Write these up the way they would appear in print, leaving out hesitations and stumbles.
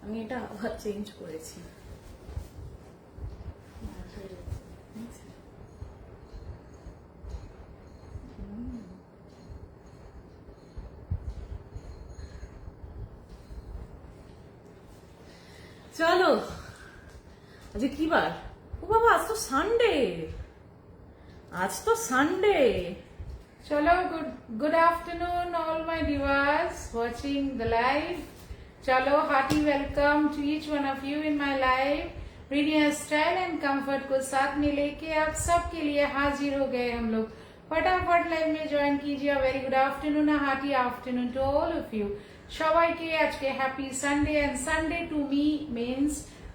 আমি এটা আবার চেঞ্জ করেছি। চলো আজকে কি বার? ও বাবা, আজ তো সানডে। আজ তো Sunday. Chalo, good afternoon, all my viewers watching the live. Chalo, hearty welcome to each one of you in my live. Radiant style and comfort को साथ में लेके आप सबके लिए हाजिर हो गए हम लोग। फटाफट लाइव में ज्वाइन कीजिए। Very good afternoon, hearty afternoon to all of you. সবাইকে আজকে happy Sunday and Sunday to me means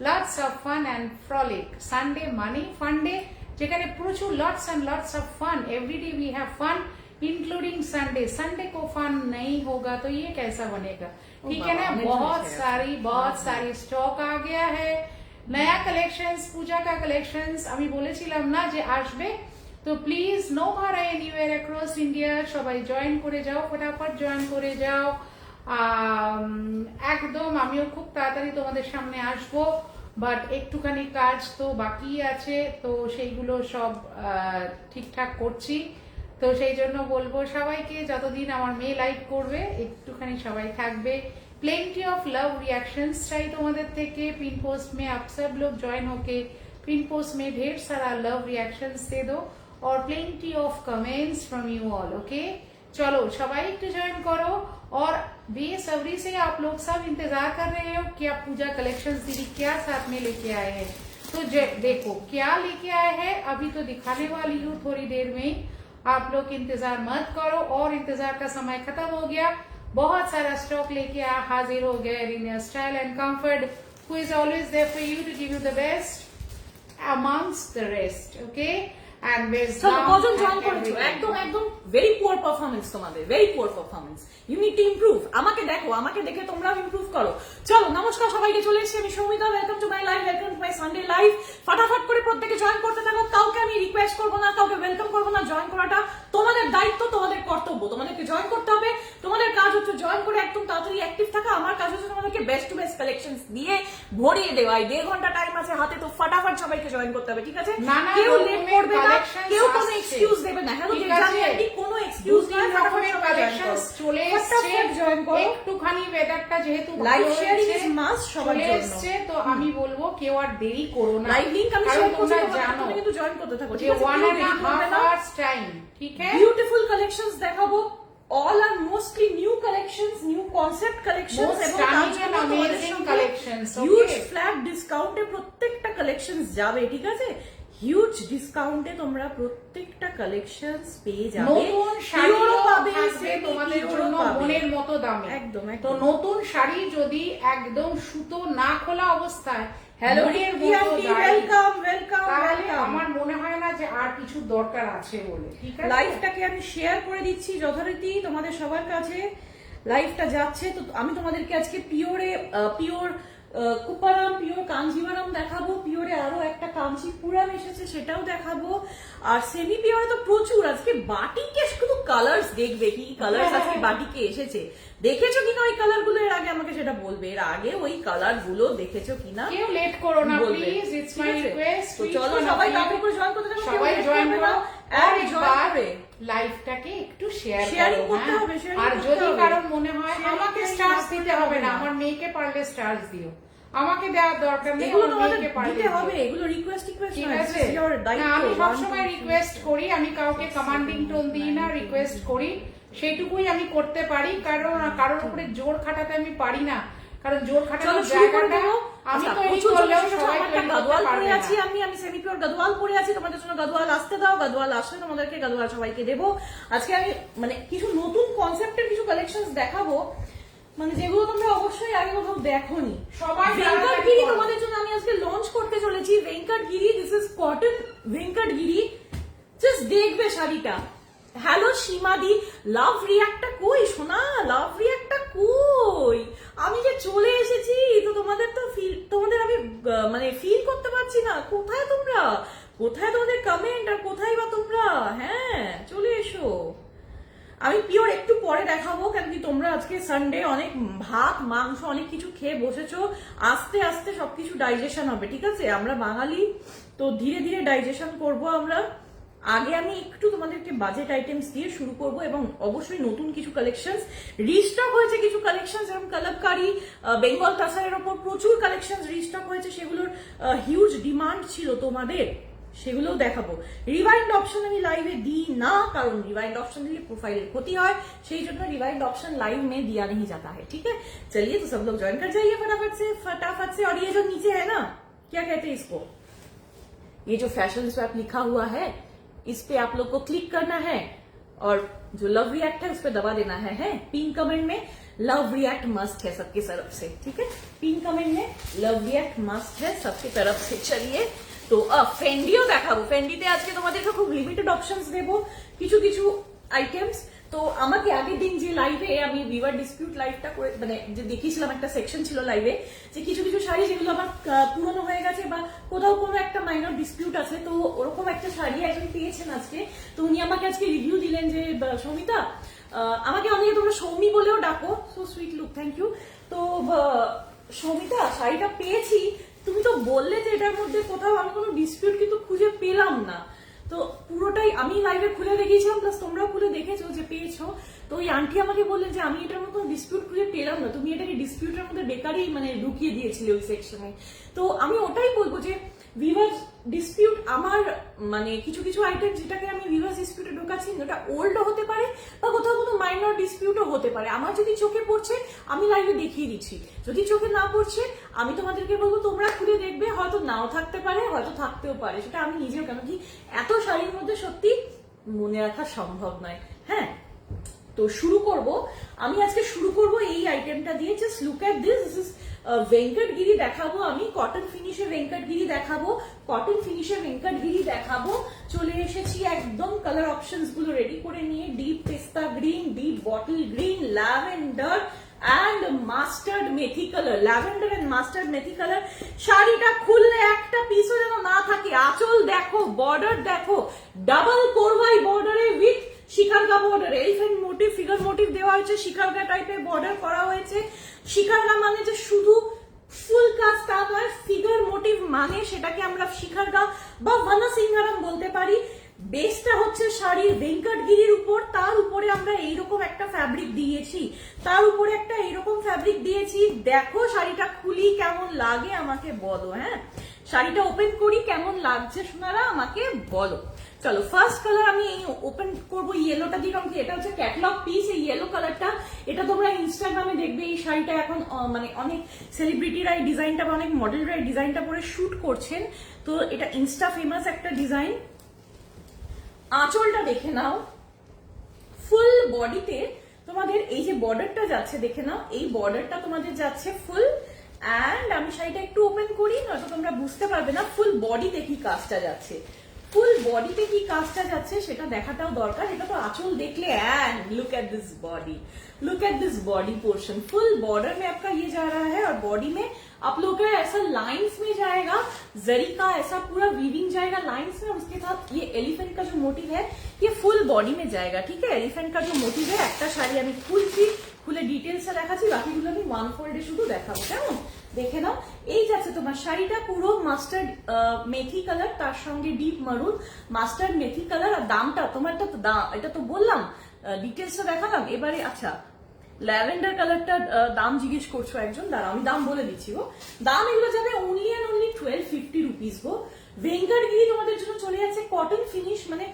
lots of fun and frolic. Sunday মানে ফান ডে, যেখানে প্রচুর lots and lots of fun. Everyday we have fun including Sunday. Sunday को fun नहीं होगा तो ये कैसा बनेगा? ठीक है ना। बहुत सारी स्टॉक आ गया है, नया कलेक्शंस, पूजा का कलेक्शंस। আমি বলেছিলাম না যে আসবে, তো প্লিজ নো ভাড়া এনিওয়্যার অ্যাক্রস ইন্ডিয়া সবাই জয়েন করে যাও, ফটাফট জয়েন করে যাও। একদম আমিও খুব তাড়াতাড়ি তোমাদের সামনে আসবো, বাট একটুখানি কাজ তো বাকি আছে, তো সেইগুলো সব ঠিকঠাক করছি। তো সেই জন্য বলবো সবাইকে, যতদিন আমার মেয়ে লাইভ করবে একটুখানি সবাই থাকবে। प्लेंटी ऑफ लव रिएक्शंस चाहिए তোমাদের থেকে। पिन पोस्ट में आप सब लोग ज्वाइन होके पिन पोस्ट में ढेर सारा लव रिएक्शंस दे दो और plenty of comments from you all. Okay, चलो সবাই একটু জয়েন করো। और बेसब्री से आप लोग सब इंतजार कर रहे हो कि आप पूजा कलेक्शंस दीदी क्या साथ में लेके आए हैं। तो देखो क्या लेके आए हैं, अभी तो दिखाने वाली हूँ थोड़ी देर में। आप लोग इंतजार मत करो, और इंतजार का समय खत्म हो गया। बहुत सारा स्टॉक लेके हाजिर हो गया Riniya style and comfort, who is always there for you to give you the best amongst the rest. Okay, and with কজন জয়েন করেছো? একদম একদম ভেরি পুয়ার পারফরমেন্স তোমাদের, very poor performance. You need to improve. আমাকে দেখো, আমাকে দেখে তোমরাও ইমপ্রুভ করো। চলো, নমস্কার সবাইকে, চলে এসেছি আমি Soumita. Welcome to my live, welcome to my Sunday live. ফটাফট করে প্রত্যেকে জয়েন করতে থাকো। কাউকে আমি রিকোয়েস্ট করবো না, কাউকে ওয়েলকাম করবো না। জয়েন করাটা তোমাদের দায়িত্ব, তোমাদের কর্তব্য। তোমাদেরকে জয়েন করতে হবে। তোমাদের কাজ হচ্ছে জয়েন করে একদম তাড়াতাড়ি অ্যাক্টিভ থাকা। আমার কাজ হচ্ছে তোমাদেরকে বেস্ট টু বেস্ট কালেকশনস দিয়ে ভরিয়ে দেওয়া। 1.5 ঘন্টা টাইম আছে হাতে, তো ফটাফট সবাইকে জয়েন করতে হবে। ঠিক আছে, কেউ লেট করবে না, কেউ কোনো এক্সকিউজ দেবে না। হ্যালো জানি কোনো এক্সকিউজ নাই, ফটাফট কালেকশনস চলে এসেছে। জয়েন করো। একটুখানি ওয়েদারটা যেহেতু লাইভ শেয়ারিং ইজ মাস্ট সবার জন্য এসেছে, তো আমি বলবো কেউ আর দেরি করো না। লাইভ লিংক আমি শেয়ার করছি, জানো তোমরা কিন্তু জয়েন করতে থাকো। যে 1.5 hours টাইম। ঠিক আছে, বিউটিফুল কালেকশনস দেখাবো। all are mostly new collections, new concept collections, এবং amazing collections। হিউজ ফ্ল্যাট ডিসকাউন্টে প্রত্যেকটা কালেকশনস যাবে। ঠিক আছে, হিউজ ডিসকাউন্টে তোমরা প্রত্যেকটা কালেকশনস পেয়ে যাবে। নতুন শাড়িও পাবে তোমাদের জন্য মনের মতো দামে। একদম। তো নতুন শাড়ি যদি একদম সুতো না খোলা অবস্থায়, হ্যালো ওয়েলকাম ওয়েলকাম, তাহলে আমার মনে হয় না যে আর কিছু দরকার আছে বলে। ঠিক আছে, লাইভটাকে আমি শেয়ার করে দিচ্ছি যথারীতি তোমাদের সবার কাছে। লাইভটা যাচ্ছে, তো আমি তোমাদেরকে আজকে পিওর কুপারাম, পিওর কাঞ্জিভারাম দেখাবো। পিওরে আরো একটা কাঞ্চিপুরাম এসেছে, সেটাও দেখাবো। আর সেমি পিওরে তো প্রচুর। আজকে বাটিকে শুধু কালার্স দেখবে, কি কালার্স আজকে বাটিকে এসেছে। দেখেছো কিনা ওই কালার গুলো এর আগে আমাকে সেটা বলবে। এর আগে ওই কালার গুলো দেখেছো কিনা, কেউ লেট করো না প্লিজ, ইটস মাই রিকোয়েস্ট। তো চলো সবাই তাড়াতাড়ি করে জয়েন করতে থাকো। সবাই জয়েন করো, আর একবার লাইভটাকে একটু শেয়ার করতে হবে। আর যদি কারণ মনে হয় আমাকে স্টারস দিতে হবে না, আমার মেয়েকে পারলে স্টারস দিও। আমাকে দেওয়ার দরকার নেই, এগুলো আমার মেয়েকে পারলে দিতে হবে। এগুলো রিকোয়েস্ট ঠিক আছে। আমি সবসময় রিকোয়েস্ট করি, আমি কাউকে কমান্ডিং টোন দিই না, রিকোয়েস্ট করি। সেইটুকুই আমি করতে পারি, কারণ কারোর উপরে জোর খাটাতে আমি পারি না, কারণ জোর খাটানোর জায়গাটা আমি তৈরি করলেও সবাই গাদোয়াল পরে আছি। আমি সেমি পিওর গাদোয়াল পরে আছি। তোমাদের জন্য গাদোয়াল আসতে দাও, গাদোয়াল আসলে তোমাদেরকে গাদোয়াল সবাইকে দেবো। আজকে আমি মানে কিছু নতুন কনসেপ্টের কিছু কালেকশনস দেখাবো, মানে যেগুলো তোমরা অবশ্যই আগে কোথাও দেখোনি। সবাই ভেঙ্কটগিরি তোমাদের জন্য আমি আজকে লঞ্চ করতে চলেছি। Venkatagiri, this is cotton Venkatagiri. Just দেখবে শাড়িটা। হ্যালো সীমাদি, লাভ রিয়াক্টটা কই সোনা? লাভ রিয়াক্টটা কই? আমি যে চলে এসেছি, তো তোমাদের আমি মানে ফিল করতে পারছি না। কোথায় তোমরা? কোথায় তোমাদের কমেন্ট? আর কোথায় বা তোমরা? হ্যাঁ, চলে এসো। আমি পিওর একটু পরে দেখাবো, কারণ কি তোমরা আজকে সানডে অনেক ভাত মাংস অনেক কিছু খেয়ে বসেছো, আস্তে আস্তে সবকিছু ডাইজেশন হবে, ঠিক আছে? আমরা বাঙালি তো ধীরে ধীরে ডাইজেশন করব আমরা। আগে আমি একটু তোমাদেরকে বাজেট আইটেমস দিয়ে শুরু করব এবং অবশ্যই নতুন কিছু কালেকশনস রিস্টক হয়েছে, কিছু কালেকশনস যেমন কালাবকারী বেঙ্গল তাসারের ওপর প্রচুর কালেকশনস রিস্টক হয়েছে, সেগুলোর হিউজ ডিমান্ড ছিল তোমাদের, সেগুলোও দেখাবো। রিভাইন্ড অপশন আমি লাইভে দিই না, কারণ रिवाइंड ऑप्शन दिए प्रोफाइल ক্ষতি হয়, সেই জন্য रिवाइंड ऑप्शन लाइव में दिया नहीं जाता है, ठीक है? चलिए तो सब लोग ज्वाइन कर जाइए फटाफट से। और ये जो नीचे है ना, क्या कहते हैं इसको, ये जो फैशन स्वैप लिखा हुआ है, इस पे आप लोग को क्लिक करना है और जो लव रिएक्ट है उस पे दबा देना है? पिन कमेंट में लव रिएक्ट मस्ट है सबकी तरफ से, ठीक है? पिन कमेंट में लव रिएक्ट मस्ट है सबकी तरफ से। चलिए তো ফেন্ডিও দেখাবো, ফেন্ডিতে আজকে তোমাদেরকে খুব লিমিটেড অপশনস দেবো, কিছু কিছু আইটেমস। তো আমাকে আগের দিন যে লাইভে আমি ভিউয়ার ডিসপিউট লাইভটা করে মানে যে দেখিয়েছিলাম, একটা সেকশন ছিল লাইভে যে কিছু কিছু শাড়ি যেগুলো আমার পুরনো হয়ে গেছে বা কোথাও কোনো একটা মাইনর ডিসপিউট আছে, তো ওরকম একটা শাড়ি একজন পেয়েছেন আজকে, তো উনি আমাকে আজকে রিভিউ দিলেন যে সৌমিতা, আমাকে অনেকে তোমরা সৌমি বলেও ডাকো, so sweet look, thank you. তো সৌমিতা শাড়িটা পেয়েছি, তুমি তো বললে যে এটার মধ্যে কোথাও আমি কোনো ডিসপিউট কিন্তু খুঁজে পেলাম না, তো পুরোটাই আমি লাইভে খুলে দেখিয়েছিলাম, প্লাস তোমরাও খুলে দেখেছো যে পেয়েছো। তো ওই আন্টি আমাকে বললেন যে আমি এটার মধ্যে ডিসপিউট খুঁজে পেলাম না, তুমি এটাকে ডিসপিউটের মধ্যে বেকারই মানে ঢুকিয়ে দিয়েছিলে ওই সেকশনে। তো আমি ওটাই বলবো যে ভিউয়ার্স ডিসপিউট আমার মানে কিছু কিছু আইটেম যেটাকে আমি ভিউয়ার্স ডিসপিউটে ঢোকাচ্ছি, ওটা ওল্ডও হতে পারে বা কোথাও কোনো মাইনর ডিসপিউটও হতে পারে। আমার যদি চোখে পড়ছে আমি লাইভে দেখিয়ে দিচ্ছি, যদি চোখে না পড়ছে আমি তোমাদেরকে বলবো তোমরা খুলে দেখবে, হয়তো নাও থাকতে পারে হয়তো থাকতেও পারে, সেটা আমি নিজেও, কেন কি এত শাড়ির মধ্যে সত্যি মনে রাখা সম্ভব নয়। হ্যাঁ, তো শুরু করব, আমি আজকে শুরু করব এই আইটেমটা দিয়ে। Just look at this, this is Venkatagiri দেখাবো আমি, কটন ফিনিশে ভেঙ্কটগিরি দেখাবো, কটন ফিনিশে ভেঙ্কটগিরি দেখাবো। চলে এসেছি একদম কালার অপশনস গুলো রেডি করে নিয়ে, ডিপ পেস্তা green, deep bottle green, lavender and mustard methi color, lavender and mustard methi color। শাড়িটা খুললে একটা পিসও যেন না থাকে, আঁচল দেখো, বর্ডার দেখো, ডাবল কোরবাই বর্ডারে with Shikargah border, elephant motif, figure motif দেওয়া হয়েছে, শিকারগা টাইপের বর্ডার করা হয়েছে। শিকারগা মানে যে শুধু ফুল কাজ তা নয়, ফিগার মোটিভ মানে সেটাকে আমরা শিকারগা বা ভানাসিংহারাম বলতে পারি। বেসটা হচ্ছে শাড়ির ভেঙ্কটগিরির উপর, তার উপরে আমরা এইরকম একটা ফ্যাব্রিক দিয়েছি, তার উপরে একটা এইরকম ফ্যাব্রিক দিয়েছি। দেখো শাড়িটা খুলি কেমন লাগে আমাকে বলো। হ্যাঁ, শাড়িটা ওপেন করি কেমন লাগছে সোনারা আমাকে বলো। চলো ফার্স্ট কালার আমি ওপেন করবো ইয়েলোটা দিয়ে, কারণ কি এটা হচ্ছে ক্যাটালগ পিস। এই ইয়েলো কালারটা এটা তোমরা ইনস্টাগ্রামে দেখবে, এই শাড়িটা এখন মানে অনেক সেলিব্রিটিরা এই ডিজাইনটা বা অনেক মডেলরা এই ডিজাইনটা পরে শুট করছেন, তো এটা ইনস্টা ফেমাস একটা ডিজাইন। আঁচলটা দেখে নাও, ফুল বডিতে তোমাদের এই যে বর্ডারটা যাচ্ছে দেখে নাও, এই বর্ডারটা তোমাদের যাচ্ছে ফুল। অ্যান্ড আমি শাড়িটা একটু ওপেন করি, নয়তো তোমরা বুঝতে পারবে না ফুল বডিতে কি কাজটা যাচ্ছে, ফুল বডিতে কি কাজটা যাচ্ছে সেটা দেখাটাও দরকার। এটা তো আঁচল देखले and look at this body, look at this body portion, full border में आपका ये जा रहा है और बॉडी में आप लोग का ऐसा लाइंस में जाएगा, जरी का ऐसा पूरा वीविंग जाएगा लाइंस में। उसके साथ ये एलिफेंट का जो मोटिव है ये फुल बॉडी में जाएगा, ठीक है? एलिफेंट का जो मोटिव है, একটা শাড়ি আমি খুলছি, খুলে ডিটেলসে দেখাচ্ছি, বাকিগুলো আমি ওয়ান ফোল্ডে শুধু দেখাবো, কেমন? দেখে নাও, এই যাচ্ছে তোমার শাড়িটা পুরো মাস্টার্ড মেথি কালার, তার সঙ্গে ডিপ মারুন মাস্টার্ড মেথি কালার। আর দামটা তোমারটা তো দাম, এটা তো বললাম ডিটেলসটা দেখালাম। এবারে আচ্ছা ল্যাভেন্ডার কালারটা দাম জিজ্ঞেস করছো একজন, দাঁড়া আমি দাম বলে দিচ্ছি গো। দাম এগুলো যাবে অনলি অ্যান্ড অনলি 1250 রুপিস গো। ভেঙ্কটগিরি তোমাদের জন্য চলে যাচ্ছে কটন ফিনিশ, মানে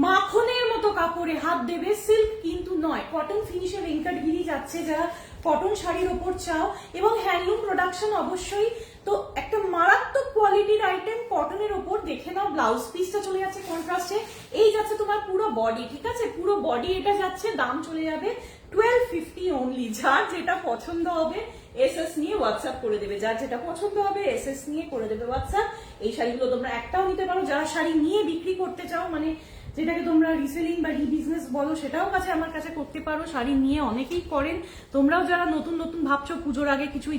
মাখনের মতো কাপড়ে হাত দেবে, সিল্ক কিন্তু নয়, কটন ফিনিশে ভেঙ্কটগিরি যাচ্ছে যারা কটন শাড়ির ওপর চাও, এবং হ্যান্ডলুম প্রোডাকশন অবশ্যই। তো একটা মারাত্মক কোয়ালিটির আইটেম কটনের ওপর। দেখে নাও ব্লাউজ পিসটা চলে যাচ্ছে কন্ট্রাস্টে, এই যাচ্ছে তোমার পুরো বডি, ঠিক আছে? পুরো বডি এটা যাচ্ছে, দাম চলে যাবে 1250 অনলি। যার যেটা পছন্দ হবে এসএস নিয়ে হোয়াটসঅ্যাপ করে দেবে, যার যেটা পছন্দ হবে এসএস নিয়ে করে দেবে হোয়াটসঅ্যাপ। এই শাড়িগুলো তোমরা একটাও নিতে পারো, যারা শাড়ি নিয়ে বিক্রি করতে চাও, মানে যেটাকে তোমরা রিসেলিং বা রিবিজনেস বলো, সেটাও কাছে আমার কাছে করতে পারো। শাড়ি নিয়ে অনেকেই করেন, তোমরাও যারা নতুন নতুন ভাবছো পুজোর আগে কিছু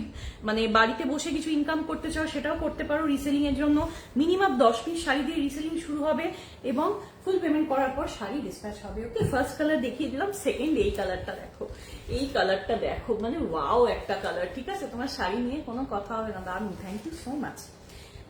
মানে বাড়িতে বসে কিছু ইনকাম করতে চাও, সেটাও করতে পারো রিসেলিং এর জন্য। মিনিমাম 10 পিস শাড়ি দিয়ে রিসেলিং শুরু হবে এবং ফুল পেমেন্ট করার পর শাড়ি ডিসপ্যাচ হবে। ওকে, ফার্স্ট কালার দেখিয়ে দিলাম। সেকেন্ড এই কালারটা দেখো, এই কালারটা দেখো, মানে ওয়াও একটা কালার। ঠিক আছে, তোমার শাড়ি নিয়ে কোনো কথা হবে না, দারুন। Thank you so much.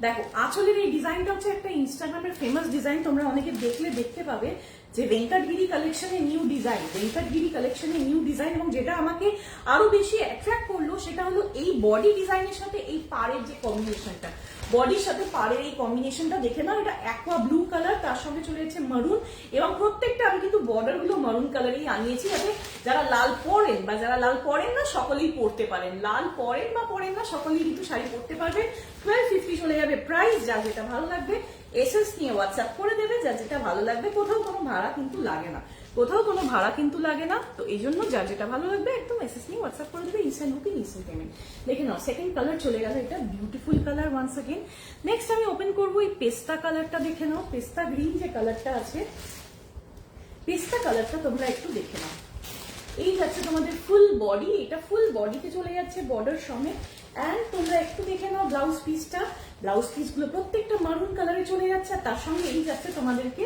দেখো আঁচলের এই ডিজাইনটা হচ্ছে একটা ইনস্টাগ্রামের ফেমাস ডিজাইন, তোমরা অনেকে দেখলে দেখতে পাবে যে ভেঙ্কটগিরি কালেকশনে নিউ ডিজাইন, ভেঙ্কটগিরি কালেকশনে নিউ ডিজাইন। এবং যেটা আমাকে আরো বেশি অ্যাট্রাক্ট করলো সেটা হলো এই বডি ডিজাইনের সাথে এই পাড়ের যে কম্বিনেশনটা, বডির সাথে পাড়ের এই কম্বিনেশনটা দেখে নাও। এটা অ্যাকোয়া ব্লু কালার, তার সঙ্গে চলে যাচ্ছে মারুন, এবং প্রত্যেকটা আমি কিন্তু বর্ডার গুলো মারুন কালারই আনিয়েছি, যাতে যারা লাল পরেন বা যারা লাল পরেন না সকলেই পরতে পারেন। লাল পরেন বা পরেন না সকলেই কিন্তু শাড়ি পরতে পারবে। 1250 চলে যাবে প্রাইস। যা যেটা ভালো লাগবে এসএস নিয়ে হোয়াটসঅ্যাপ করে দেবে, যা যেটা ভালো লাগবে। কোথাও কোনো ভাড়া কিন্তু লাগে না, কোথাও কোনো ভাড়া কিন্তু লাগে না। তো এই জন্য যার যেটা ভালো লাগবে একদম এসএস নিয়ে হোয়াটসঅ্যাপ করে দেবে। Instant booking, instant payment. দেখে নাও সেকেন্ড কালার চলে গেল, এটা beautiful colour once again. Next আমি ওপেন করবো এই পেস্তা কালারটা। দেখে নাও পেস্তা গ্রিন যে কালারটা আছে, পেস্তা কালারটা তোমরা একটু দেখে নাও। এই যাচ্ছে তোমাদের ফুল বডি, এটা ফুল বডিতে চলে যাচ্ছে বর্ডার সমেত। এন্ড তোমরা একটু দেখে নাও ব্লাউজ পিসটা, ব্লাউজ পিস গুলো প্রত্যেকটা মারুন কালারে চলে যাচ্ছে। আর তার সঙ্গে এই যাচ্ছে তোমাদেরকে,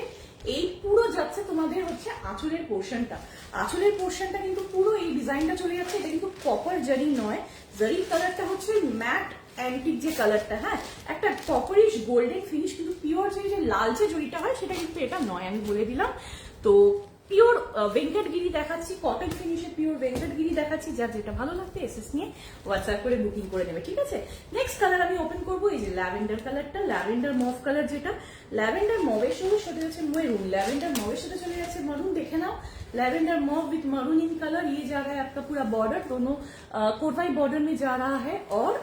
এই পুরো যাচ্ছে তোমাদের হচ্ছে আঁচলের পোর্শনটা। আঁচলের পোর্শনটা কিন্তু পুরো এই ডিজাইনটা চলে যাচ্ছে। এটা কিন্তু কপার জারি নয়, জারি কালারটা হচ্ছে ম্যাট অ্যান্টিক যে কালারটা, হ্যাঁ একটা কপারিশ গোল্ডেন ফিনিশ, কিন্তু পিওর যে লাল যে জরিটা হয় সেটা কিন্তু এটা নয়, আমি বলে দিলাম। তো পিওর ভেঙ্কটগিরি দেখাচ্ছি, কটন ফিনিশের পিওর ভেঙ্কটগিরি দেখাচ্ছি। যার যেটা ভালো লাগবে এসএস নিয়ে হোয়াটসঅ্যাপ করে বুকিং করে নেবে, ঠিক আছে। নেক্সট কালার আমি ওপেন করবো এই যে ল্যাভেন্ডার কালারটা, ল্যাভেন্ডার মভ কালার যেটা, ল্যাভেন্ডার মভের সঙ্গে সাথে যাচ্ছে মেরুন, ল্যাভেন্ডার মভের সাথে চলে যাচ্ছে মারুন। দেখে নাও lavender mauve with maroon in colour, ये जा रहा है आपका पूरा बॉर्डर, दोनों कोटवाई बॉर्डर में जा रहा है। और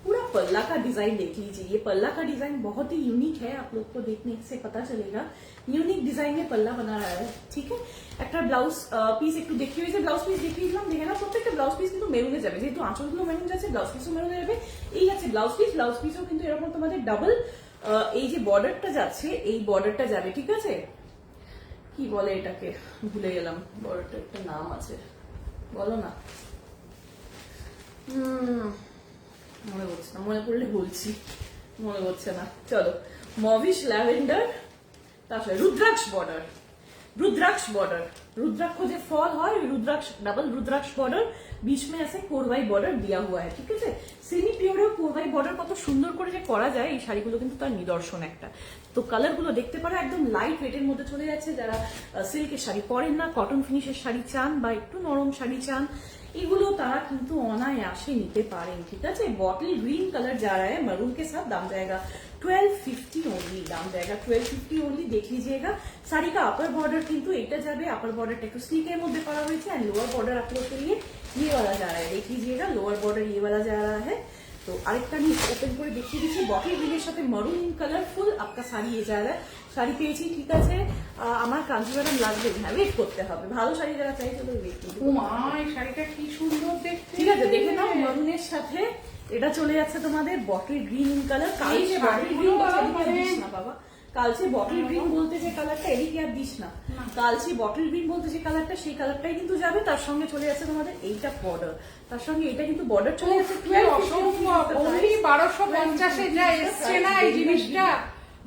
पूरा पल्ला का डिजाइन देख लीजिए, ये पल्ला का डिजाइन बहुत ही यूनिक है, आप लोग को देखने से पता चलेगा यूनिक डिजाइन में पल्ला बना रहा है, ठीक है। একটা ব্লাউজ পিস একটু দেখিয়ে, এই যে ব্লাউজ পিস দেখিয়ে দিলাম। দেখে না প্রত্যেকটা ব্লাউজ পিস কিন্তু মেরুনে যাবে, যেহেতু আঁচলগুলো মেরুন যাচ্ছে ব্লাউজ পিসও মেরুনে যাবে। এই যাচ্ছে ব্লাউজ পিস, ব্লাউজ পিসও কিন্তু এরকম তোমাদের ডাবল এই যে বর্ডারটা যাচ্ছে, এই বর্ডারটা যাবে, ঠিক আছে। কি বলে এটাকে, ভুলে গেলাম, বড়টা একটা নাম আছে, বলো না। মনে পড়ছে না, মনে পড়লে বলছি, মনে পড়ছে না। চলো মভিশ ল্যাভেন্ডার, তারপরে রুদ্রাক্ষ বর্ডার, रुद्राक्ष बॉर्डर, रुद्राक्ष को जो फॉल है रुद्राक्ष डबल रुद्राक्ष बॉर्डर, बीच में ऐसे कोरवाई बॉर्डर दिया हुआ है, ठीक है। সেমি পিওরে কোরবাই বর্ডার কত সুন্দর করে যে করা যায় এই শাড়িগুলো কিন্তু তার নিদর্শন একটা। তো কালার গুলো দেখতে পারো একদম লাইট ওয়েটের মধ্যে চলে যাচ্ছে। যারা সিল্কের শাড়ি পরেন না, কটন ফিনিশের শাড়ি চান বা একটু নরম শাড়ি চান, এগুলো তারা কিন্তু অনায়াসে নিতে পারেন, ঠিক আছে। বটল গ্রিন কালার जा रहा है मरून के साथ, दाम जाएगा 1250 ओनली, दाम जाएगा 1250 ओनली। देख लीजिएगा শাড়ি का अपर बॉर्डर কিন্তু এটা যাবে, अपर बॉर्डर একটু স্লিকের মধ্যে করা হয়েছে। एंड लोअर बॉर्डर आप लोग के लिए ये वाला जा रहा है, देख लीजिएगा लोअर बॉर्डर ये वाला जा रहा है। तो আরেকটা আমি ওপেন করে দেখিয়ে দিচ্ছি, বটল গ্রিনের সাথে মারুন কালারফুল आपका শাড়ি ये जा रहा है। শাড়ি পেয়েছি, ঠিক আছে। আমার কাঞ্জিভারাম লাগবে, হ্যাঁ ওয়েট করতে হবে, ভালো শাড়ি যারা চাই চলো ওয়েট করতে। ও মা, এই শাড়িটা কি সুন্দর দেখতে, ঠিক আছে দেখে নাও। মারুনের সাথে এটা চলে যাচ্ছে তোমাদের বটল গ্রিন ইন কালার। কালচে বটল গ্রিন দিস না বাবা, কালচে বটল গ্রিন বলতে যে কালারটা এদিকে আর দিস না, কালচে বটল গ্রিন বলতে যে কালারটা সেই কালারটাই কিন্তু যাবে। তার সঙ্গে চলে যাচ্ছে তোমাদের এইটা বর্ডার, তার সঙ্গে এটা কিন্তু বর্ডার চলে যাচ্ছে 1250 যা এসছে না এই জিনিসটা,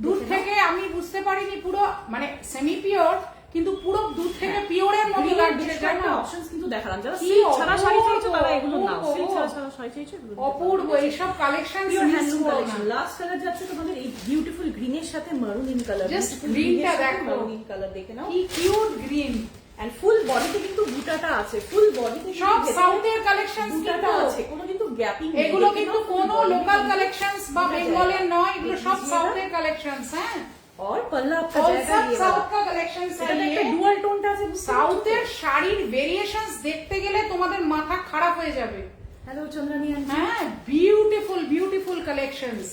দূর থেকে আমি বুঝতে পারিনি পুরো মানে সেমি পিওর, কিন্তু পুরো দূর থেকে পিওরের মতো লাগছে। জানো অপশনস কিন্তু দেখালাম, যারা সিল্ক ছাড়া শাড়ি চাইছো তারা এগুলো নাও, সিল্ক ছাড়া শাড়ি চাইছো অপূর্ব এইসব collection. Pure handloom collection. Last colour যাচ্ছে তোমাদের এই বিউটিফুল গ্রিনের সাথে মারুন ইন কালার, জাস্ট গ্রিনটা দেখো, মারুন ইন কালার দেখে নাও কি কিউট গ্রিন। এন্ড ফুল বডিতে কিন্তু বুটাটা আছে, ফুল বডিতে সব সাউথের কালেকশন বুটাটা আছে, কোনো কিন্তু গ্যাপিং নেই। এগুলো কিন্তু কোনো লোকাল কালেকশনস বা বেঙ্গলের নয়, এগুলো সব সাউথের কালেকশনস। হ্যাঁ, और पल्ला आपका जाएगा ये साउथ का कलेक्शन है, এটা একটা ডুয়াল টোনটা আছে। সাউথের শাড়ির ভেরিয়েশনস দেখতে গেলে তোমাদের মাথা খারাপ হয়ে যাবে। হ্যালো চন্দ্রানী আন্টি, হ্যাঁ বিউটিফুল বিউটিফুল কালেকশনস,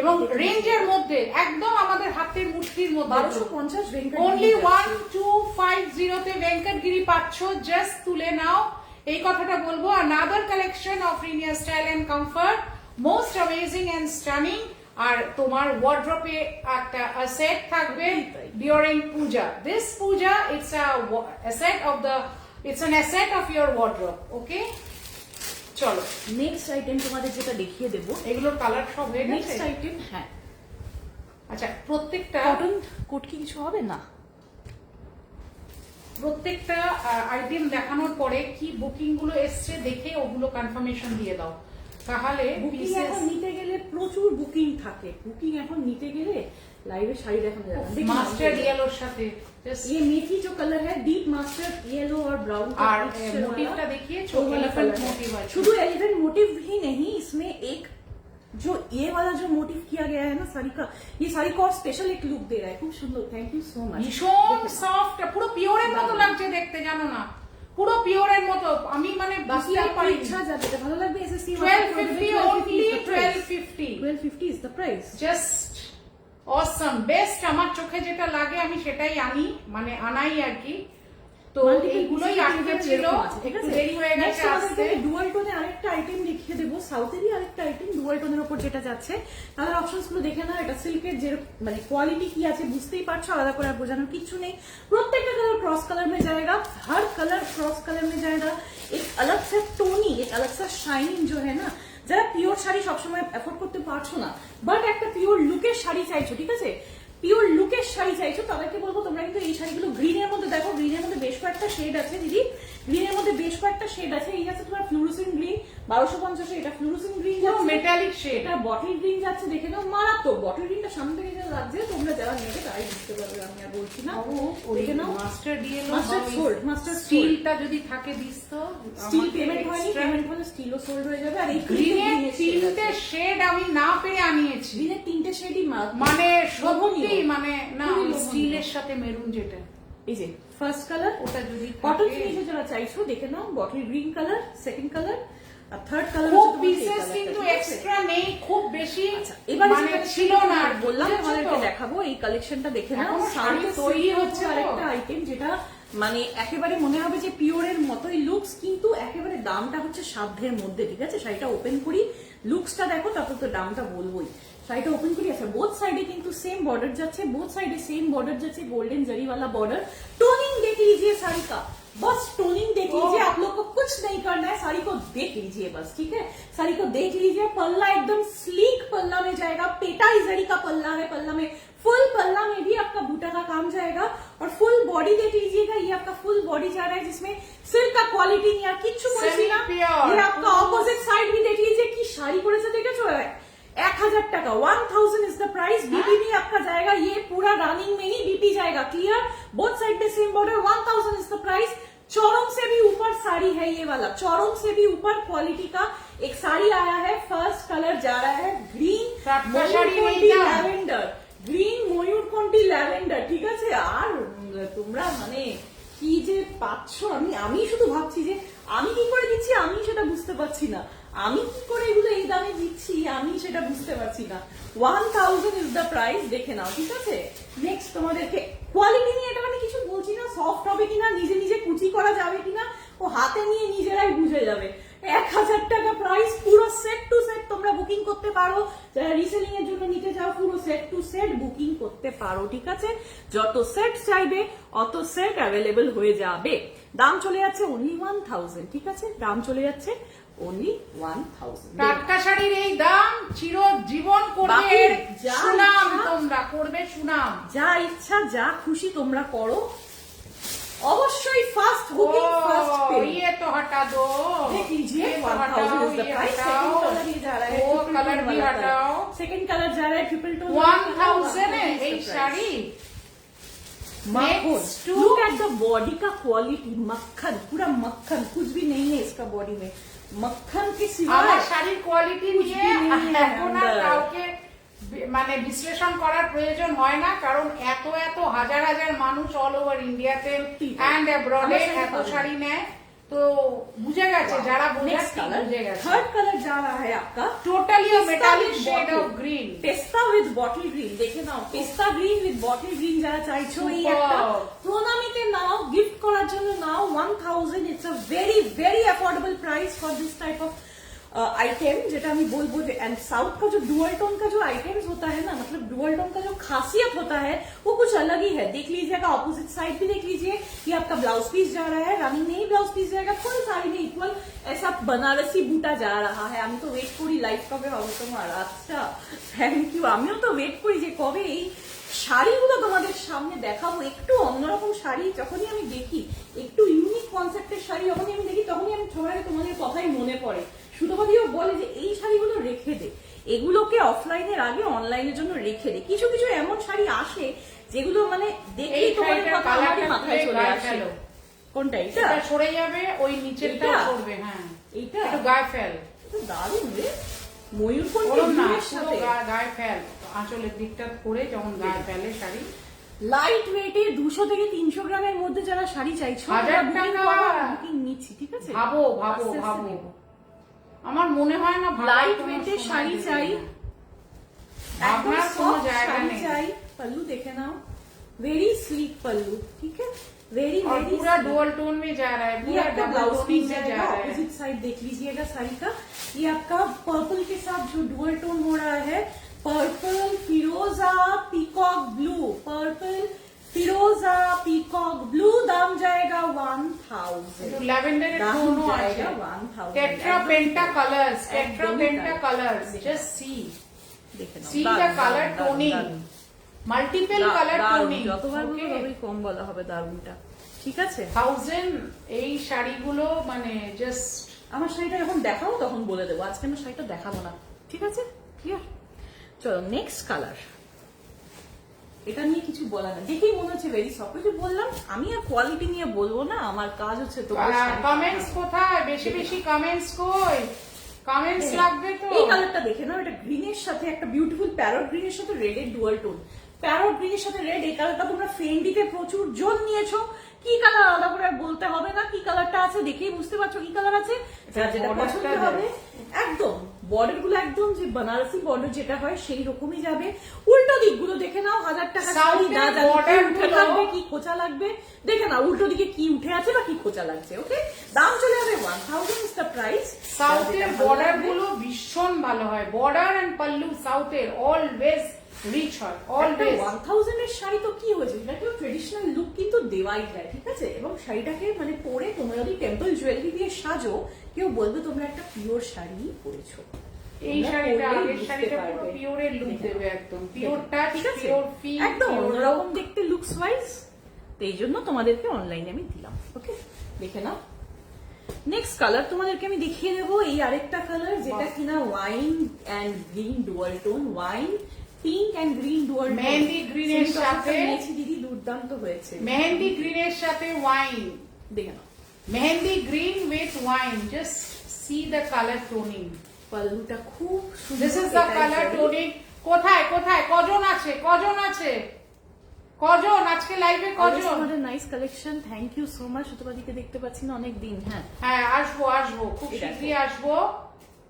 এবং রেঞ্জের মধ্যে একদম আমাদের হাতের মুঠির মধ্যে। 1250 ভেঙ্কটগিরি, অনলি 1250 তে ভেঙ্কটগিরি পাচ্ছ, জাস্ট তুলে নাও, এই কথাটা বলবো। Another collection of Riniya style and comfort, most amazing and stunning. আর তোমার ওয়ার্ড্রপে একটা সেট থাকবে, during puja. This puja, it's an asset of your wardrobe. Okay, চলো নেক্সট আইটেম তোমাদের যেটা দেখিয়ে দেবো, এগুলোর কালার সব হয়ে গেছে। নেক্সট আইটেম, হ্যাঁ আচ্ছা, প্রত্যেকটা কটন কোট কি কিছু হবে না? প্রত্যেকটা আইটেম দেখানোর পরে কি বুকিং গুলো এসছে দেখে ওগুলো কনফার্মেশন দিয়ে দাও, তাহলে বুকিং এখন নিতে গেলে প্রচুর বুকিং থাকে, বুকিং এখন নিতে গেলে লাইভে শাড়ি দেখানো যাবে না। মাস্টার ইয়েলোর সাথে ये मेथी जो कलर है डीप मास्टर येलो और ब्राउन का আর mixture वाला, মোটিভটা দেখিয়েছো, वो वाला এলিফ্যান্ট colour है। মোটিভ আছে। शुद्ध एलिफेंट मोटिव ही नहीं, इसमें एक जो ये वाला जो मोटिव किया गया है ना साड़ी का, ये साड़ी को और स्पेशल एक लुक दे रहा है, खूब सुंदर। Thank you so much. ভীষণ সফট, পুরো পিওরের মতো লাগছে দেখতে, জানো না, পুরো পিওরের মতো। আমি মানে बाकी বুঝতে आपको পারি। इच्छा जाती है भालो লাগবে SSC 1250 only, 1250 1250 is the price। Just Assam, best. আমার চোখে যেটা লাগে আমি সেটাই আনি, মানে আনাই আর কি। তো এইগুলোই আটকে ছিল, একটু দেরি হয়ে গেছে আসতে। ডুয়াল টোনে আরেকটা আইটেম দেখিয়ে দেবো, সাউথেরই আরেকটা আইটেম ডুয়াল টোনের উপর যেটা যাচ্ছে। তাহলে অপশনস গুলো দেখে নাও, এটা সিল্কের যে মানে কোয়ালিটি কি আছে বুঝতেই পারছো, আলাদা করে আর বোঝানোর কিছু নেই। প্রত্যেকটা কালার क्रॉस कलर में जाएगा, हर कलर क्रॉस कलर में जाएगा। एक अलग सा टोनी, एक अलग सा शाइनिंग जो है ना, যারা পিওর শাড়ি সবসময় এফোর্ড করতে পারছো না, বাট একটা পিওর লুকের শাড়ি চাইছো, ঠিক আছে, পিওর লুকের শাড়ি চাইছো, তাদেরকে বলবো তোমরা কিন্তু এই শাড়িগুলো গ্রিনের মধ্যে দেখো, গ্রিনের মধ্যে বেশ কয়েকটা শেড আছে দিদি, গ্রিনের মধ্যে বেশ কয়েকটা শেড আছে। এই আছে তোমার ফ্লুরোসেন্ট গ্রিন 1250, এটা ফ্লুরোসেন্ট গ্রিন যাচ্ছে, মেটালিক শেড, এটা বটল গ্রিন যাচ্ছে, দেখে নাও মারাত্মক। বটল গ্রিনটা সামনে থেকে যা লাগছে তোমরা যারা নেবে তারাই বুঝতে পারবে, আমি আর বলছি না। দেখে নাও মাস্টার ডিএলও, মাস্টার সোল্ড, মাস্টার স্টিলটা যদি থাকে দিস তো, স্টিল পেমেন্ট হয়নি, পেমেন্ট হলে স্টিলও সোল্ড হয়ে যাবে। আর এই গ্রিনের তিনটে শেড আমি না পেরে আনিয়েছি, গ্রিনের তিনটে শেডই মানে সত্যি মানে না, স্টিলের সাথে মেরুন যেটা, এই যে ফার্স্ট কালার, ওটা যদি কটন ফিনিশে যারা চাইছো দেখে নাও, bottle green colour second colour, আর থার্ড কালার খুব পিসেস কিন্তু এক্সট্রা নেই, খুব বেশি এবার মানে ছিল না, বললাম তোমাদেরকে দেখাবো এই কালেকশনটা দেখে নাও। শাড়ি তৈরি হচ্ছে আরেকটা আইটেম যেটা মানে একেবারে মনে হবে যে পিওরের মতোই লুকস, কিন্তু একেবারে দামটা হচ্ছে সাধ্যের মধ্যে, ঠিক আছে। শাড়িটা ওপেন করি, লুকসটা দেখো, তারপর তো দামটা বলবোই। শাড়িটা ওপেন করি, अच्छा बोथ साइडे কিন্তু सेम बॉर्डर যাচ্ছে, बोथ साइडे सेम बॉर्डर যাচ্ছে, गोल्डन जरी वाला बॉर्डर। टोनिंग देख लीजिए साड़ी का, बस टोनिंग देख लीजिए, आप लोग को कुछ नहीं करना है, साड़ी को देख लीजिए बस, ठीक है। साड़ी को देख लीजिए, पल्ला एकदम स्लीक पल्ला में जाएगा, पेटाई जरी का पल्ला है, पल्ला में फुल पल्ला में भी आपका बूटा का काम जाएगा, और फुल बॉडी देख लीजिएगा, ये आपका फुल बॉडी जा रहा है जिसमें सिल्क का क्वालिटी नहीं है, किच्छु बोलছি না। ये आपका ऑपोजिट साइड भी देख लीजिए कि শাড়ি পরেছে দেখেছো, 1000 টাকা, 1000 इज द प्राइस। बीपी भी आपका जाएगा, ये पूरा रनिंग में ही बीपी जाएगा, क्लियर। बोथ साइड में same border, 1000 is the price. चौरंग से भी ऊपर साड़ी है ये वाला, चौरंग से भी ऊपर क्वालिटी का एक साड़ी आया है। फर्स्ट कलर जा रहा है ग्रीन ময়ূরকণ্ঠী ল্যাভেন্ডার, গ্রিন ময়ূরকণ্ঠী ল্যাভেন্ডার, ঠিক আছে। আর তোমরা মানে কি যে পাচ্ছ, আমি শুধু ভাবছি যে আমি কি করে দিচ্ছি, আমি সেটা বুঝতে পারছি না, আমি কি করে এগুলো এই দামে দিচ্ছি, আমি সেটা বুঝতে পারছি না। 1000 ইজ দ্য প্রাইস, দেখে নাও, ঠিক আছে। নেক্সট তোমাদেরকে কোয়ালিটি নিয়ে এটা মানে কিছু বলছি না, সফট হবে কিনা, নিজে নিজে কুচি করা যাবে কিনা, ও হাতে নিয়ে নিজেরাই বুঝে যাবে। 1000 টাকা প্রাইস, পুরো সেট টু সেট তোমরা বুকিং করতে পারো, যারা রিসেলিং এর জন্য নিতে চাও পুরো সেট টু সেট বুকিং করতে পারো, ঠিক আছে। যত সেট চাইবে অত সেট অ্যাভেলেবল হয়ে যাবে। দাম চলে যাচ্ছে অনলি 1000, ঠিক আছে, দাম চলে যাচ্ছে অনলি 1000। টাটকা শাড়ির এই দাম চিরজীবন করবে সুনাম, তোমরা করবে সুনাম। যা ইচ্ছা যা খুশি তোমরা করো, অবশ্যই ফার্স্ট বুকিং ফার্স্ট পে। ये तो हटा दो, देख लीजिए, ये तो हटाओ, ये हटाओ, कलर भी जा रहा है, वो कलर भी हटाओ, सेकंड कलर जा रहा है ट्रिपल टोन, 1000 है এই sari. Next, look at the body का क्वालिटी, मक्खन, पूरा मक्खन, कुछ भी नहीं है इसका बॉडी में, मक्खन के सिवा আমার শাড়ির কোয়ালিটি নিয়ে नहीं है এখন আর अंदर। কাউকে মানে বিশ্লেষণ করার প্রয়োজন হয় না, কারণ এত এত হাজার হাজার মানুষ অল ওভার ইন্ডিয়াতে এন্ড অ্যাব্রডে এত শাড়ি নেয়, তো বুঝে গেছে যারা नेक्स्ट বুঝে कलर, গেছে। थर्ड कलर जा रहा है आपका totally metallic with shade bottle। Of green, পেস্তা উইথ বটল গ্রিন, দেখে নাও, পেস্তা গ্রিন উইথ বটল গ্রিন যারা চাইছো, এই Superb। একটা প্রণামীতে নাও, গিফট করার জন্য নাও, 1000, it's a very very affordable price for this type of item जेटा আমি বলবো যে एंड साउथ का जो डुअल टोन का जो आइटम्स होता है ना, मतलब डुअल टोन का जो खासियत होता है वो कुछ अलग ही है। देख लीजिएगा ऑपोजिट साइड भी देख लीजिए, ये आपका ब्लाउज पीस जा रहा है, रानी नहीं ब्लाउज पीस जाएगा, थोड़ी साड़ी में इक्वल ऐसा बनारसी बूटा जा रहा है। আমি তো ওয়েট করি লাইভ কবে হবে তোমার। আচ্ছা থ্যাংক ইউ, আমিও তো ওয়েট করি যে কবে এই শাড়িগুলো তোমাদের সামনে দেখাবো। একটু অন্যরকম শাড়ি যখনই আমি দেখি, একটু ইউনিক কনসেপ্টের শাড়ি যখনই আমি দেখি, তখনই আমি সবার আগে তোমাদের কথাই মনে পড়ে। সুতোপাদিও বলে যে এই শাড়িগুলো রেখে দে, এগুলোকে অফলাইনের আগে অনলাইনের জন্য রেখে দে। কিছু কিছু এমন শাড়ি আসে যেগুলো মানে দেখেই তোমাদের কথা আমারই মাথায় চলে আসে। কোনটা এটা? এটা সরে যাবে, ওই নিচেরটা সরবে। হ্যাঁ এইটা একটু গায়ে ফেল, দারুণ রে, ময়ূরকণ্ঠ ওরম না, ফুলের পুরো সাথে গায়ে ফেল, আঁচলের দিকটা করে যেমন গায়ে ফেলে শাড়ি। লাইট ওয়েটে 200 থেকে 300 গ্রামের মধ্যে যারা শাড়ি চাইছো, 1000 টাকা বুকিং নিচ্ছি, ঠিক আছে? ভাবো ভাবো আস্তে আস্তে ভাবো, নেবো। আমার মনে হয় না লাইট ওয়েটে শাড়ি চাই, একদম আপনার কোনো soft জায়গা শাড়ি নেই। চাই। पल्लू देखे नाओ, वेरी स्लीक पल्लू, ठीक है, वेरी और वेरी पूरा डुअल टोन में जा रहा है, ये पूरा आपका डबल ब्लाउज टोनिंग पीस में जा जाएगा। रहा है। ऑपोजिट साइड देख लीजिएगा साड़ी का, ये आपका पर्पल के साथ जो डुअल टोन हो रहा है, पर्पल फिरोजा पीकॉक ब्लू, पर्पल फिरोजा पीकॉक ब्लू, दाम जाएगा 1000। तो लैवेंडर दाम टोनो जाएगा আছে, 1000। टेट्रा पेंटा कलर्स, टेट्रा একদমই पेंटा তাই। कलर्स, जस्ट सी দেখে নাও, see the দারুণ, color দারুণ, toning, দারুণ। multiple color দারুণ, toning, যতবার বলবো okay? ততই কম বলা হবে দারুণটা, ঠিক আছে? 1000 এই শাড়িগুলো মানে জাস্ট। আমার শাড়িটা যখন দেখাবো তখন বলে দেবো, আজকে আমার শাড়িটা দেখাবো না, ঠিক আছে? ক্লিয়ার? চলো নেক্সট কালার। এটা নিয়ে কিছু বলা না, দেখেই মনে হচ্ছে ভেরি সফট। কিছু বললাম আমি আর কোয়ালিটি নিয়ে বলবো না, আমার কাজ হচ্ছে তো কমেন্টস কোথায়? বেশি বেশি কমেন্টস কই? কমেন্টস লাগবে তো। এই কালারটা দেখে নাও, এটা গ্রিনের সাথে একটা বিউটিফুল প্যারট গ্রিনের সাথে রেড এর ডুয়াল টোন। প্যারট গ্রিনের সাথে রেড, এই কালারটা তোমরা ফেন্ডিতে প্রচুর জন নিয়েছো। কি কালার আলাদা করে আর বলতে হবে না, কি কালারটা আছে দেখেই বুঝতে পারছো কি কালার আছে। যার যেটা পছন্দ হবে একদম বর্ডার গুলো একদম যে বানারসি বর্ডার যেটা হয় সেই রকমই যাবে। উল্টো দিকগুলো দেখে নাও, 1000 টাকা শাড়ি না জানি উঠে থাকবে কি খোঁচা লাগবে, দেখে নাও উল্টো দিকে কি উঠে আছে বা কি খোঁচা লাগছে। ওকে, দাম চলে যাবে 1000 ইজ দ্য প্রাইস। সাউথের বর্ডার গুলো ভীষণ ভালো হয়, বর্ডার এন্ড পাল্লু সাউথের অলওয়েজ রিচ হয়, অলওয়েজ। 1000 এর শাড়ি তো কি হয়েছে, এটা একটা ট্রেডিশনাল লুক কিন্তু দেওয়াই যায়, ঠিক আছে? এবং শাড়িটাকে মানে পরে তোমরা যদি টেম্পল জুয়েলারি দিয়ে সাজো, কেউ বলবে তোমরা একটা পিওর শাড়ি পরেছো। এই শাড়িটা আগের শাড়িটা পুরো পিওরের লুক দেবে, একদম পিওর টাচ, ঠিক আছে? পিওর ফিল, একদম অন্যরকম দেখতে লুকস ওয়াইজ। তো এই জন্য তোমাদেরকে অনলাইনে আমি দিলাম। ওকে, দেখে নাও। নেক্সট কালার তোমাদেরকে আমি দেখিয়ে দেবো, এই আরেকটা কালার যেটা কিনা wine and green dual tone, wine pink and green dual tone. Mehndi গ্রিনের সাথে দিদি দুর্দান্ত হয়েছে। মেহেন্দি গ্রিনের সাথে ওয়াইন, দেখে নাও mehendi green with wine, just see the colour toning. পাল্লুটা খুব সুন্দর। This is the colour toning. কোথায় কোথায় কজন আছে, কজন আছে, কজন আজকে লাইভে কজন? আমাদের nice collection, thank you so much. সুতপাদিকে দেখতে পাচ্ছি না অনেক দিন। হ্যাঁ হ্যাঁ, আসবো আসবো, খুব শীঘ্রই আসবো।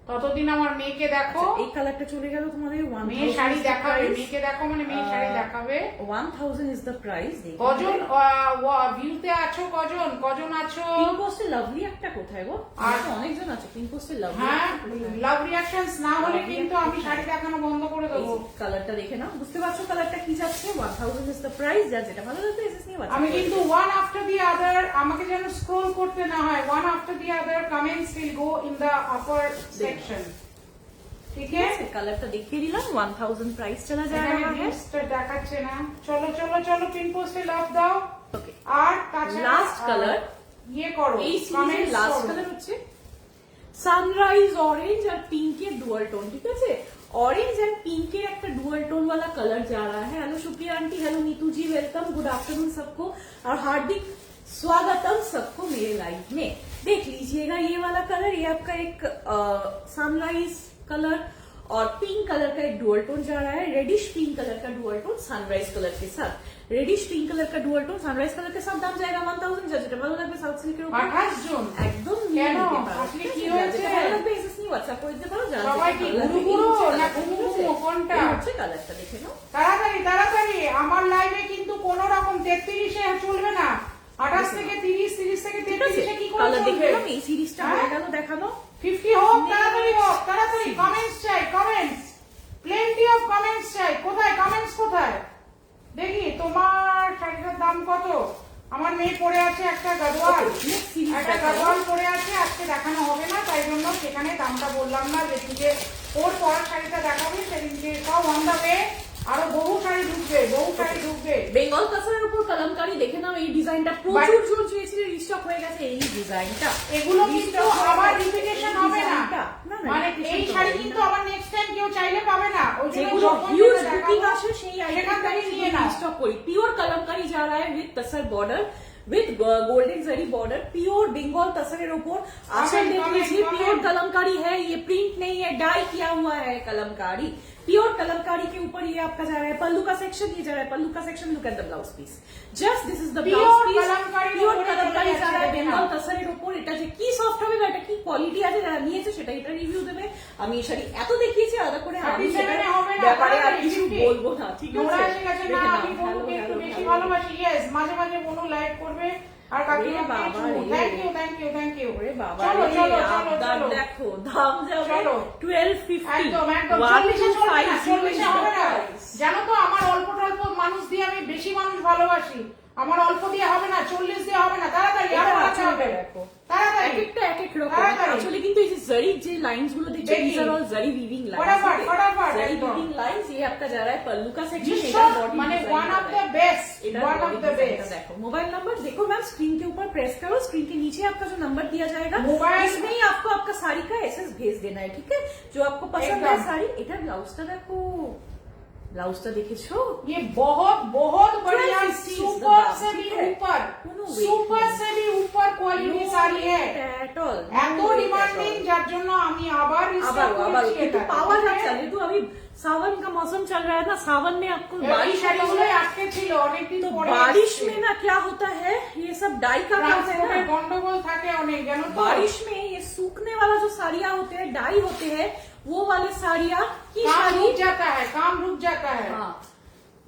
ততদিন আমার মেয়েকে দেখো। এই কালারটা চলে গেল তোমাদের 1000। মেয়ে শাড়ি দেখাবে, মেয়েকে দেখো মানে মেয়ে শাড়ি দেখাবে। 1000 ইজ দ্য প্রাইস। কজন ভিউতে আছো, কজন কজন আছো? পিঙ্ক পোস্টে লাভলি একটা কোথায় গো? আর অনেকজন আছে পিঙ্ক পোস্টে লাভলি। হ্যাঁ, লাভ রিঅ্যাকশনস না হলে কিন্তু আমি শাড়ি দেখানো বন্ধ করে দেবো। কালারটা দেখে নাও, বুঝতে পারছো কালারটা কি যাচ্ছে। 1000 ইজ দ্য প্রাইস। যার যেটা ভালো লাগবে এসএস নিয়ে বাঁচো। আমি কিন্তু ওয়ান আফটার দি আদার, আমাকে যেন স্ক্রল করতে না হয়, one after the other comments will go in the upper section. ঠিক আছে, কালারটা দেখিয়ে দিলাম। 1000 প্রাইস চলা যায় এখানে আমাদের। ভিউজটা দেখাচ্ছে না। চলো চলো চলো, পিন পোস্টে লাভ দাও। ওকে, আর তাছাড়া লাস্ট কালার ইয়ে করো, এই সিরিজের লাস্ট কালার হচ্ছে সানরাইজ অরেঞ্জ আর পিঙ্কের ডুয়াল টোন, ঠিক আছে? ऑरेंज एंड पिंक के एक डुअल टोन वाला कलर जा रहा है। Hello Supriya aunty, hello Neetu ji, welcome, good afternoon सबको और हार्दिक स्वागतम सबको मेरे लाइव में। देख लीजिएगा ये वाला कलर, ये आपका एक सनराइज कलर और पिंक कलर का एक डुअल टोन जा रहा है। रेडिश पिंक कलर का डुअल टोन सनराइज कलर के साथ, रेडिश पिंक कलर का डुअल टोन सनराइज कलर के साथ दाम जाएगा 1000। যেটা ভালো লাগবে সাউথ সিল্কের উপর 28 জন একদম কেন নিতে পারো। আসলে কি হয়েছে? যেটা ভালো লাগবে এসএস নিয়ে WhatsApp করে দিতে পারো। সবাই কি গুরু না ঘুমু কোনটা? হচ্ছে কালারটা দেখে নাও। তাড়াতাড়ি তাড়াতাড়ি, আমার লাইভে কিন্তু কোন রকম 33 এ চলবে না। 28 থেকে 30, 30 থেকে 33 এ কি করে কালার চলবে? দেখে নাও। এই সিরিজটা হয়ে গেল দেখানো। 50 হোক, তাড়াতাড়ি হোক, তাড়াতাড়ি কমেন্টস চাই, কমেন্টস, প্লেন্টি অফ কমেন্টস চাই। কোথায় কমেন্টস, কোথায় দেখি তোমার শাড়িটার দাম কত? আমার মেয়ে পরে আছে একটা গাদোয়াল, একটা গাদোয়াল পরে আছে, আজকে দেখানো হবে না, তাই জন্য সেখানে দামটা বললাম না। যেদিকে ওর পরা শাড়িটা দেখাবে সেদিনকে সব অন দা ওয়ে, আরো বহু শাড়ি ঢুকবে, বহু শাড়ি ঢুকবে। বেঙ্গল কাসারের উপর কলমকারি দেখে নাও, এই ডিজাইনটা প্রচুর জোর চেয়েছিল, রিস্টক হয়ে গেছে এই ডিজাইনটা। এগুলো কিন্তু আবার রিপিটেশন হবে না, মানে এই শাড়ি কিন্তু আবার নেক্সট টাইম কেউ চাইলে পাবে না। ওই যেগুলো হিউজ বুকিং আসে সেই আইটেমটাই নিয়ে না স্টক করি। পিওর কলমকারি যা रहा है with tussar border, with golden zari border, pure Bengal तसरेर ऊपर आंचल देख लीजिए, प्योर कलमकारी है, ये प्रिंट नहीं है, डाई किया हुआ है कलमकारी। प्योर कलमकारी के ऊपर ये आपका जा रहा है पल्लू का सेक्शन, ये जा रहा है पल्लू का section. Look at the blouse piece, just this is the blouse piece. Pure Kalamkari जा रहा है বেঙ্গল তসরের উপর। এটা যে কি সফট হবে বা এটা কি কোয়ালিটি আছে যারা নিয়েছে সেটা এটা রিভিউ দেবে। আমি এই শাড়ি এত দেখিয়েছি আলাদা করে, আমি সেটা ব্যাপারে আর কিছু বলবো না, ঠিক আছে? আমি বলবো একটু বেশি ভালোবাসি। ইয়েস, মাঝে মাঝে মনো লাইক করবে আর কাকিমা thank you thank you thank you. ওরে বাবা, চলো চলো চলো চলো, দেখো দাম যাবে চলো 1250, একদম একদম 40 হবে না। জানো তো আমার অল্প অল্প মানুষ দিয়ে আমি বেশি মানুষ ভালোবাসি, আমার অল্প দিয়ে হবে না, 40 দিয়ে হবে না, তাড়াতাড়ি আরো বাড়াতে হবে, তাড়াতাড়ি। এক একটা এক এক রকম। আসলে কিন্তু এই যে জরি যে লাইন্স গুলো দেখছো, these are all জরি weaving lines, फटाफट जरी weaving lines। ये आपका जा रहा है पल्लू का सेक्शन, এটা বডি মানে one of the best, one of the best. देखो मोबाइल नंबर देखो मैम, स्क्रीन के ऊपर प्रेस करो, स्क्रीन के नीचे आपका जो नंबर दिया जाएगा इसमें ही आपको आपका साड़ी का एसएस भेज देना है, ठीक है? जो आपको पसंद है साड़ी। এটা ব্লাউজটা দেখো, ব্লাউজটা দেখেছো? ये बहुत बहुत बढ़िया, सुपर से भी ऊपर, सुपर से भी ऊपर क्वालिटी साड़ी है, এত ডিমান্ডিং, যার জন্য আমি আবার पावर अच्छा है। तो अभी सावन का मौसम चल रहा है ना, सावन में आपको बारिश শাড়িগুলো আটকে ছিল অনেকদিন तो পরে, बारिश में ना क्या होता है, ये सब डाई का काम है ना, গন্ডগোল থাকে অনেক, জানো তো? बारिश में ये सूखने वाला जो साड़ियाँ होते हैं, डाई होते हैं, वो वाले साड़ियाँ की काम साड़ी रुक जाता है, काम रुक जाता है। हाँ,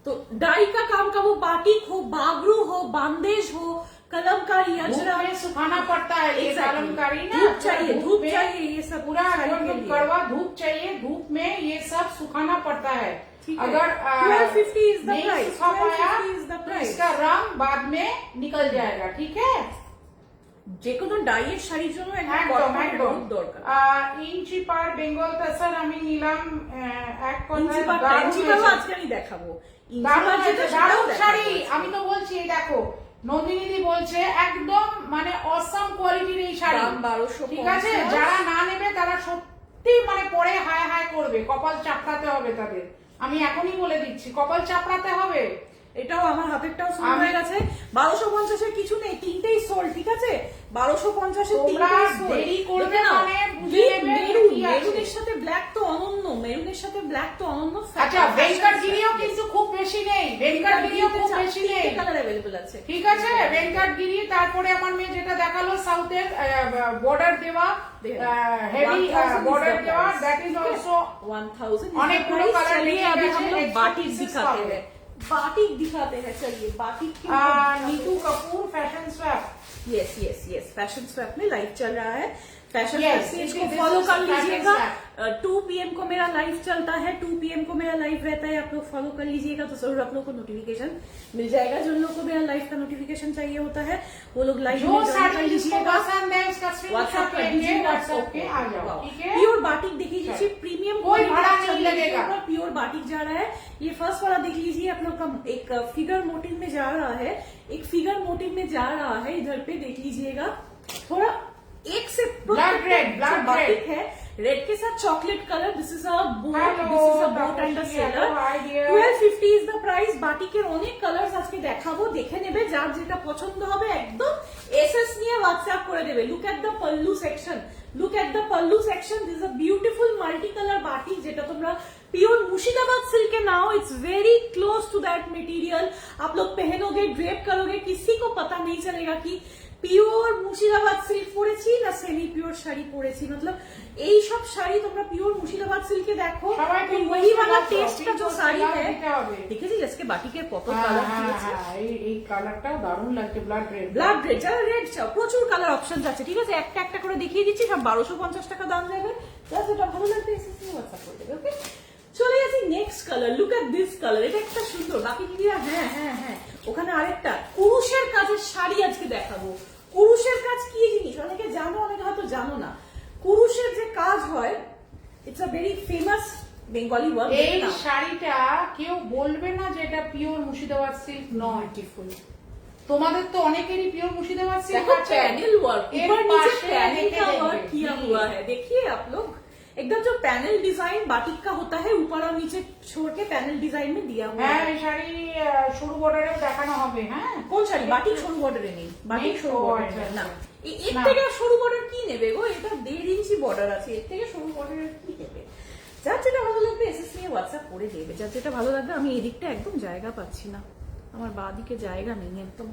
तो डाई का काम का वो बाटिक हो, बागरू हो, बांदेज हो, कलमकारी, अजरक में सुखाना पड़ता है ये कलमकारी ना, धूप चाहिए, धूप चाहिए, ये सब पूरा कड़वा धूप चाहिए, धूप में ये सब सुखाना पड़ता है। अगर 1250 is the नहीं price, सुखा पाया 1250 is the तो price। इसका रंग बाद में निकल जाएगा, ठीक है? যে কোনো ডাইয়ের শাড়ির জন্য একটা একদম কটন একদম দরকার। ইঞ্চি পার বেঙ্গল তাসার আমি নিলাম এক ইঞ্চি কথায় পার, ইঞ্চি পারও আজকে আমি দেখাবো। ইঞ্চি দারুণ পার যেটা হয়েছে, সেটাও দারুণ দেখাবো। শাড়ি। আমি তো বলছি, এই দেখো নন্দিনীদি বলছে একদম মানে অসাম কোয়ালিটির এই শাড়ি, দাম 1250, ঠিক আছে? যারা না নেবে তারা সত্যি মানে পরে হায় হায় করবে, কপাল চাপড়াতে হবে তাদের। আমি এখনই বলে দিচ্ছি, কপাল চাপড়াতে হবে। এটাও আমার হাতেরটাও সোল হয়ে গেছে। 1250 কিছু নেই, তিনটেই সোল, ঠিক আছে? 1250 তিনটেই সোল। দেরি করবে মানে বুঝে নেবে মেরুন, কি আছে। মেরুনের সাথে ব্ল্যাক তো অনন্য, মেরুনের সাথে ব্ল্যাক তো অনন্য। আচ্ছা, ভেঙ্কটগিরিও কিন্তু খুব বেশি নেই, ভেঙ্কটগিরিও খুব বেশি নেই, কালার अवेलेबल আছে, ঠিক আছে? ভেঙ্কটগিরি, তারপরে আমার মেয়ে যেটা দেখালো সাউথের বর্ডার দেওয়া, হেভি বর্ডার দেওয়া, দ্যাট ইজ অলসো 1000। অনেকগুলো কালার चलिए अभी हम लोग बाटिक extra दिखाते pieces हैं, बाटिक दिखाते हैं। चलिए बाटिक की Neetu Kapoor fashion swap. Yes yes yes, fashion swap में लाइव चल रहा है। फैशन Yes, पेज this को is फॉलो कर fashion लीजिएगा। swap। 2 PM को मेरा लाइव चलता है, 2 PM को मेरा लाइव रहता है, आप लोग फॉलो कर लीजिएगा तो जरूर आप लोग को नोटिफिकेशन मिल जाएगा। जिन लोगों को मेरा लाइव का नोटिफिकेशन चाहिए होता है वो लोग लाइव जो में ज्वाइन कर साड़ी जिसको लीजिएगा, पसंद है उसका व्हाट्सएप स्क्रीनशॉट कर लेके दीजिएगा, व्हाट्सएप पे आ जाओ, ठीक है? प्योर बाटिक देख लीजिए, प्रीमियम कोई भाड़ा नहीं लगेगा। प्योर बाटिक जा रहा है। ये फर्स्ट वाला देख लीजिए, आप लोग का एक फिगर मोटिव में जा रहा है, एक फिगर मोटिव में जा रहा है। इधर पे देख लीजिएगा, थोड़ा एक से ब्लैक रेड, ब्लैक बाटिक है, रेड के साथ chocolate colour. This is a boat, this is a boat and a seller. 1250 is the price. বাটিকের অনেক কালার্স আজকে দেখাবো, দেখে নেবে, যার যেটা পছন্দ হবে একদম এসএস নিয়ে হোয়াটসঅ্যাপ করে দেবে। Look at the pallu section, look at the pallu section. This a beautiful multi colour batik, যেটা তোমরা प्योर मुर्शिदाबाद सिल्क के now, it's very close to that material. आप लोग पहनोगे, ड्रेप करोगे, किसी को पता नहीं चलेगा कि পিওর মুর্শিদাবাদ সিল্ক পরেছি না সেমি পিওর শাড়ি পরেছি, মতলব এই সব শাড়ি তোমরা পিওর মুর্শিদাবাদ সিল্কে দেখো, সবাইকে वही वाला মুর্শিদাবাদ टेस्ट का जो साड़ी है দিতে হবে। দেখেছিস আজকে বাটিকের কত হ্যাঁ, কালার হ্যাঁ, দিয়েছে, হ্যাঁ, এই কালারটাও দারুণ লাগছে, ব্লাড রেড। ব্লাড রেড, যারা রেড চাও প্রচুর কালার অপশনস আছে, ঠিক আছে? একটা একটা করে দেখিয়ে দিচ্ছি, সব 1250 টাকা দাম যাবে, জাস্ট এটা ভালো লাগবে এসএসসি হোয়াটসঅ্যাপ করে দেবে, ওকে? চলে গেছি next colour, look at this colour, এটা একটা সুন্দর, বাকি দিদিরা হ্যাঁ হ্যাঁ হ্যাঁ ওখানে আরেকটা কুরুশের কাজের শাড়ি আজকে দেখাবো। কুরুশের কাজ কি জিনিস অনেকে জানো, অনেকে হয়তো জানো না। কুরুশের যে কাজ হয়, it's a very famous Bengali work. এই শাড়িটা কেউ বলবে না যে এটা পিওর মুর্শিদাবাদ সিল্ক নয়। তোমাদের তো অনেকেরই পিওর মুর্শিদাবাদ সিল্ক देखो আছে। पैनल वर्क, এর ऊपर नीचे পাশে पैनल का দেখে वर्क দেখবে। किया हुआ है, देखिए आप लोग एकदम जो पैनल डिजाइन बाटिक का होता है ऊपर और नीचे छोड़ के पैनल डिजाइन में दिया हुआ হ্যাঁ, है। এই শাড়ি সরু বর্ডারেও দেখানো হবে। হ্যাঁ, কোন শাড়ি? বাটিক সরু বর্ডারে নেই, বাটিক নেই? সরু ও, বর্ডারে আচ্ছা, না। আচ্ছা। এর না। থেকে সরু বর্ডার কি নেবে গো? এটা 1.5 ইঞ্চি বর্ডার আছে, এর থেকে সরু বর্ডারের কি নেবে? যার যেটা ভালো লাগবে এসএসসি এ হোয়াটসঅ্যাপ করে দেবে, যার যেটা ভালো লাগবে। আমি এদিকটা একদম জায়গা পাচ্ছি না, আমার বাঁ দিকে জায়গা নেই একদম।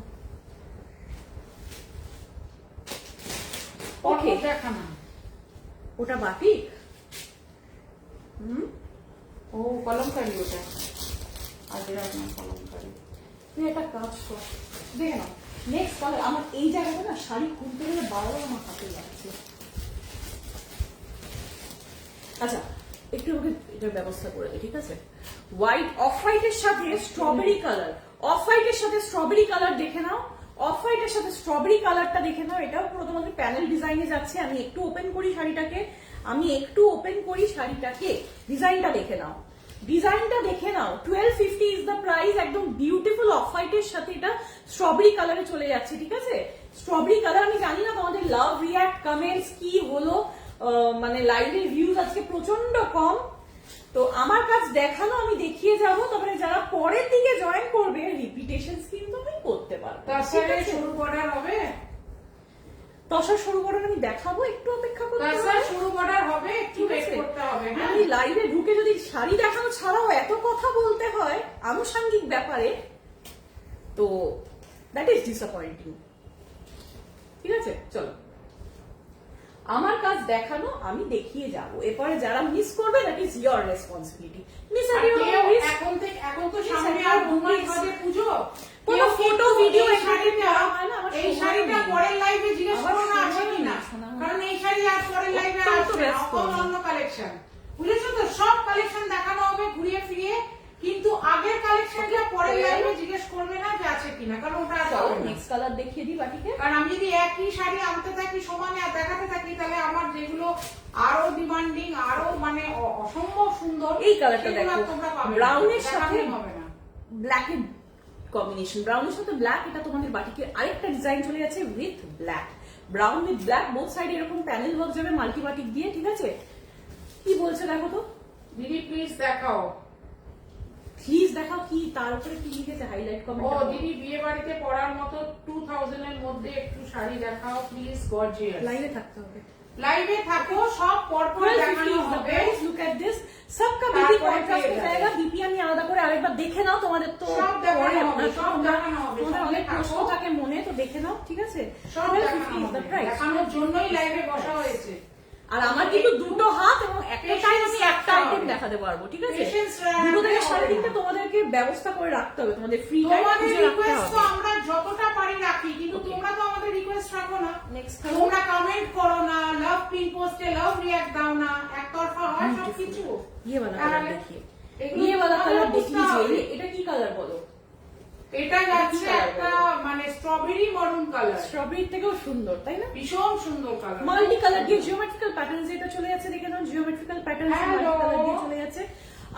ওকে, দেখানো। ওটা বাটিক, ও কলমকারি ওটা। আজ এর আপনার কলমকারি। তুই একটা কাজ কর, দেখে নাও নেক্সট কালার। আমার এই জায়গাটা না শাড়ি খুলতে গেলে বারবার আমার হাতে লাগছে। আচ্ছা একটু আমাকে এটার ব্যবস্থা করে দে, ঠিক আছে? হোয়াইট, অফ হোয়াইটের সাথে স্ট্রবেরি কালার, অফ হোয়াইটের সাথে স্ট্রবেরি কালার দেখে নাও, অফ হোয়াইটের সাথে স্ট্রবেরি কালারটা দেখে নাও। এটাও পুরো তোমাদের প্যানেল ডিজাইনে যাচ্ছে। আমি একটু ওপেন করি শাড়িটাকে, ডিজাইনটা দেখে নাও, ডিজাইনটা দেখে নাও। 1250 ইজ দ্য প্রাইস। একদম বিউটিফুল অফ হোয়াইটের সাথে এটা স্ট্রবেরি কালারে চলে যাচ্ছে, ঠিক আছে? Strawberry colour. আমি জানি না তোমাদের লাভ রিয়াক্ট কমেন্টস কি হলো, মানে লাইভের ভিউজ আজকে প্রচন্ড কম, তো আমার কাজ দেখানো, আমি দেখিয়ে যাব। তবে যারা পরের দিকে জয়েন করবে রিপিটেশনস কিন্তু আমি করতে পারবো। তাছাড়া সরু বর্ডার হবে, তসর সরু বর্ডার আমি দেখাবো, একটু অপেক্ষা করতে হবে। তাছাড়া সরু বর্ডার হবে, একটু ঠিক ওয়েট আছে? করতে হবে। হ্যাঁ, আমি লাইভে ঢুকে যদি শাড়ি দেখানো ছাড়াও এত কথা বলতে হয় আনুষঙ্গিক ব্যাপারে, তো দ্যাট ইজ ডিসঅ্যাপয়েন্টিং, ঠিক আছে? চলো, আমার কাজ দেখানো, আমি দেখিয়ে যাব। এরপরে যারা মিস করবে that is your responsibility. Miss আর কেউ এখন তো সামনে আর 2 মাস বাদে পুজো, কোনো ফটো ভিডিও এই শাড়িটা পরের লাইভে জিজ্ঞেস করো না আছে কিনা, কারণ এই শাড়ি আর পরের লাইভে আসবে না, অন্য কালেকশন, বুঝেছো তো? সব কালেকশন দেখানো হবে ঘুরিয়ে ফিরিয়ে, কিন্তু আগের কালেকশনটা পরের লাইভে জিজ্ঞেস করবে না যে আছে কিনা, কারণ ওটা আর হবে না। নেক্সট কালার দেখিয়ে দিই বাটিকে। কারণ আমি যদি একই শাড়ি আনতে থাকি সমানে আর দেখাতে থাকি, তাহলে আমার যেগুলো আরো ডিমান্ডিং, আরো মানে অসম্ভব সুন্দর, এই কালারটা সেগুলো দেখো, আর তোমরা পাবে না, ব্রাউনের সাথে দেখাতেই হবে না। ব্ল্যাকের কম্বিনেশন, ব্রাউনের সাথে ব্ল্যাক, এটা তোমাদের বাটিকে আরেকটা ডিজাইন চলে যাচ্ছে with black, brown with black, both সাইডে এরকম প্যানেল ওয়ার্ক যাবে মাল্টি বাটিক দিয়ে, ঠিক আছে? কি বলছে দেখো তো দিদি প্লিজ দেখাও। প্লিজ দেখাও, কি তার উপরে কি লিখেছে হাইলাইট ও কমেন্ট? দিদি বিয়ে বাড়িতে পরার মতো 2000 এর মধ্যে একটু শাড়ি দেখাও প্লিজ, গর্জিয়াস। লাইভে থাকতে হবে, লাইভে থাকো, সব পরপর দেখানো হবে। लुक एट दिस, सबका बीपी कॉन्ट्रास्ट हो जाएगा। बीपी আমি আলাদা করে আরেকবার দেখে নাও, তোমাদের তো সব দেখানো হবে, সব দেখানো হবে, তোমাদের অনেক সব প্রশ্ন দেখাবো। থাকে মনে, তো দেখে নাও, ঠিক আছে? সব 1250 is the price। দেখানোর জন্যই লাইভে বসা হয়েছে। আর আমার কিন্তু দুটো হাত এবং একটা টাইম আমি একটা আইটেম দেখাতে পারবো, ঠিক আছে? Patience দুটো থেকে রাখতে সাড়ে হবে। তিনটে তোমাদেরকে ব্যবস্থা করে রাখতে হবে, তোমাদের ফ্রি টাইম তোমাদের খুঁজে রাখতে রিকোয়েস্ট তো হবে। আমরা যতটা পারি রাখি, কিন্তু Okay. তোমরা তো আমাদের রিকোয়েস্ট রাখো না। নেক্সট তোমরা কমেন্ট করো না, লাভ পিন পোস্টে লাভ রিঅ্যাক্ট দাও না, একতরফা হয় সবকিছু। ये वाला कलर देखिए, এগুলো ये वाला তোমাদের कलर देख বুঝতে হবে। लीजिए, এটা কি কালার বলো? এটা যাচ্ছে colour একটা মানে স্ট্রবেরি মরুন কালার, স্ট্রবেরির থেকেও সুন্দর, তাই না? ভীষণ সুন্দর কালার। মাল্টি কালার দিয়ে জিওমেট্রিক্যাল প্যাটার্ন যেটা চলে যাচ্ছে, দেখে নাও জিওমেট্রিক্যাল প্যাটার্ন মাল্টি কালার দিয়ে চলে যাচ্ছে।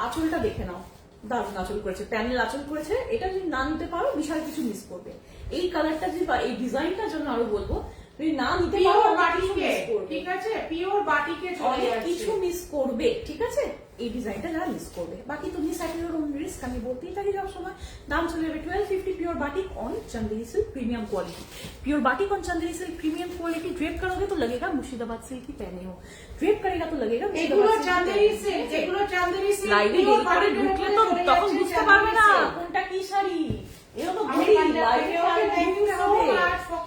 আঁচলটা দেখে নাও, দারুণ আঁচল করেছে, প্যানেল আঁচল করেছে। এটা যদি না নিতে পারো বিশাল কিছু মিস করবে। এই কালারটা যদি বা এই ডিজাইনটার জন্য আরো বলবো, যদি না নিতে পারো পিওর অনেক কিছু বাটিকে, মিস করবে, ঠিক আছে? পিওর বাটিকে চলে অনেক যাচ্ছে। কিছু মিস করবে, ঠিক আছে? এই ডিজাইনটা যারা মিস করবে, বাকি তুমি স্যাটিওর ওন রিস্ক, আমি বলতেই থাকি সব সময়। দাম চলে যাবে 1250 pure batik on Chanderi silk premium quality. Pure batik on Chanderi silk premium quality. Drape करोगे तो लगेगा मुर्शिदाबाद सिल्क ही पहने हो, ड्रेप करेगा तो लगेगा এগুলো मुर्शिदाबाद চাঁদেরি सिल्क। সিল্ক, এগুলো চাঁদেরি সিল্ক। লাইভে পিওর দেরি করে বাটিকের ঢুকলে উপরে তো চলে তখন যাচ্ছে বুঝতে চাঁদেরি পারবে না সিল্ক। কোনটা কি শাড়ি। এরকম আমি লাইভে thank you so হবে। much for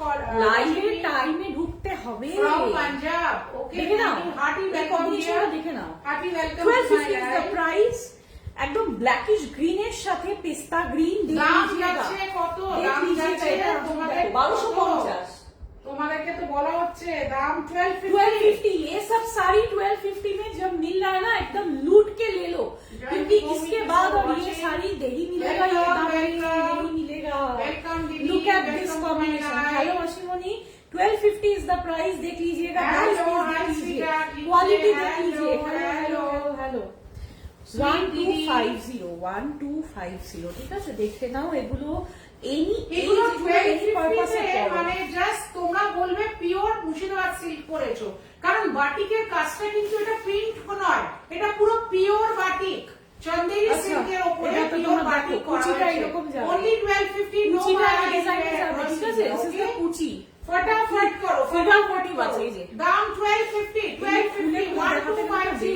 লাইভের টাইমে ঢুকতে হবে from Punjab. Okay, দেখে নাও hearty এই welcome কম্বিনেশনটা here. দেখে নাও Hearty welcome 1250 to is my the live. price একদম ব্ল্যাকিশ গ্রিনের সাথে পেস্তা গ্রিন দাম যাচ্ছে কত? দাম যাচ্ছে তোমাদের 1250 তোমাদেরকে তো বলা হচ্ছে দাম 1250. 1250 ये सब साड़ी 1250 में जब मिल रहा है ना एकदम लूट के ले लो क्योंकि इसके बाद अब ये साड़ी नहीं मिलेगा ये दाम में नहीं मिलेगा Welcome, Didi. Look at this Welcome to combination my live. Hello Ashwini 1250 is the price देख लीजिएगा प्राइस Hello, देख hi, लीजिए sweetheart. क्वालिटी देख Hello, लीजिए hello. Hello Sweet Didi. 1250 ঠিক আছে দেখতে নাও এগুলো এনি এগুলো এনি পারপাসে 1250 মানে জাস্ট তোমরা বলবে পিওর মুর্শিদাবাদ সিল্ক পরেছো, কারণ বাটিকের কাজটা কিন্তু এটা প্রিন্ট নয়, এটা পুরো পিওর বাটিক চন্দেরি আচ্ছা, সিল্কের উপরে এটা তো পিওর তোমরা বাটিক দেখো, করা কুচিটা হয়েছে। এরকম যাবে। Only 1250 no কুচিটা more ডিজাইনে যাবে ঠিক আছে দিস ইজ দ্য কুচি ফটাফট করো ফিগার ফটাফট মোটিভ আছে এই যে দাম 1250 1250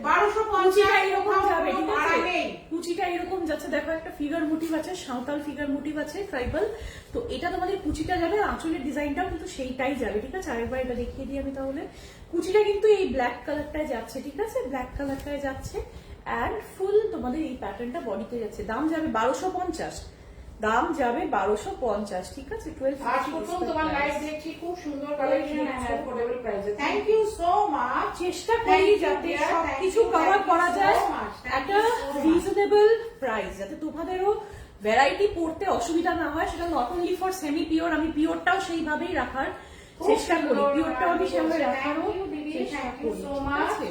1250 কুচিটা এরকম 1250 যাবে ঠিক ভাড়া আছে নেই। কুচিটা এরকম যাচ্ছে দেখো একটা ফিগার মোটিভ আছে সাঁওতাল ফিগার মোটিভ আছে ট্রাইবাল তো এটা তোমাদের কুচিটা যাবে আঁচলের ডিজাইনটাও কিন্তু সেইটাই যাবে ঠিক আছে আরেকবার এটা দেখিয়ে দিই আমি তাহলে কুচিটা কিন্তু এই ব্ল্যাক কালারটায় যাচ্ছে ঠিক আছে ব্ল্যাক কালারটায় যাচ্ছে এন্ড ফুল তোমাদের এই প্যাটার্নটা বডিতে যাচ্ছে দাম যাবে 1250 দাম যাবে 1250 ঠিক আছে 1250 আজ প্রথম তোমার লাইভ দেখছি, খুব সুন্দর কালেকশন এন্ড অ্যাফোর্ডেবল প্রাইসে। Thank you so much. চেষ্টা করি যাতে সবকিছু কভার করা যায় একটা রিজনেবল প্রাইস যাতে তোমাদেরও ভ্যারাইটি পড়তে অসুবিধা না হয় সেটা not only for semi pure আমি পিওরটাও সেইভাবেই রাখার চেষ্টা করি পিওরটাও আমি সেভাবে রাখারও চেষ্টা করি ঠিক আছে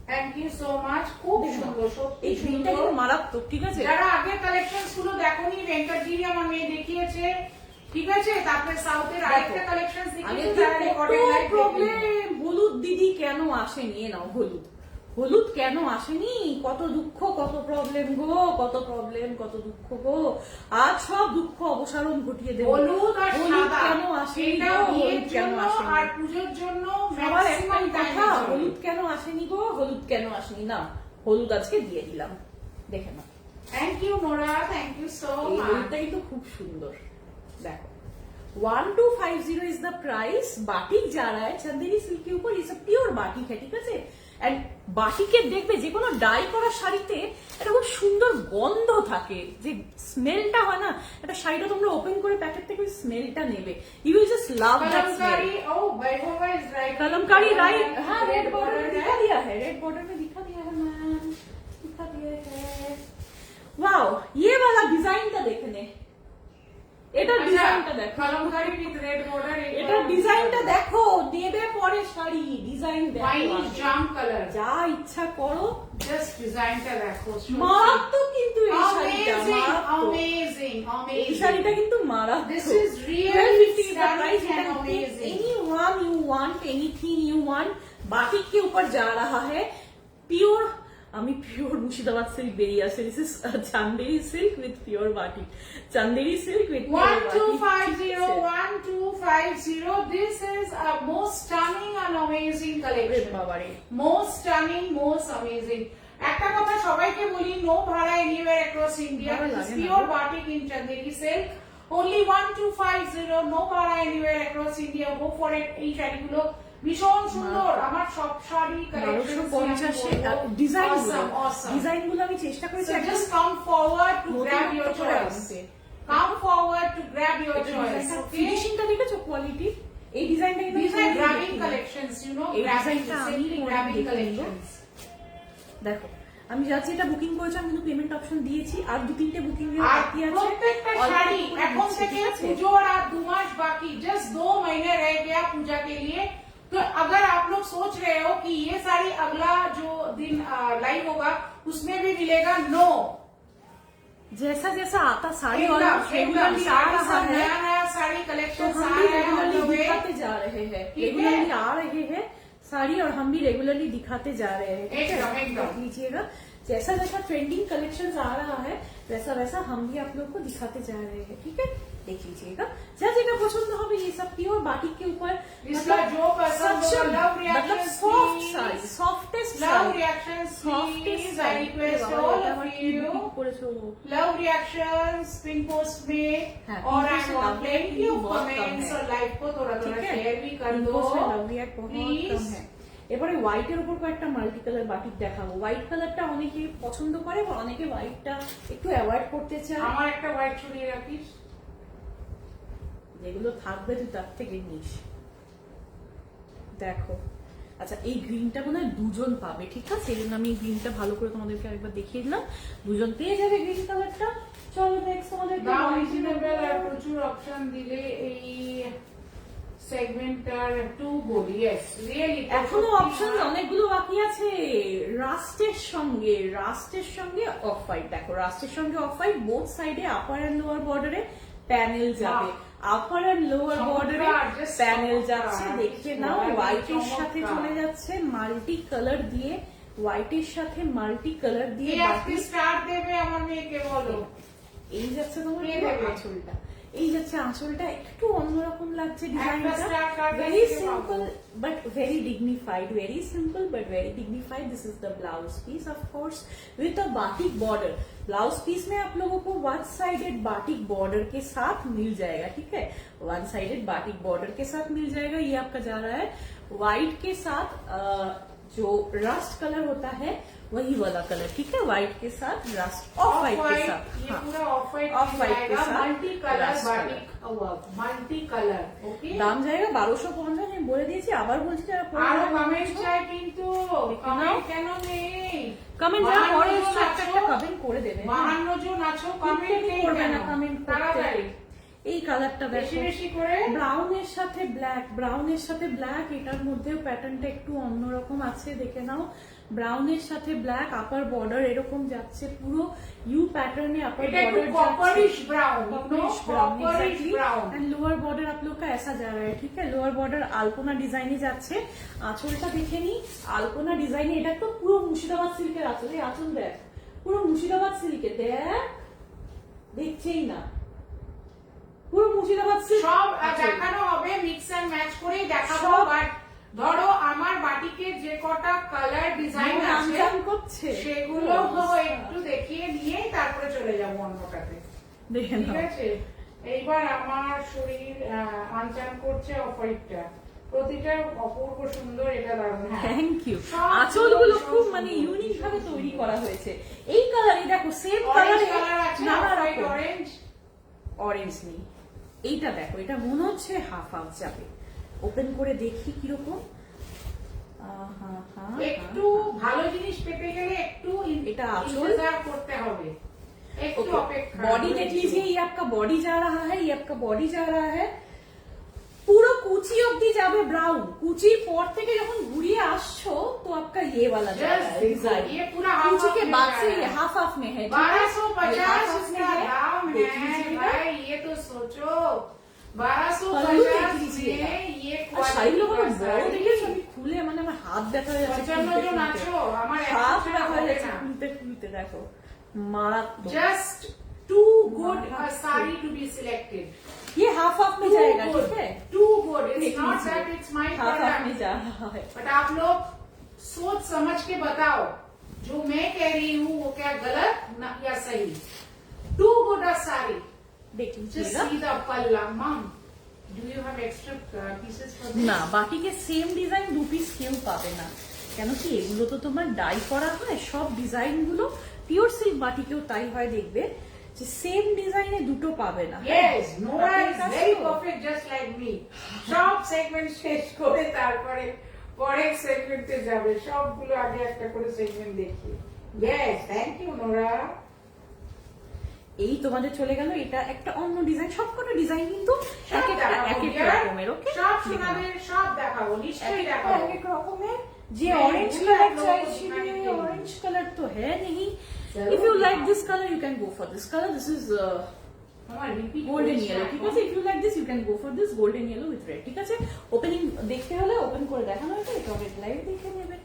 থ্যাংক ইউ সো মাচ, খুব সুন্দর সত্যি এই গ্রিনটা সুন্দর। কিন্তু মারাত্মক ঠিক আছে যারা আগে কালেকশন গুলো দেখোনি ভেঙ্কটগিরি আমার মেয়ে দেখিয়েছে ঠিক আছে, তারপরে সাউথের আরেকটা কালেকশন আগে দেখিয়েছে যারা রেকর্ডেড লাইভ প্রবলেম হলুদ দিদি কেন আসেনি এ নাও হলুদ হলুদ কেন আসেনি কত দুঃখ কত প্রবলেম গো কত প্রবলেম কত দুঃখ গো আজ সব দুঃখ অবসারণ ঘটিয়ে দেবো হলুদ আর সাদা কেন আসেনি এটা গো বিয়ের হলুদ কেন জন্য আসেনি আর পুজোর জন্য সবার ম্যাক্সিমাম একটাই কথা হলুদ কেন আসেনি গো হলুদ কেন আসেনি না হলুদ আজকে দিয়ে দিলাম দেখে না thank you Nora, thank you so এই মাচ। হলুদটা কিন্তু খুব সুন্দর দেখো 1250 इज द प्राइस बाटिक जा रहा है चंदेरी सिल्क के ऊपर ये सब प्योर बाटिक है ठीक আছে এন্ড বাটিকের দেখবে যে কোনো ডাই করা শাড়িতে একটা খুব সুন্দর গন্ধ থাকে যে স্মেলটা হয় না একটা শাড়িটা তোমরা ওপেন করে প্যাকেট থেকে স্মেলটা নেবে you will just love that smell Kalamkari ओ Vaibhav is right Kalamkari right हाँ रेड बॉर्डर में दिखा दिया है रेड बॉर्डर में दिखा दिया है मैम दिखा दिया है वाओ ये वाला डिजाइनটা দেখনে এটা ডিজাইনটা দেখো कलमकारी विद रेड बॉर्डर এটা ডিজাইনটা দেখো নেবে পরে শাড়ি ডিজাইন দেখো वाइन जाम कलर যা ইচ্ছা করো जस्ट डिजाइन টা দেখো মারাত্মক কিন্তু এই শাড়িটা মারাত্মক अमेजिंग এই अमेजिंग শাড়িটা কিন্তু মারাত্মক This is really 1250 is the price stunning and and amazing. anyone you want anything you want batik के ऊपर जा रहा है प्योर আমি পিওর মুর্শিদাবাদ সিল্ক বেরিয়ে আসে this is Chanderi silk with pure batik Chanderi silk with 1250 this is a most stunning and amazing collection বাবারে most stunning most amazing একটা কথা সবাইকে বলি নো ভাড়া এনিওয়্যার অ্যাক্রস ইন্ডিয়া ভালো দিস লাগে না pure go. Batik in Chanderi silk only 1250 no ভাড়া anywhere across India go for it এই শাড়িগুলো ভীষণ সুন্দর আমার সব শাড়ি কালেকশন 1250 ডিজাইন ডিজাইন গুলো আমি চেষ্টা করেছি So just come forward to grab your নতুনত্ব করে choice. আনতে। Come forward to grab your choice. Okay? ফিনিশিংটা দেখেছো কোয়ালিটি এই ডিজাইনটা কিন্তু These are আমি grabbing দেখিনি। collections, you know, এই grabbing, ডিজাইনটা আমি simply পরে grabbing দেখে নেবো। collections. দেখো আমি যাচ্ছি এটা বুকিং করেছি আমি কিন্তু পেমেন্ট অপশন দিয়েছি আর দু তিনটে বুকিং এর আর বাকি আছে প্রত্যেকটা অল্প শাড়ি করে এখন দিচ্ছি, থেকে ঠিক আছে? পুজোর আর 2 मास बाकी जस्ट 2 महीने रह गया पूजा के लिए तो अगर आप लोग सोच रहे हो कि ये साड़ी अगला जो दिन लाइव होगा उसमें भी मिलेगा नो जैसा जैसा आता साड़ी और एकदम रेगुलरली आ साड़ी रहा सब है नया नया साड़ी तो कलेक्शन हम आ भी रहे हैं on the रेगुलरली way. दिखाते जा रहे हैं ठीक है? रेगुलरली आ रहे हैं साड़ी और हम भी रेगुलरली दिखाते जा रहे हैं ठीक है? एकदम, एकदम। देख लीजिएगा जैसा जैसा ट्रेंडिंग कलेक्शन आ रहा है वैसा वैसा हम भी आप लोग को दिखाते जा रहे हैं, ठीक है। देख लीजिएगा जैसे जगह पसंद होगी ये सब प्योर बाटिक के ऊपर, जिसका जो पसंद हो, लव मतलब reaction soft sari, softest love reaction softest I request all of you love reactions pin post में, हाँ, और pin I post want love plenty of बहुत कम कमेंट्स है। और लाइव को थोड़ा ठीक थोड़ा है, शेयर भी कर Pin दो post में love react बहुत প্লিজ। কম है। এবারে হোয়াইটের উপর কয়েকটা মাল্টি কালার বাটিক দেখাবো। হোয়াইট কালারটা অনেকে পছন্দ করে বা অনেকে হোয়াইটটা একটু অ্যাভয়েড করতে চায়। আমার একটা হোয়াইট ছড়িয়ে রাখিস, যেগুলো থাকবে তুই তার থেকে নিস। দেখো আচ্ছা এই গ্রিনটা মনে হয় দুজন পাবে, ঠিক আছে, এই জন্য আমি গ্রিনটা ভালো করে তোমাদেরকে আরেকবার দেখিয়ে দিলাম, দুজন পেয়ে যাবে গ্রিন কালারটা। চলো নেক্সট তোমাদের দাম রিজনেবল আর প্রচুর অপশন দিলে এই সেগমেন্টটার টু গুড। ইয়েস রিয়েলি এখনো অপশন অনেকগুলো বাকি আছে। রাস্টের সঙ্গে অফ হোয়াইট, দেখো রাস্টের সঙ্গে অফ হোয়াইট বোথ সাইডে আপার এন্ড লোয়ার বর্ডারে প্যানেল যাবে, আপার এন্ড লোয়ার বর্ডারে প্যানেল যাচ্ছে, দেখে নাও। হোয়াইটের সাথে চলে যাচ্ছে মাল্টি কালার দিয়ে, হোয়াইটের সাথে মাল্টি কালার দিয়ে আপনি স্টার দেবে আমার মেয়েকে বলো। এই যাচ্ছে তোমার কে দেবে? আঁচলটা, এই যাচ্ছে আঁচলটা একটু অন্যরকম লাগছে একটা ডিজাইনটা, star card ভেরি দেখতে সিম্পল পাবো। but very dignified, very simple but very dignified. This is the blouse piece of course with a batik border. Blouse piece में आप लोगों को वन साइडेड बाटिक बॉर्डर के साथ मिल जाएगा, ठीक है, वन साइडेड बाटिक बॉर्डर के साथ मिल जाएगा। ये आपका जा रहा है व्हाइट के साथ जो रस्ट कलर होता है वही वाला कलर, ठीक है, व्हाइट के साथ रस्ट, ऑफ व्हाइट के साथ, ये हाँ, पूरा ऑफ व्हाइट ऑफ व्हाइट के साथ multi colour rust batik multi colour. Okay দাম জায়গা 1250, আমি বলে দিয়েছি, আবার বলছি যারা আরো কমেন্ট চাই কিন্তু কমেন্ট কেন নেই? কমেন্ট যারা পরে 52 জন একটা আছো, কমেন্ট করে দেবে, 52 জন আছো, কমেন্ট নেই করবে কেন? না, কমেন্ট তাড়াতাড়ি এই কালারটা বেশি দেখো, বেশি করে। ব্রাউনের সাথে ব্ল্যাক, ব্রাউনের সাথে ব্ল্যাক, এটার মধ্যেও প্যাটার্নটা একটু অন্যরকম আছে, দেখে নাও। ব্রাউনের সাথে ব্ল্যাক, আপার বর্ডার এরকম যাচ্ছে, পুরো ইউ প্যাটার্নে अपर এটা একটু border copperish brown, copperish copperish brown. And lower border आप लोग का ऐसा जा रहा है, ठीक है, लोअर बॉर्डर আলপনা ডিজাইনে যাচ্ছে। আঁচলটা দেখে নি, আলপনা ডিজাইনে, এটা তো পুরো মুর্শিদাবাদ সিল্কের আঁচল, এই আঁচল দেখ পুরো মুর্শিদাবাদ সিল্কের, দেখ দেখছেই না, পুরো মুর্শিদাবাদ সিল্ক সব দেখানো হবে, মিক্স এন্ড ম্যাচ করেই দেখাবো। সব। বাট ধরো আমার বাটিকের যে কটা কালার ডিজাইন আছে নাম করছে সেগুলো একটু দেখিয়ে নিয়ে তারপরে চলে যাবো অন্যটাতে, দেখে ঠিক নাও। আছে। এইবার আমার শরীর আনচান করছে অফ হোয়াইটটা, প্রতিটা অপূর্ব সুন্দর, এটা দারুণ। হ্যাঁ থ্যাংক ইউ। সব আঁচলগুলো সব খুব সুন্দর। মানে ইউনিক ভাবে তৈরি করা হয়েছে। এই কালারই দেখো, সেম অরেঞ্জ কালারে কালার আছে, নানা অফ হোয়াইট রকম অরেঞ্জ। অরেঞ্জ নেই, এইটা দেখো, এটা মনে হচ্ছে হাফ হাফ যাবে, ওপেন করে দেখি কিরকম। একটু ভালো জিনিস পেতে গেলে একটু এটা আঁচল। ইন্তজার করতে হবে, একটু অপেক্ষা। बॉडी देख लीजिए, ये आपका बॉडी जा रहा है, ये आपका बॉडी जा रहा है, পুরো কুচি অবধি যাবে ব্রাউন, কুচির পর থেকে যখন ঘুরিয়ে আসছো তো आपका ये वाला जा रहा है डिजाइन, ये पूरा हाफ कुची के हाफ बाद में से जा ये रहा है। हाफ हाफ में है, 1250 इसका दाम देख है लीजिएगा। भाई, ये तो सोचो पल्लू देख 1250 लीजिएगा। में ये আর শাড়িগুলো क्वालिटी কত বড় দেখেছো, আমি খুলে মানে আমার হাত ব্যথা হয়ে যাচ্ছে, 55 জন আছো, আমার হাত একটা ব্যথা হয়ে হবে যাচ্ছে না। খুলতে খুলতে, দেখো মারাত্মক। Just too good a saree to be selected. ये हाफ हाफ में Too जाएगा, good, ठीक है, too good. It's देख not लीजिए। that it's my half half में product. जा रहा है। बट आप लोग सोच समझ के बताओ, जो मैं कह रही हूँ वो क्या गलत या सही। Too good a saree. देख Just लीजिएगा। see the palla, mom. Do you have extra pieces for this? না, বাটিকে সেম ডিজাইন দু পিস কেউ পাবে না, কেন কি এগুলো তো তোমার ডাই করা হয়, সব ডিজাইন গুলো পিওর সিল্ক বাটিকেও তাই হয়, দেখবে যে সেম ডিজাইনে দুটো পাবে না। Yes, Nora বাটির is কাজ very তো। perfect just like me. সব সেগমেন্ট শেষ করে তারপরে পরের সেগমেন্টে যাবে, সবগুলো আগে একটা করে সেগমেন্ট দেখি। Yes, thank you Nora. এই তোমাদের চলে গেল, এটা একটা অন্য ডিজাইন, সবকটা ডিজাইন কিন্তু সব এক একটা দেখাবো, এক এক dear. রকমের, ওকে, সব সোনাদের সব দেখাবো, নিশ্চয়ই দেখাবো। এক এক রকমের। যে मैं ऑरेंज भूल कलर गया चाहिए, लोगों को ऑरेंज कलर तो है नहीं। जरूर इफ यू लाइक दिखाओ। This colour you can go for this colour, this is আমার রিপিট গোল্ডেন ইয়েলো, ঠিক আছে, if you like this you can go for this golden yellow with red, ঠিক আছে। ওপেনিং দেখতে হলে ওপেন করে দেখানো হয়েছে, এটা অনেক লাইভ দেখে নেবে।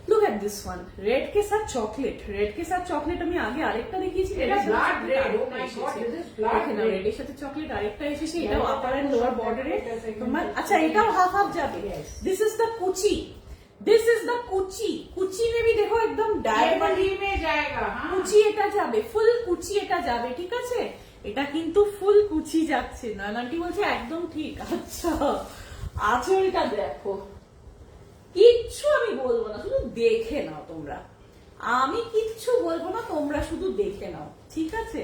Look at this one, red के साथ चॉकलेट, रेड के साथ चॉकलेट আমি আগে আরেকটা দেখিয়েছি, এটা blood red, oh my god, this is blood red. Red এর সাথে চকলেট আরেকটা এসেছে, এটাও আপার এন্ড লোয়ার বর্ডারে তোমার। আচ্ছা এটাও হাফ হাফ যাবে। দিস ইজ দ্য কুচি, दिस इज द कुची, कुची में भी देखो एकदम डायमंडी में जाएगा, हाँ। কুচি এটা যাবে, ফুল কুচি এটা যাবে, ঠিক আছে? এটা কিন্তু ফুল কুচি যাচ্ছে না, আন্টি বলছে একদম ঠিক। আচ্ছা আঁচলটা দেখো, কিচ্ছু আমি বলবো না, শুধু দেখে নাও তোমরা, আমি কিচ্ছু বলবো না, তোমরা শুধু দেখে নাও, ঠিক আছে?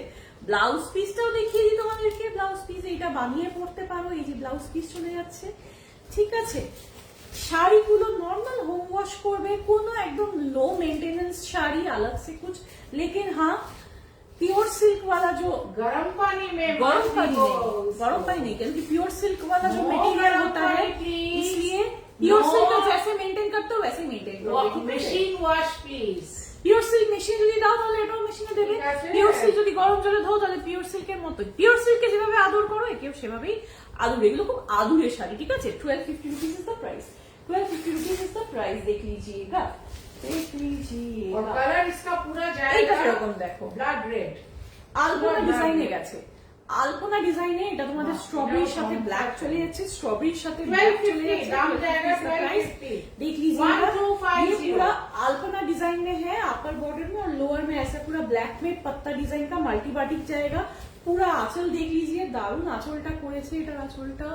ব্লাউজ পিসটাও দেখিয়ে দিই তোমাদেরকে, ব্লাউজ পিস এইটা বানিয়ে পড়তে পারো, এই যে ব্লাউজ পিস চলে যাচ্ছে, ঠিক আছে? শাড়িগুলো নর্মাল হোম ওয়াশ করবে, কোনো একদম लो मेंटेनेंस शाड़ी अलग से कुछ, लेकिन हाँ प्योर सिल्क वाला जो गर्म पानी में, गर्म पानी नहीं, क्योंकि प्योर सिल्क वाला जो मटेरियल होता है, इसलिए प्योर सिल्क जैसे मेंटेन करते हो वैसे मेंटेन करो। Machine wash please. Pure silk machine যদি দাও তাহলে এটাও মেশিনে দেবে, পিওর সিল্ক যদি গরম জলে ধো তাহলে পিওর সিল্কের মতো, পিওর সিল্কে যেভাবে আদর করো একেও সেভাবেই আদর, এগুলো খুব আদুরের শাড়ি, ঠিক আছে? 1250 rupees is the price, 1250 rupees is the price, देख लीजिएगा, देख लीजिएगा। और कलर इसका पूरा जाएगा, এইটা এরকম দেখো, ব্লাড রেড, আলপনা ডিজাইনে গেছে, আলপনা ডিজাইনে এটা তোমাদের স্ট্রবেরির সাথে ব্ল্যাক চলে যাচ্ছে, স্ট্রবেরির সাথে ব্ল্যাক চলে যাচ্ছে, দাম জায়গা 1250, देख लीजिएगा। 1250 ये पूरा अल्पना डिजाइन में है, अपर बॉर्डर में और लोअर में ऐसा पूरा ब्लैक में पत्ता डिजाइन का मल्टी बाटिक जाएगा। पूरा आंचल देख लीजिए, দারুন আঁচলটা করেছে, এটার আঁচলটা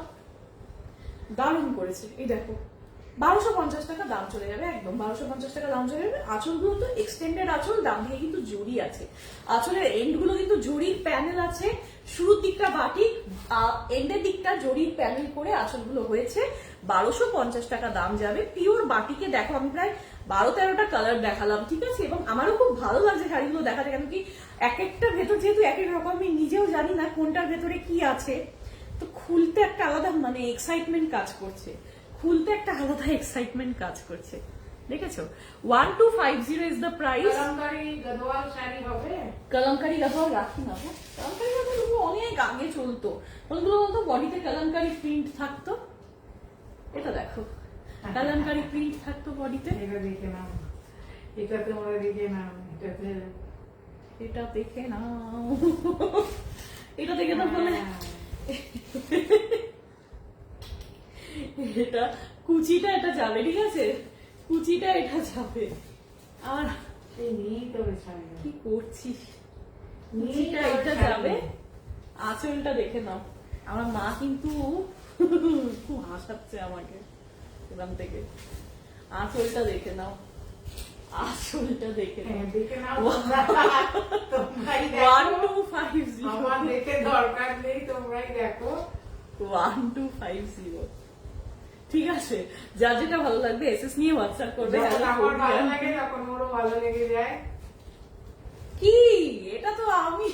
দারুন করেছে, এই দেখো 1250 টাকা দাম চলে যাবে, একদম 1250 টাকা দাম চলে যাবে। আঁচলগুলো তো এক্সটেন্ডেড আঁচল, দাম দিয়ে কিন্তু জড়ি আছে, আঁচলের এন্ড গুলো কিন্তু জড়ির প্যানেল আছে, শুরুর দিকটা বাটিক, এন্ডের দিকটা জড়ির প্যানেল করে আঁচলগুলো হয়েছে, 1250 টাকা দাম যাবে। পিওর বাটিকে দেখো আমি প্রায় 12-13টা কালার দেখালাম, ঠিক আছে? এবং আমারও খুব ভালো লাগছে শাড়িগুলো দেখাতে, কেন কি এক একটা ভেতর যেহেতু এক এক রকম, আমি নিজেও জানি না কোনটার ভেতরে কি আছে, তো খুলতে একটা আলাদা মানে এক্সাইটমেন্ট কাজ করছে, খুলতে একটা আলাদা এক্সাইটমেন্ট কাজ করছে, দেখেছো? 1250 is the price. Kalamkari Gadwal sari হবে, কলমকারী গদওয়াল রাখি না, কলমকারী গদওয়াল অনেক আগে চলতো, ওগুলো বলতো বডিতে কলমকারী প্রিন্ট থাকতো, এটা দেখো কলমকারী প্রিন্ট থাকতো বডিতে, এটা দেখে নাও, এটা তোমরা দেখে নাও, এটাতে এটা দেখে নাও, এটা দেখে না বলে এটা কুচিটা এটা যাবে, ঠিক আছে? কুচিটা এটা যাবে, আর এই নিয়ে তবে শাড়ি কি করছিস, কুচিটা এটা যাবে, আঁচলটা দেখে নাও। আমার মা কিন্তু খুব হাসাচ্ছে আমাকে এখান থেকে, আঁচলটা দেখে নাও, আঁচলটা দেখে নাও, দেখে নাও তোমরাই দেখো, 1250, আমার দেখে দরকার নেই, তোমরাই দেখো, 1250, ঠিক আছে? যার যেটা ভালো লাগবে এসএস নিয়ে হোয়াটসঅ্যাপ করবে। আমার ভালো লাগে যখন ওরও ভালো লেগে যায়, কি এটা তো আমি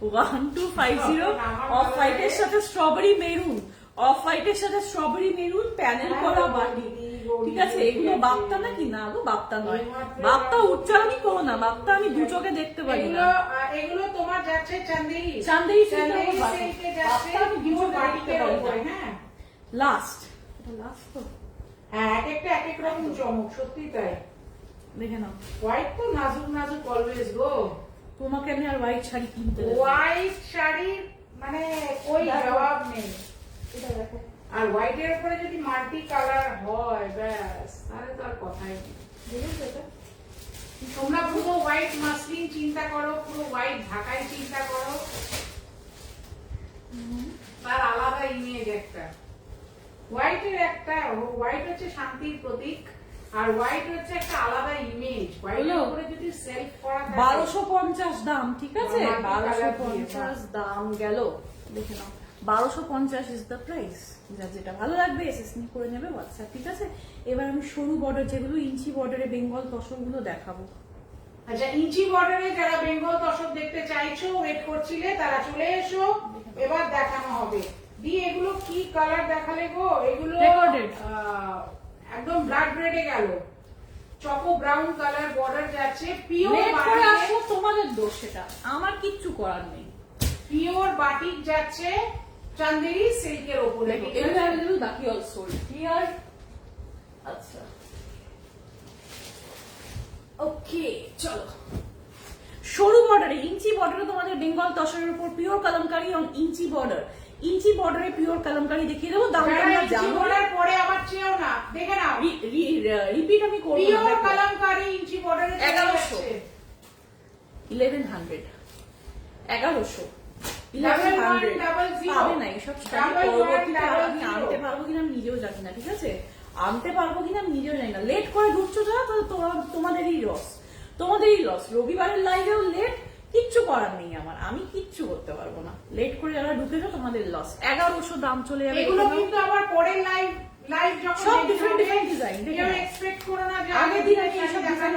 1250 অফ হোয়াইটের সাথে স্ট্রবেরি মেরুন, অফ হোয়াইটের সাথে স্ট্রবেরি মেরুন প্যানেল করা বাটি, ঠিক আছে? এগুলো বাপ্তা নাকি? না গো বাপ্তা নয়, বাপ্তা উচ্চারণই করো না, বাপ্তা আমি দু চোখে দেখতে পারি না। এগুলো তোমার যাচ্ছে চান্দেরি, চান্দেরি চান্দেরি সিল্কে যাচ্ছে, আমি দু চোখে দেখতে বাটিকের পারি উপরে, না। হ্যাঁ লাস্ট, এটা লাস্ট তো, হ্যাঁ এক একটা এক এক রকম চমক, সত্যি তাই। দেখে নাও, হোয়াইট তো নাজুক নাজুক অলওয়েজ গো, তোমাকে আমি আর হোয়াইট শাড়ি কিনতে দেবো। হোয়াইট শাড়ি মানে কই জবাব নেই, এটা দেখো, আর হোয়াইটের উপরে যদি মাল্টি কালার হয় ব্যাস, তাহলে তো আর কথাই নেই। দেখেছো এটা? তোমরা পুরো হোয়াইট মাসলিন চিন্তা করো, পুরো হোয়াইট ঢাকাই চিন্তা করো, তার আলাদা ইমেজ একটা, হোয়াইটের একটা, হোয়াইট হচ্ছে শান্তির প্রতীক, আর হোয়াইট হচ্ছে একটা আলাদা ইমেজ, হোয়াইটের উপরে যদি সেলফ করা থাকে 1250 দাম, ঠিক আছে? আমার কালার 1250 দাম গেল, দেখে নাও, 1250 ইজ দ্য প্রাইস। যার যেটা ভালো লাগবে এসএস নি করে নেবে হোয়াটসঅ্যাপ, ঠিক আছে? এবার আমি সরু বর্ডার, যেগুলো ইঞ্চি বর্ডারে বেঙ্গল তসরগুলো দেখাবো। আচ্ছা, ইঞ্চি বর্ডারে যারা বেঙ্গল দর্শক দেখতে চাইছো, ওয়েট করছিলে, তারা চলে এসো, এবার দেখানো হবে। দি এগুলো কি কালার দেখালে গো? এগুলো Recorded। একদম ব্লাড রেডে গেল, চকো ব্রাউন কালার বর্ডার যাচ্ছে, পিওর রেড করে বাটিক, আসো, তোমাদের দোষ, সেটা আমার কিচ্ছু করার নেই। পিওর বাটিক যাচ্ছে চান্দেরি সিল্কের উপরে। Available, বাকি all sold. Clear? আচ্ছা ওকে চলো, সরু বর্ডারে ইঞ্চি বর্ডারে তোমাদের বেঙ্গল তসরের উপর পিওর কালামকারী এবং ইঞ্চি বর্ডারে পিওর কালামকারী দেখিয়ে দেবো। দাম পরে আবার চেয়েও না, দেখে নাও রিপিট আমি করবো। পিওর কালামকারী ইঞ্চি বর্ডারে 1100 1100 1100 পাবে না এইসব শাড়ি। পরবর্তীতে আমি আনতে পারবো কিনা আমি নিজেও জানি না, ঠিক আছে? আনতে পারবো কিনা আমি নিজেও জানি না। লেট করে ঢুকছো যা, তোমাদেরই লস। রবিবারের লাইভেও লেট, কিচ্ছু করার নেই আমার, আমি কিচ্ছু করতে পারবো না। লেট করে যারা ঢুকেছো তোমাদের লস। 1100 দাম চলে যাবে। এগুলো কিন্তু আবার পরের লাইভ যখন সব ডিফারেন্ট ডিজাইন, কেউ এক্সপেক্ট করো না যে আগের দিন আমি এইসব ডিজাইন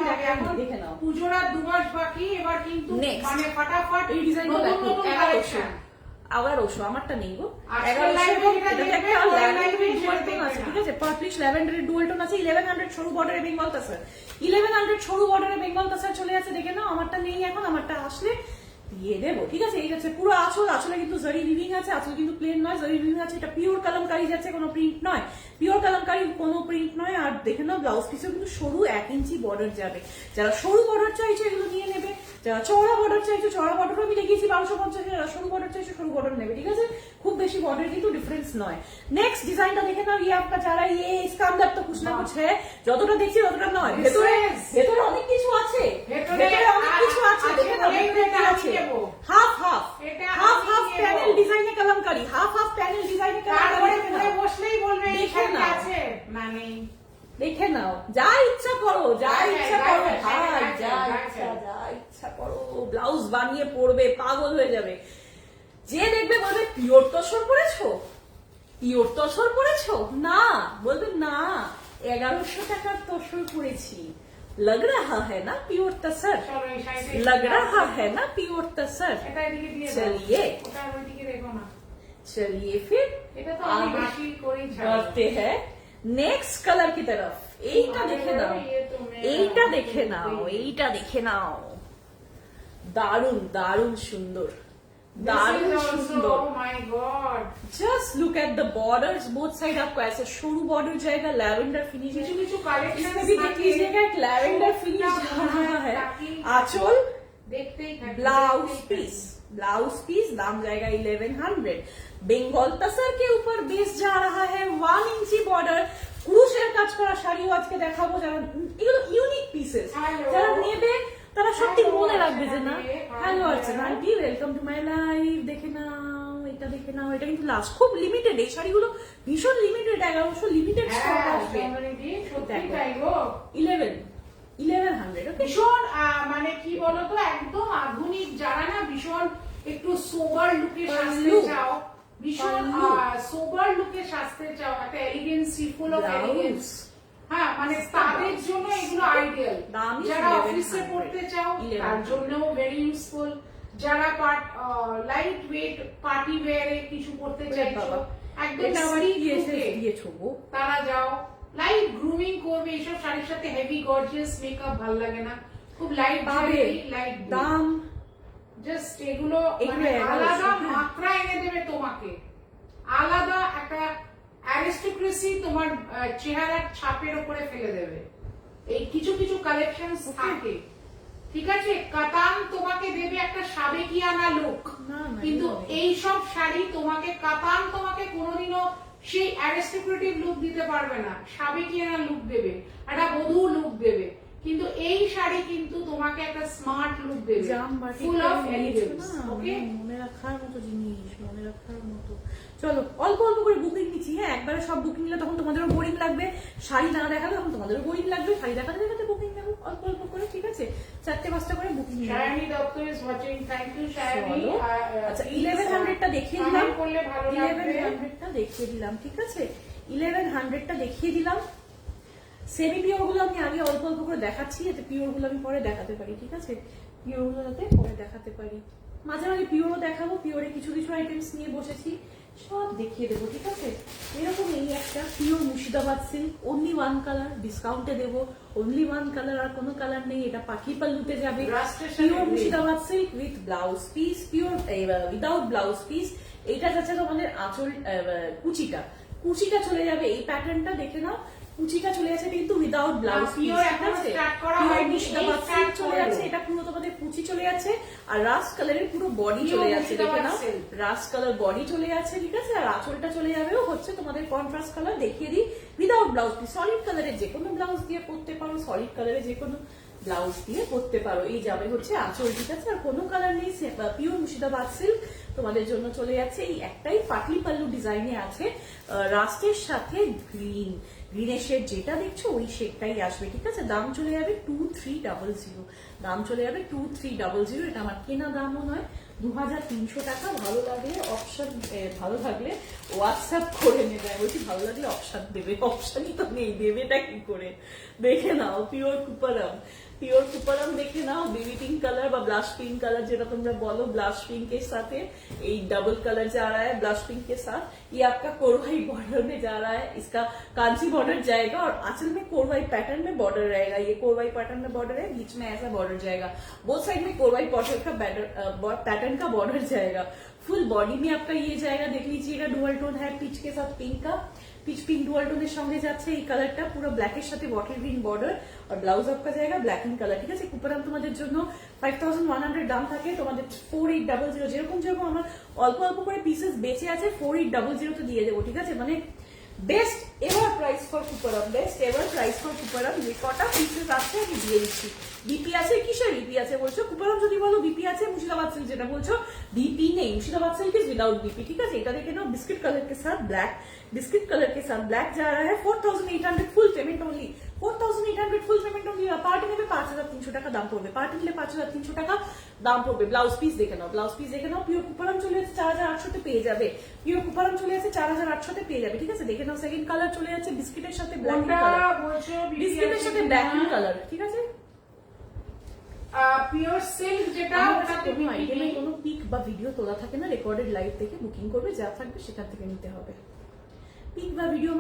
দেখে নাও। পুজোর আর 2 মাস বাকি, এবার কিন্তু Next. মানে ফাটাফাট এই ডিজাইনটা নতুন দেখো, নতুন 1100 কালেকশন। 1100 আমারটা নেই গো। আজকের live এ যেটা এটাতে দেখবে, একটা ওই ল্যাভেন্ডারি live এ ডুয়াল সেটা টোন আছে, দেখবে ঠিক আছে? পার্পলিশ ল্যাভেন্ডারি ডুয়াল টোন আছে। 1100 সরু বর্ডারে বেঙ্গল তাসার, 1100 সরু বর্ডারে বেঙ্গল তাসার চলে আছে, দেখে নাও। আমারটা নেই এখন, আমারটা আসলে দিয়ে দেবো, ঠিক আছে? এই হচ্ছে পুরো আঁচলে কিন্তু জরি উইভিং আছে, আঁচল কিন্তু প্লেন নয়, জরি উইভিং আছে। এটা পিওর কালামকারী যাচ্ছে, কোনো প্রিন্ট নয়, পিওর কালামকারী কোনো প্রিন্ট নয়। আর দেখে নাও ব্লাউজ পিসেও কিন্তু সরু 1 ইঞ্চি বর্ডার যাবে। যারা সরু বর্ডার চাইছে এগুলো নিয়ে নেবে, যারা চওড়া বর্ডার চাইছে চওড়া বর্ডারও আমি দেখিয়েছি 1250, যারা সরু বর্ডার চাইছে সরু বর্ডার নেবে, ঠিক আছে? খুব বেশি বর্ডার কিন্তু ডিফারেন্স নয়। নেক্সট ডিজাইনটা দেখে নাও। ये आपका যারা इसका अंदर तो कुछ ना कुछ है, যতটা দেখছি ততটা নয়, ভেতরে অনেক কিছু আছে, ভেতরে অনেক কিছু আছে, দেখে নাও। ভেতরে আছে হাফ প্যানেল ডিজাইনে কালামকারী, হাফ প্যানেল ডিজাইনে কালামকারী। তারপরে বসলেই বলবে এই দেখে শাড়িটা নাও। আছে না নেই। দেখে নাও, যা ইচ্ছা করো, যা ইচ্ছা করো ভাই, যা ইচ্ছা করো। ব্লাউজ বানিয়ে পরবে, পাগল হয়ে যাবে। যে দেখবে বলবে পিওর তসর পরেছো, পিওর তসর পরেছো, না বলবে না 1100 টাকার তসর পরেছি, लग रहा है ना प्योर तसर, চলো এই শাড়িটা लग रहा है ना प्योर तसर। এটা এদিকে দিয়ে দাও। चलिए ওটা ওইদিকে দেখো না। चलिए फिर এটা তো আমি হাসি করেই ছাড়ব। बढ़ते हैं नेक्स्ट कलर की तरफ। এইটা দেখে নাও, এইটা দেখে নাও, এইটা দেখে নাও। দারুন দারুন সুন্দর, দারুন সুন্দর। Oh my god, Just look at the borders, both side आपको ऐसे शुरू बॉर्डर जाएगा, लैवेंडर फिनिश है। কিছু কিছু কালেকশন इसमें भी देख लीजिएगा एक लैवेंडर फिनिश जा रहा है। आंचल দেখতেই থাকি। ब्लाउज पीस दाम जाएगा 1100। बेंगल तसर के ऊपर बेस जा रहा है 1 इंची बॉर्डर। ক্রুশের কাজ করা শাড়িও আজকে দেখাবো, যারা এগুলো ইউনিক পিসেস, যারা নেবে তারা সত্যি মনে রাখবে যে না। Hello Archana aunty, welcome to my live. দেখে নাও, এটা দেখে নাও। এটা কিন্তু লাস্ট, খুব লিমিটেড, এই শাড়িগুলো ভীষণ লিমিটেড, 1100 লিমিটেড স্টক আসবে। সত্যি তাই গো। 1100 ওকে। ভীষণ মানে কি বলতো, একদম আধুনিক, যারা না ভীষণ একটু সোবার লুকে সাজতে চাও, ভীষণ সোবার লুকে সাজতে চাও, একটা এলিগেন্সি, ফুল অফ এলিগেন্স, হ্যাঁ, মানে তাদের জন্য এগুলো আইডিয়াল। যারা অফিসে পড়তে চাও তার জন্যও ভেরি ইউজফুল। যারা লাইট ওয়েট পার্টি ওয়্যারে কিছু পড়তে চাইছো, একদম তারা যাও। লাইট গ্রুমিং করবে, এইসব শাড়ির সাথে হেভি গর্জিয়াস মেকআপ ভালো লাগে না, খুব লাইট লাইট দাম জাস্ট এগুলো মানে আলাদা মাত্রা এনে দেবে তোমাকে, আলাদা একটা অ্যারিস্টোক্রেসি তোমার চেহারার ছাপের উপরে ফেলে দেবে। এই কিছু কিছু কালেকশন থাকে, ঠিক আছে? কাতান তোমাকে দেবে একটা সাবেকিয়ানা লুক, কিন্তু এই সব শাড়ি তোমাকে, কাতান তোমাকে কোনোদিনও সেই অ্যারিস্টোক্রেটিভ লুক দিতে পারবে না, সাবেকিয়ানা লুক দেবে, একটা বধূ লুক দেবে। কিন্তু এই শাড়ি কিন্তু তোমাকে একটা স্মার্ট লুক দেবে, ফুল অফ এলিগেন্স। ওকে, মনে রাখার মতো জিনিস, মনে রাখার মতো। চলো অল্প অল্প করে বুকিং নিচ্ছি, হ্যাঁ? একবারে সব বুকিং নিলে তখন তোমাদেরও বোরিং লাগবে, শাড়ি না দেখালে তখন তোমাদেরও বোরিং লাগবে। শাড়ি দেখাতে দেখাতে বুকিং নেবো অল্প অল্প করে, ঠিক আছে? 4-5টা করে বুকিং নেবো। Shayani Dutta is watching, thank you Shayani. আচ্ছা 1100টা দেখিয়ে দিলাম, করলে ভালো লাগবে। 1100টা দেখিয়ে দিলাম, ঠিক আছে? 1100টা দেখিয়ে দিলাম। সেমি পিওর গুলো আমি আগে অল্প অল্প করে দেখাচ্ছি, যাতে পিওর গুলো আমি পরে দেখাতে পারি, ঠিক আছে? পিওর গুলো যাতে পরে দেখাতে পারি, মাঝে মাঝে পিওরও দেখাবো। পিওরে কিছু কিছু আইটেমস নিয়ে বসেছি, সব দেখিয়ে দেবো, ঠিক আছে? এরকম এই একটা pure Murshidabad silk, only 1 colour, ডিসকাউন্টে দেবো, অনলি 1 কালার, আর কোনো কালার নেই। এটা পাখি পাল্লুতে যাবে, pure Murshidabad silk with blouse piece, pure without blouse piece. এইটা যাচ্ছে তোমাদের আঁচল, কুচিটা চলে যাবে এই প্যাটার্নটা, দেখে নাও। কুচিটা চলে আছে কিন্তু উইদাউট ব্লাউজ Pure এখনো start করা হয়নি, start চলে করে যাচ্ছে, দেবো। এটা পুরো তোমাদের কুচি চলে যাচ্ছে আর রাস্ট কালারের পুরো বডি চলে যাচ্ছে, দেখে নাও রাস্ট কালার বডি চলে যাচ্ছে, ঠিক আছে। আর আঁচলটা চলে যাবেও হচ্ছে তোমাদের কন্ট্রাস্ট কালার, দেখিয়ে দিই উইদাউট ব্লাউজ পিস। সলিড কালারের যে কোনো ব্লাউজ দিয়ে পরতে পারো, সলিড কালারের যে কোনো ব্লাউজ দিয়ে পরতে পারো। এই যাবে হচ্ছে আঁচল, ঠিক আছে। আর কোনো কালার নেই, পিওর মুর্শিদাবাদ সিল্ক তোমাদের জন্য চলে যাচ্ছে। এই একটাই পাটলি পাল্লু ডিজাইনে আছে, রাস্টের সাথে গ্রিনের শেড যেটা দেখছো ওই শেডটাই আসবে, ঠিক আছে। দাম চলে যাবে 2300, দাম চলে যাবে 2300। এটা আমার কেনা দামও নয়, 2300 টাকা। ভালো লাগলে অপশন, ভালো লাগলে হোয়াটসঅ্যাপ করে নেবে। বলছি ভালো লাগলে অপশন দেবে, অপশনই তো নেই, দেবেটা কি করে। দেখে নাও পিওর কুপারাম, পিওর কুপারাম দেখে नाउ बेबी पिंक कलर व ब्लश पिंक कलर যেটা তোমরা বলো, ब्लश पिंक के साथ ये डबल कलर जा रहा है ब्लश पिंक के साथ। ये आपका कोरवाई बॉर्डर में जा रहा है, इसका कांची बॉर्डर जाएगा और आंचल में कोरवाई पैटर्न में बॉर्डर रहेगा। ये कोरवाई पैटर्न में बॉर्डर है, बीच में ऐसा बॉर्डर जाएगा, बोथ साइड में कोरवाई बॉर्डर का पैटर्न का बॉर्डर जाएगा। फुल बॉडी में आपका ये जाएगा, देख लीजिएगा डुअल टोन है पिच के साथ पिंक का, পিচ পিঙ্ক ডুয়াল টোনের সঙ্গে যাচ্ছে এই কালারটা, পুরো ব্ল্যাকের সাথে বটল গ্রিন বর্ডার আর ব্লাউজ আপকা জায়গা ব্ল্যাক এন্ড কালার, ঠিক আছে। কুপারাম তোমাদের জন্য 5100 দাম থাকে, তোমাদের 4800 যেরকম যেরকম আমার অল্প অল্প করে পিসেস বেঁচে আছে 4800 তে দিয়ে দেবো, ঠিক আছে। মানে best ever price for Kupparam, best ever price for Kupparam. যে কটা পিসেস আছে আমি দিয়ে দিচ্ছি। বিপি আছে, কিসের বিপি আছে বলছো? কুপারাম যদি বলো বিপি আছে, মুর্শিদাবাদ সিল্ক যেটা বলছো বিপি নেই, মুর্শিदाबाद सिल्क इज विदाउट बीपी, ठीक है। এটা দেখে নাও, बिस्किट कलर के साथ ब्लैक, बिस्किट कलर के साथ ब्लैक जा रहा है। 4800 full payment only, 4800 full payment only. Party নেবে 5300 টাকা দাম পড়বে, পার্টি নিলে 5300 টাকা দাম পড়বে। ব্লাউজ পিস দেখে নাও, ব্লাউজ পিস দেখে নাও। পিওর কুপারাম চলে যাচ্ছে 4800 তে পেয়ে যাবে, পিওর কুপারাম চলে যাচ্ছে 4800 তে পেয়ে যাবে, ঠিক আছে। দেখে নাও সেকেন্ড কালার চলে যাচ্ছে বিস্কিটের সাথে ব্ল্যাক কালার, বিস্কিটের সাথে ব্ল্যাক কালার, ঠিক আছে। পিওর সিল্ক যেটা ওটাতে কোনো আইটেমে কোনো পিক বা ভিডিও তোলা থাকে না, রেকর্ডেড লাইভ থেকে বুকিং করবে, যা থাকবে সেখান থেকে নিতে হবে। পিক বা ভিডিও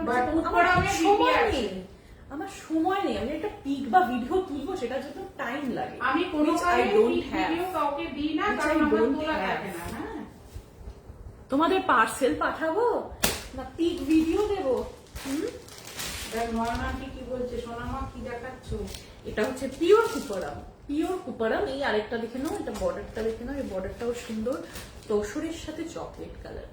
আমার সময় নেই, আমি একটা পিক বা ভিডিও তুলবো, সেটার জন্য টাইম লাগে। আমি কোনো ভিডিও কাউকে দিই না, কারণ আমার তোলা থাকে না। হ্যাঁ, তোমাদের পার্সেল পাঠাবো না পিক ভিডিও দেবো? ময়নাটি কি বলছে, সোনামা কি দেখাচ্ছ? এটা হচ্ছে পিওর কুপারাম, পিওর কুপারাম। এই আরেকটা দেখে নাও, এটা বর্ডারটা দেখে নাও, এই বর্ডারটাও সুন্দর, তসরের সাথে চকলেট কালার,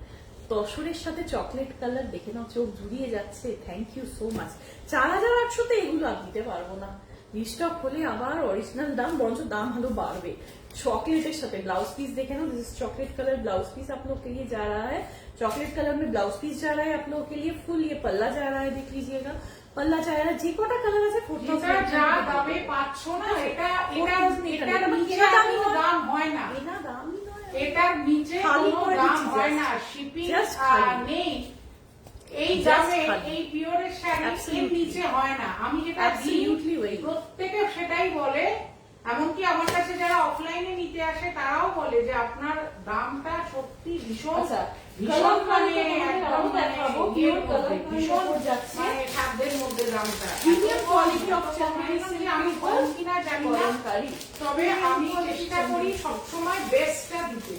তসরের সাথে চকলেট কালার দেখে নাও, চোখ জুড়িয়ে যাচ্ছে। Thank you so much. 4800 তে এগুলো আর দিতে পারবো না, রিস্টক হলে আবার অরিজিনাল দাম, বরঞ্চ দাম ভালো বাড়বে। चॉकलेट साथ ब्लाउज पीस देखे ना, this chocolate colour blouse piece आप लोग के लिए जा रहा है, चॉकलेट कलर में ब्लाउज पीस जा रहा है आप लोगों के लिए। फुल ये पल्ला जा रहा है, देख लीजिएगा पल्ला जा रहा है। जे कोटा कलर আছে 4000 যা দামে পাচ্ছ না, এটা নিচে কোনো দাম হয় না, এটা দামই নয়, এটার নিচে কোনো দাম হয় না, শিপিং নেই। এই দামে এই পিওরের শাড়ি এর নিচে হয় না। আমি যেটা দিই প্রত্যেকে সেটাই বলে, এমনকি আমার কাছে যারা অফলাইনে নিতে আসে তারাও বলে যে আপনার দামটা সত্যি ভীষণ ভীষণ মানে একদম ভীষণ মানে সাধ্যের মধ্যে দামটা। আমি কম কিনা জানি না, তবে আমি চেষ্টা করি সবসময় বেস্টটা দিতে।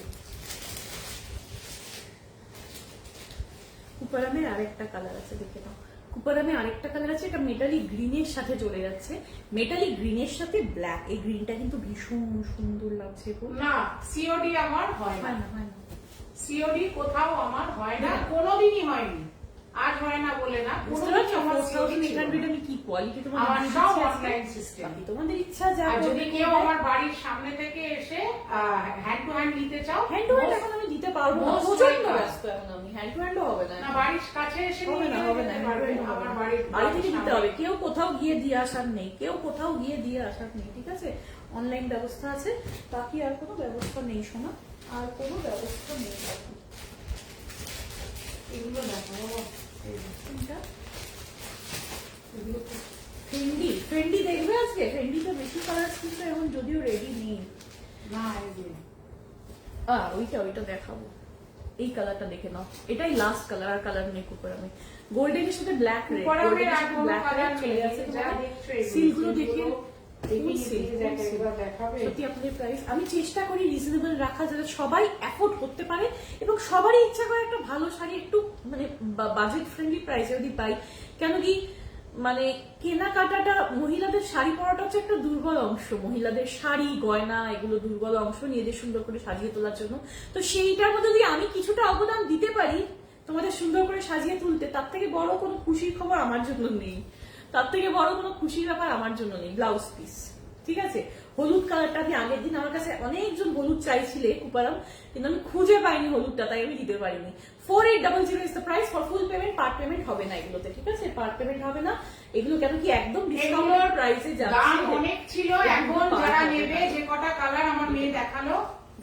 কুপারামে আরেকটা কালার আছে, দেখে নাও। কুপারামে আরেকটা কালার আছে, এটা মেটালিক গ্রিনের সাথে চলে যাচ্ছে, মেটালিক গ্রিনের সাথে ব্ল্যাক। এই গ্রিনটা কিন্তু ভীষণ সুন্দর লাগছে। না সিওডি আমার হয় না, হয় না, সিওডি কোথাও আমার হয় না, কোনোদিনই হয়নি, আজ হয় না বলে না, কোনোদিনই আমার সিওডি ছিল না। আমি কি কোয়ালিটি তোমাদের আমার সব অনলাইন সিস্টেম, তোমাদের ইচ্ছা যা। আর যদি কেউ আমার বাড়ির সামনে থেকে এসে হ্যান্ড টু হ্যান্ড নিতে চাও, হ্যান্ড টু হ্যান্ড এখন আমি দিতে পারবো না, প্রচন্ড ব্যস্ত এখন আমি, হ্যান্ড টু হ্যান্ডও হবে না, না বাড়ির কাছে এসে হবে না, হবে না, আমার বাড়ির বাড়ি থেকে দিতে হবে। কেউ কোথাও গিয়ে দিয়ে আসার নেই, কেউ কোথাও গিয়ে দিয়ে আসার নেই, ঠিক আছে। অনলাইন ব্যবস্থা আছে, বাকি আর কোনো ব্যবস্থা নেই সোনা, আর কোনো ব্যবস্থা নেই বাকি। এগুলো দেখো, ট্রেন্ডি ট্রেন্ডি দেখবে আজকে, ট্রেন্ডি তো বেশি কালার কিন্তু এখন যদিও রেডি নেই না, এই যে ওইটা দেখাবো। এই কালারটা দেখে নাও, এটাই লাস্ট কালার, আর কালার নেই কুপারামে। গোল্ডেনের সাথে ব্ল্যাক রেড, গোল্ডেনের সাথে ব্ল্যাক কালার চলে যাচ্ছে। সিল্কগুলো দেখিয়ে সত্যি আপনাদের প্রাইস আমি চেষ্টা করি রিজনেবল রাখা, যাতে সবাই অ্যাফোর্ড করতে পারে এবং সবারই ইচ্ছা করে একটা ভালো শাড়ি একটু মানে বাজেট ফ্রেন্ডলি প্রাইসে যদি পাই। কেন কি মানে কেনাকাটাটা, মহিলাদের শাড়ি পরাটা হচ্ছে একটা দুর্বল অংশ, মহিলাদের শাড়ি গয়না এগুলো দুর্বল অংশ, নিজেদের সুন্দর করে সাজিয়ে তোলার জন্য। তো সেইটার মধ্যে যদি আমি কিছুটা অবদান দিতে পারি তোমাদের সুন্দর করে সাজিয়ে তুলতে, তার থেকে বড় কোনো খুশির খবর আমার জন্য নেই, তার থেকে বড় কোনো খুশির ব্যাপার আমার জন্য নেই। ব্লাউজ পিস, ঠিক আছে, হলুদ কালারটা আমি আগের দিন আমার কাছে অনেকজন হলুদ চাইছিলে কুপারাম, কিন্তু আমি খুঁজে পাইনি হলুদটা, তাই আমি দিতে পারিনি। 4800 is the price for full payment. Part payment হবে না এগুলোতে, ঠিক আছে, পার্ট পেমেন্ট হবে না এগুলো, কেন কি একদম ডিসকাউন্টেড প্রাইসে যাচ্ছে। দাম অনেক ছিল, এখন যারা নেবে, যে কটা কালার আমার মেয়ে দেখালো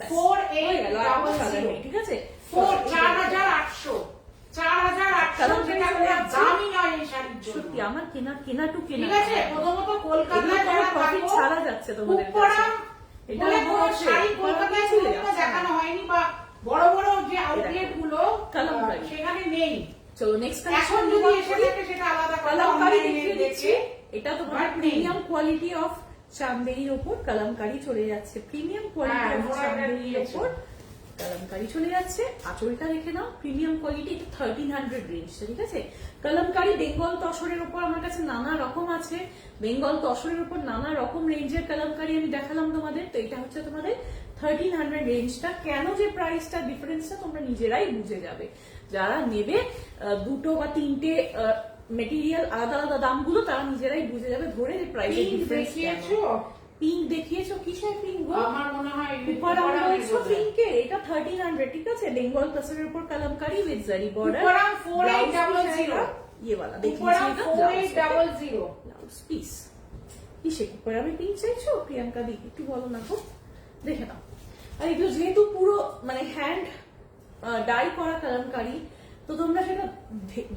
4800, ঠিক আছে, 4800 যেটা কোনো দামই নয় এই শাড়ির জন্য। সত্যি আমার কেনা টু কেনা, ঠিক আছে, প্রথমত কলকাতায় যারা প্রফিট থাকো, ছাড়া যাচ্ছে তোমাদের কাছে, কুপরাম এটা বলে কোনো বলছে, শাড়ি কলকাতায় ছিলে, কোনোদিনও দেখানো হয়নি, বা বড় বড় যে আউটলেট গুলো কালামকারী। সেখানে নেই। চলো নেক্সট এখন যদি এসে থাকে সেটা আলাদা কথা, কালামকারী online দেখিয়ে এ দিচ্ছি। দেখে। এটা তোমার But প্রিমিয়াম কোয়ালিটি অফ চান্দেরির উপর কালামকারী চলে যাচ্ছে, প্রিমিয়াম কোয়ালিটি হ্যাঁ, অফ ওরা এটা চান্দেরির দিয়েছে। উপর কালামকারী চলে যাচ্ছে। আঁচলটা রেখে নাও, প্রিমিয়াম কোয়ালিটি, 1300 রেঞ্জ, ঠিক আছে। কালামকারী বেঙ্গল তসরের উপর আমার কাছে নানা রকম আছে, বেঙ্গল তসরের উপর নানা রকম রেঞ্জের কালামকারী আমি দেখালাম তোমাদের। তো এটা হচ্ছে তোমাদের 1300 রেঞ্জটা। কেন যে প্রাইসটা ডিফারেন্সটা তোমরা নিজেরাই বুঝে যাবে, যারা নেবে দুটো বা তিনটে মেটেরিয়াল আলাদা আলাদা দামগুলো তারা নিজেরাই বুঝে যাবে ধরে যে প্রাইসের Pink ডিফারেন্স। দেখিয়েছো? পিঙ্ক দেখিয়েছো? কিসের পিঙ্ক গো? আমার মনে হয় কুপারাম বলছো পিঙ্কে, এটা 1300, ঠিক আছে, বেঙ্গল তসরের উপর কালামকারী উইথ জারি বর্ডার। কুপারাম 4800 ये वाला देखिए, কুপারাম 4800 ব্লাউজ পিস। কিসে কুপারামে পিঙ্ক চাইছো প্রিয়াঙ্কা দি? একটু বলো না গো, দেখে নাও। আর এগুলো যেহেতু পুরো মানে হ্যান্ড ডাই করা কালামকারী, তো তোমরা সেটা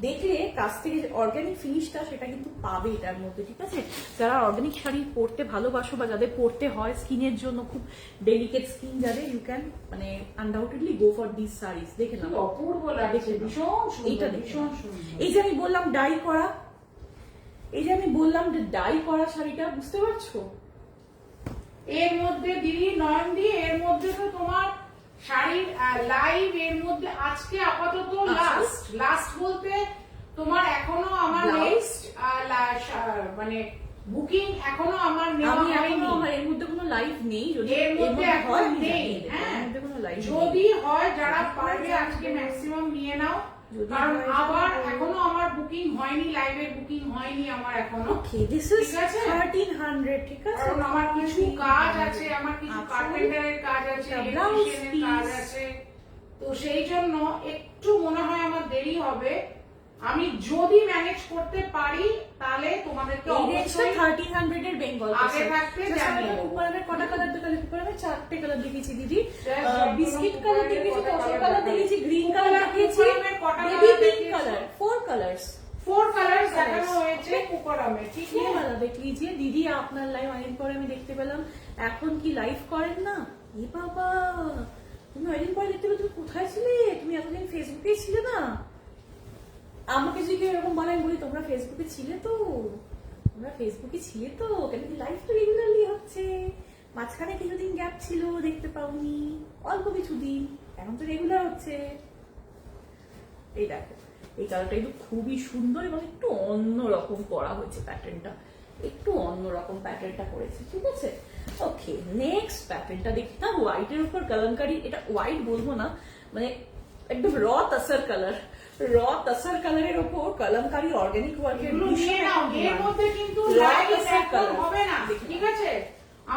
দেখলে কাছ থেকে অর্গানিক ফিনিশটা সেটা কিন্তু পাবে এটার মধ্যে, ঠিক আছে। যারা অর্গানিক শাড়ি পরতে ভালোবাসো বা যাদের পরতে হয়, স্কিনের জন্য খুব ডেলিকেট স্কিন যাদের, ইউ ক্যান মানে undoubtedly go for this saris. দেখে নাও, কি অপূর্ব লাগছে, ভীষণ এইটা সুন্দর, দেখে ভীষণ নাও। সুন্দর। এই যে আমি বললাম ডাই করা, এই যে আমি বললাম যে ডাই করা শাড়িটা, বুঝতে পারছো? এর মধ্যে দিদি নয়নদি, এর মধ্যে তো তোমার শাড়ির লাইভ, এর মধ্যে আজকে আপাতত লাস্ট বলতে তোমার এখনো আমার Blouse? নেক্সট মানে বুকিং এখনো আমার নেওয়া আমি হয়নি। এখনো আমার এর মধ্যে কোনো লাইভ নেই, যদি এর মধ্যে হয় এখন আমি নেই, জানিয়ে দেবো। হ্যাঁ। এর মধ্যে কোনো লাইভ যদি হয় যারা যদি পারবে হয় আজকে জানাবো। ম্যাক্সিমাম নিয়ে নাও, যদি কারণ হয় আবার জানাবো। এখনো আমার বুকিং হয়নি, লাইভের বুকিং হয়নি আমার এখনো। ওকে, দিস ইজ ঠিক আছে? 1300, ঠিক আছে। কারণ আমার কিছু কাজ আছে, আমার কিছু আচ্ছা। কার্পেন্টারের কাজ আছে, একটা ইলেকট্রিশিয়ানের blouse কাজ piece। আছে, তো সেই জন্য একটু মনে হয় আমার দেরি হবে। আমি যদি ম্যানেজ করতে পারি তাহলে তোমাদেরকে এই রেঞ্জটা অবশ্যই 1300 এর বেঙ্গল আগে থাকতে জানিয়ে দেবো। কুপারামের কটা কালার দেখালে? কুপারামের 4টে কালার দেখিয়েছি দিদি। Just বিস্কিট কোনো কালার কুপারামের দেখিয়েছি, কটা তসর colour কালার দেখিয়েছি, গ্রিন কালার দেখিয়েছি, কুপারামের কটা বেবি colour পিঙ্ক দেখিয়েছো? Colour, 4 colours. 4 কালার দেখানো হয়েছে কুপারামে, ঠিক ये আছে? वाला देख लीजिए दीदी, আপনার লাইভ অনেক পরে আমি দেখতে পেলাম। এখন কি লাইভ করেন না? এ বাবা, তুমি অনেক পরে দেখতে পেলে, তুমি কোথায় ছিলে? তুমি এতদিন ফেসবুকে ছিলে না? আমাকে যদি কেউ এরকম বলে, আমি বলি তোমরা ফেসবুকে ছিলে তো, তোমরা ফেসবুকে ছিলে তো, কেন কি লাইভ তো রেগুলারলি হচ্ছে, মাঝখানে কিছুদিন গ্যাপ ছিল দেখতে পাওনি, অল্প কিছুদিন, এখন তো রেগুলার হচ্ছে। এই দেখো, এই কালারটা কিন্তু খুবই সুন্দর এবং একটু অন্যরকম করা হয়েছে, প্যাটার্নটা একটু অন্যরকম প্যাটার্নটা করেছে, ঠিক আছে। ওকে, নেক্সট প্যাটার্নটা দেখি না, হোয়াইটের উপর কালামকারী। এটা হোয়াইট বলবো না, মানে একদম র তসর কালার, র তসর কালারের উপর কালামকারী অর্গানিক ওয়ার্কের এগুলো নিয়ে নাও, এর মধ্যে কিন্তু Light লাইভ তসর এখন colour। হবে না, দেখি। ঠিক আছে?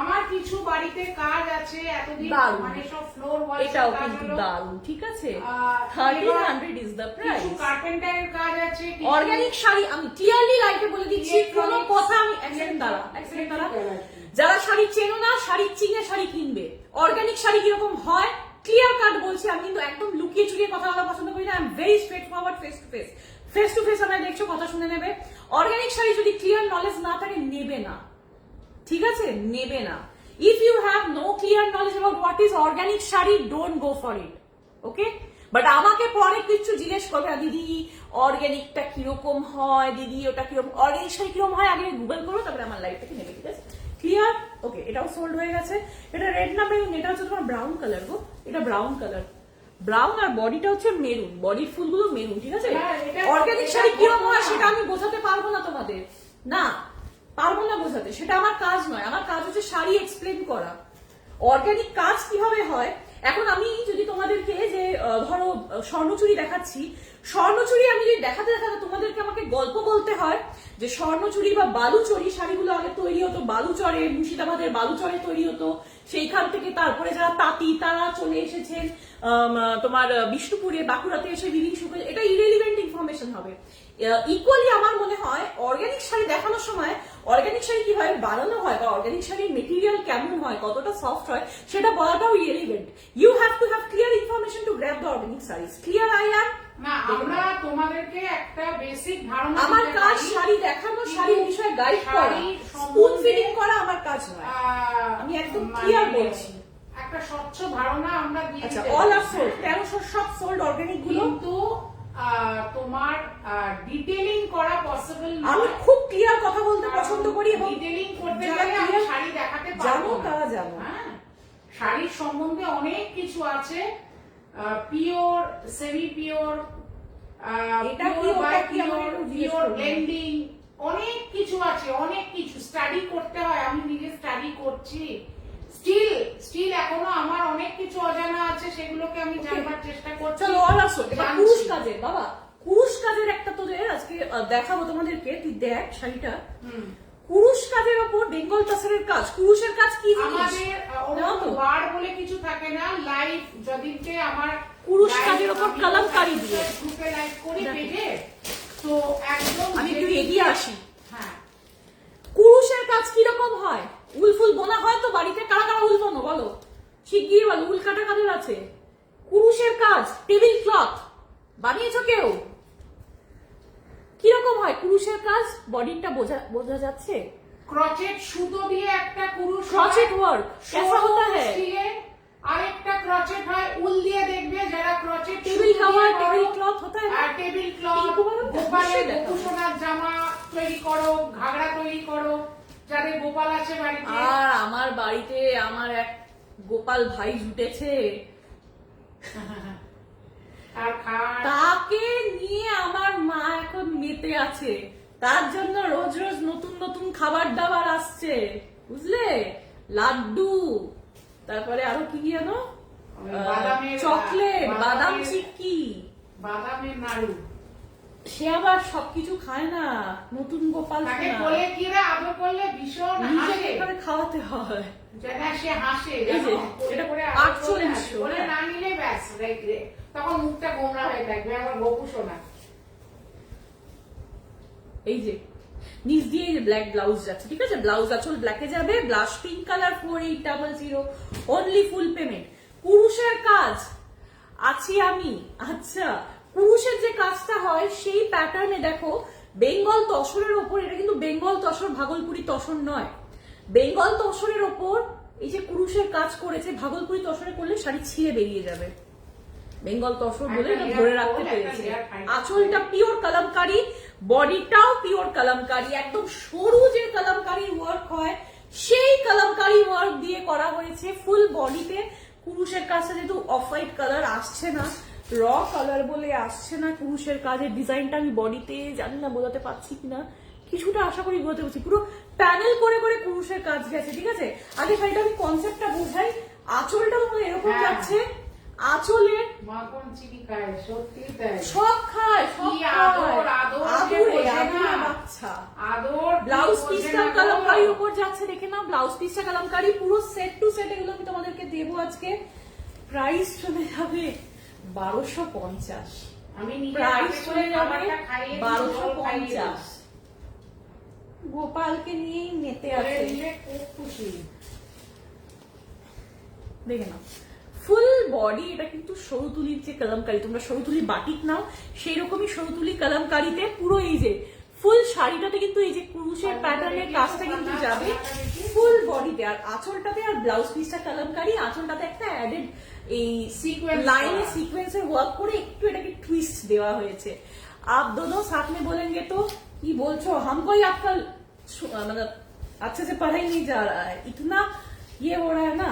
আমার কিছু বাড়িতে কাজ আছে, এতদিন দারুণ। মানে সব ফ্লোর ওয়াল এটাও কাজ কিন্তু হলো, দারুণ, ঠিক আছে। আহ, 1300 ইজ দ্য প্রাইস। কিছু কার্পেন্টারের কাজ আছে, কিছু অর্গানিক শাড়ি আমি ক্লিয়ারলি লাইভে বলে দিচ্ছি, Electronics, কোনো কথা আমি এক সেকেন্ড দাঁড়া। যারা শাড়ি চেনো না, শাড়ি চিনে শাড়ি কিনবে। অর্গানিক শাড়ি কিরকম হয় ক্লিয়ার কাট বলছি, আমি কিন্তু একদম লুকিয়ে চুরিয়ে কথা বলা পছন্দ করি না। I am very straight forward, face to face. Face to face আমায় দেখছো, কথা শুনে নেবে। অর্গানিক শাড়ি যদি ক্লিয়ার নলেজ না থাকে, নেবে না, ঠিক আছে, নেবে না। If you have no clear knowledge about what is organic sari, don't go for it, okay. But আমাকে পরে কিছু জিজ্ঞেস করবে না, দিদি অর্গানিকটা কিরকম হয়, দিদি ওটা কিরকম, অর্গানিক শাড়ি কিরকম হয়, আগে গুগল করো, তারপরে আমার লাইফটাকে নেবে, ঠিক আছে, ক্লিয়ার। ওকে, এটাও সোল্ড হয়ে গেছে। এটা রেড না মেরুন, এটা হচ্ছে তোমার ব্রাউন কালার গো, এটা ব্রাউন কালার। ব্রাউন আর বডিটা হচ্ছে মেরুন, বডির ফুলগুলো মেরুন, ঠিক আছে? হ্যাঁ, অর্গানিক এটা শাড়ি কিরকম হয় না। সেটা আমি বোঝাতে পারবো না তোমাদের, না পারবো না বোঝাতে, সেটা আমার কাজ নয়। আমার কাজ হচ্ছে শাড়ি এক্সপ্লেন করা। অর্গানিক কাজ কিভাবে হয়, এখন আমি যদি তোমাদেরকে যে ধরো স্বর্ণচুরি দেখাচ্ছি, স্বর্ণচুরি আমি যদি দেখাতে দেখাতে তোমাদেরকে আমাকে গল্প বলতে হয় যে স্বর্ণচুরি বা বালুচরি শাড়িগুলো আগে তৈরি হতো বালুচরে, মুর্শিদাবাদের বালুচরে তৈরি হতো, সেইখান থেকে তারপরে যারা তাঁতি তারা চলে এসেছেন তোমার বিষ্ণুপুরে, বাঁকুড়াতে এসে বিভিন্ন শুকে, এটা ইরেলিভেন্ট ইনফরমেশন হবে। ইকুয়ালি আমার মনে হয় অর্গানিক শাড়ি দেখানোর সময় অর্গানিক শাড়ি কিভাবে বানানো হয় বা অর্গানিক শাড়ির মেটেরিয়াল কেমন হয়, কতটা সফট হয়, সেটা বলাটাও irrelevant. You have to have clear information to grab the organic saris. Clear I am? না, আমরা তোমাদেরকে একটা বেসিক ধারণা আমার দিতে কাজ পারি। শাড়ি দেখানো, শাড়ির বিষয়ে গাইড করা, শাড়ি স্পুন সম্বন্ধে, ফিডিং করা আমার কাজ নয়। আমি একদম ক্লিয়ার বলছি। একটা স্বচ্ছ ধারণা আমরা দিয়ে আচ্ছা, দিতে অল পারি। আর সোল্ড, 1300 সব সোল্ড অর্গানিক গুলো। কিন্তু তোমার ডিটেইলিং করা পসিবল আমি খুব ক্লিয়ার কথা বলতে পছন্দ করি এবং ডিটেইলিং করতে যারা গেলে আমি clear শাড়ি দেখাতে জানো পারবো না। তারা জানো। হ্যাঁ, শাড়ির সম্বন্ধে অনেক কিছু আছে, পিওর, সেমি পিওর, এটা কি, ওটা কি, আমাকে একটু জিজ্ঞেস পিওর করুন। ব্লেন্ডিং, অনেক কিছু আছে, অনেক কিছু স্টাডি করতে হয়। আমি নিজে স্টাডি করছি, স্টিল এখনো আমার অনেক কিছু অজানা আছে, সেগুলোকে আমি জানবার চেষ্টা করছি। চলো অল আর সোল্ড। এবার জানছি। কুরুশ কাজের, বাবা কুরুশ কাজের একটা তোদের আজকে দেখাবো তোমাদেরকে। তুই দেখ শাড়িটা, হুম। কুরুশ কাজের ওপর বেঙ্গল টাসের কাজ। কুরুশের কাজ কি জিনিস আমাদের জানো তো? বার বলে কিছু থাকে না, লাইভ যদিনকে আমার কুরুশ live কাজের ওপর আমি কালামকারী দিয়ে। গ্রুপে লাইভ করি দেখো। পেজে, তো একদম আমি একটু এগিয়ে আসি। হ্যাঁ, কুরুশের কাজ কিরকম হয়? উল ফুল বোনা হয় তো বাড়িতে? কারা কারা উল বোনো বলো, শিগগির বলো। উল কাটা কাদের আছে? কুরুশের কাজ, টেবিল ক্লথ বানিয়েছো কেউ? কিরকম হয় কুরুশের কাজ? বডিটা বোঝা যাচ্ছে? ক্রচেট সুতো দিয়ে একটা কুরুশ ক্রচেট ওয়ার্ক कैसा होता है? আরেকটা ক্রচেট হয় উল দিয়ে। দেখবে যারা crochet table cover, table cloth होता है ना? টেবিল ক্লথ, পিঙ্কু বলো না? গোপালের নিশ্চয়ই দেখাবো। গোপুসোনার জামা তৈরি করো, ঘাগড়া তৈরি করো, যাদের গোপাল আছে বাড়িতে। আর আমার বাড়িতে আমার এক গোপাল ভাই জুটেছে, আর খাট, তাকে নিয়ে আমার মা এখন মেতে আছে। তার জন্য রোজ রোজ নতুন নতুন খাবার দাবার আসছে, বুঝলে? লাড্ডু, তারপরে আরো কি জানো, বাদামের চকলেট, বাদাম বাদামের- চিক্কি। বাদামের নাড়ু। সে আবার সবকিছু খায় না, নতুন গোপাল তাকে সোনা। কোলে কিরা আদর করলে ভীষণ নিজেকে হাসে, এভাবে খাওয়াতে হয়। যেন সে হাসে, এই যে, জানো? কোলে এটা করে 4800, কোলে হ্যাঁ। না নিলে ব্যাস তখন মুখটা গোমরা হয়ে থাকবে আমার গোপু সোনা। এই যে নিচ দিয়ে ব্ল্যাক ব্লাউজ যাচ্ছে, ঠিক আছে? ব্লাউজ আঁচল ব্ল্যাকে যাবে, blush pink colour 4800, only full payment. পুরুষের কাজ আছি আমি। আচ্ছা, পুরুষের যে কাজটা হয় সেই প্যাটার্নে দেখো, বেঙ্গল তসরের ওপর, এটা কিন্তু বেঙ্গল তসর ভাগলপুরি তসর নয়, বেঙ্গল তসরের ওপর এই যে কুরুশের কাজ করেছে। ভাগলপুরি তসরে করলে শাড়ি ছিঁড়ে বেরিয়ে যাবে, বেঙ্গল তসর বলে এটা ধরে রাখতে পেরেছে। আঁচলটা পিওর কালামকারী, বডিটাও পিওর কালামকারী, একদম সরু যে কালামকারী ওয়ার্ক হয় সেই কালামকারী ওয়ার্ক দিয়ে করা হয়েছে ফুল বডিতে। কুরুশের কাজটা যেহেতু অফ হোয়াইট কালার আসছে না, র কালার বলে আসছে না, কুরুশের কাজের ডিজাইনটা আমি বডিতে জানি না বোঝাতে পারছি কিনা, কিছুটা আশা করি বোঝাতে পারছি। পুরো প্যানেল করে করে কুরুশের কাজ গেছে, ঠিক আছে? আগে শাড়িটা আমি কনসেপ্টটা বোঝাই। আঁচলটা তোমার এরকম হ্যাঁ। যাচ্ছে, আঁচলের মাখন চিনি খায়, সত্যি তাই। সব খায়, সব কি খায়। আদর, আদর যে আদুরে, বোঝে আদুরে না। বাচ্চা। আদর ব্লাউজ বোঝে পিসটা না গো। কালামকারীর উপর যাচ্ছে, দেখে নাও। ব্লাউজ পিসটা কালামকারী, পুরো সেট টু সেট এগুলো আমি তোমাদেরকে দেবো আজকে। প্রাইস চলে যাবে 1250। আমি নিজে প্রাইস হাতে করে চলে যাবে খাবারটা খাইয়ে দিই, জল খাইয়ে দিই। 1250। গোপালকে নিয়েই মেতে করে আছে, দিলে খুব খুশি। দেখে নাও। ফুল বডি এটা কিন্তু সরুতুলির যে কালামকারী, তোমরা সরুতুলি বাটিক নাও, সেই রকমই সরুতুলি কালামকারীতে পুরো এই যে ফুল শাড়িটাতে কিন্তু এই যে কুরুশের প্যাটার্নের কাজটা কিন্তু যাবে ফুল বডিতে। আর আঁচলটাতে আর ব্লাউজ পিসটা কালামকারী, আঁচলটাতে একটা অ্যাডেড এই Sequence লাইনে করা। সিকোয়েন্সের ওয়ার্ক করে একটু এটাকে টুইস্ট দেওয়া হয়েছে। आप दोनों साथ में बोलेंगे तो কি বলছো, हमको ही आपका मतलब अच्छे से पढ़ा ही नहीं जा रहा है, इतना ये हो रहा है ना,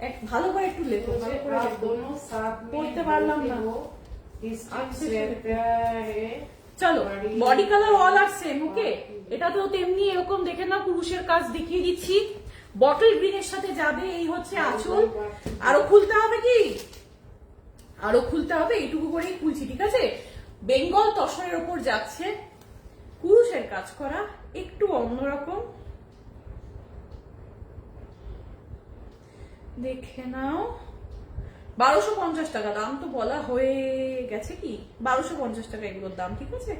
এক ভালো করে একটু লেখো, ভালো করে লেখো। दोनों साथ में পড়তে পারলাম না। डिस्टेंस रहता है। চলো বডি কালার অল আর সেম, ওকে। এটা তো তেমনি এরকম দেখে না, পুরুষের কাজ দেখিয়ে দিচ্ছি। বটল গ্রিনের সাথে যাবে, এই হচ্ছে আঁচল। আরো খুলতে হবে কি, আরো খুলতে হবে, এইটুকু করেই খুলছি, ঠিক আছে। বেঙ্গল তসরের ওপর যাচ্ছে, পুরুষের কাজ করা, একটু অন্যরকম। দেখে নাও, 1250 টাকা দাম তো বলা হয়ে গেছে কি, 1250 টাকা এগুলোর দাম, ঠিক আছে।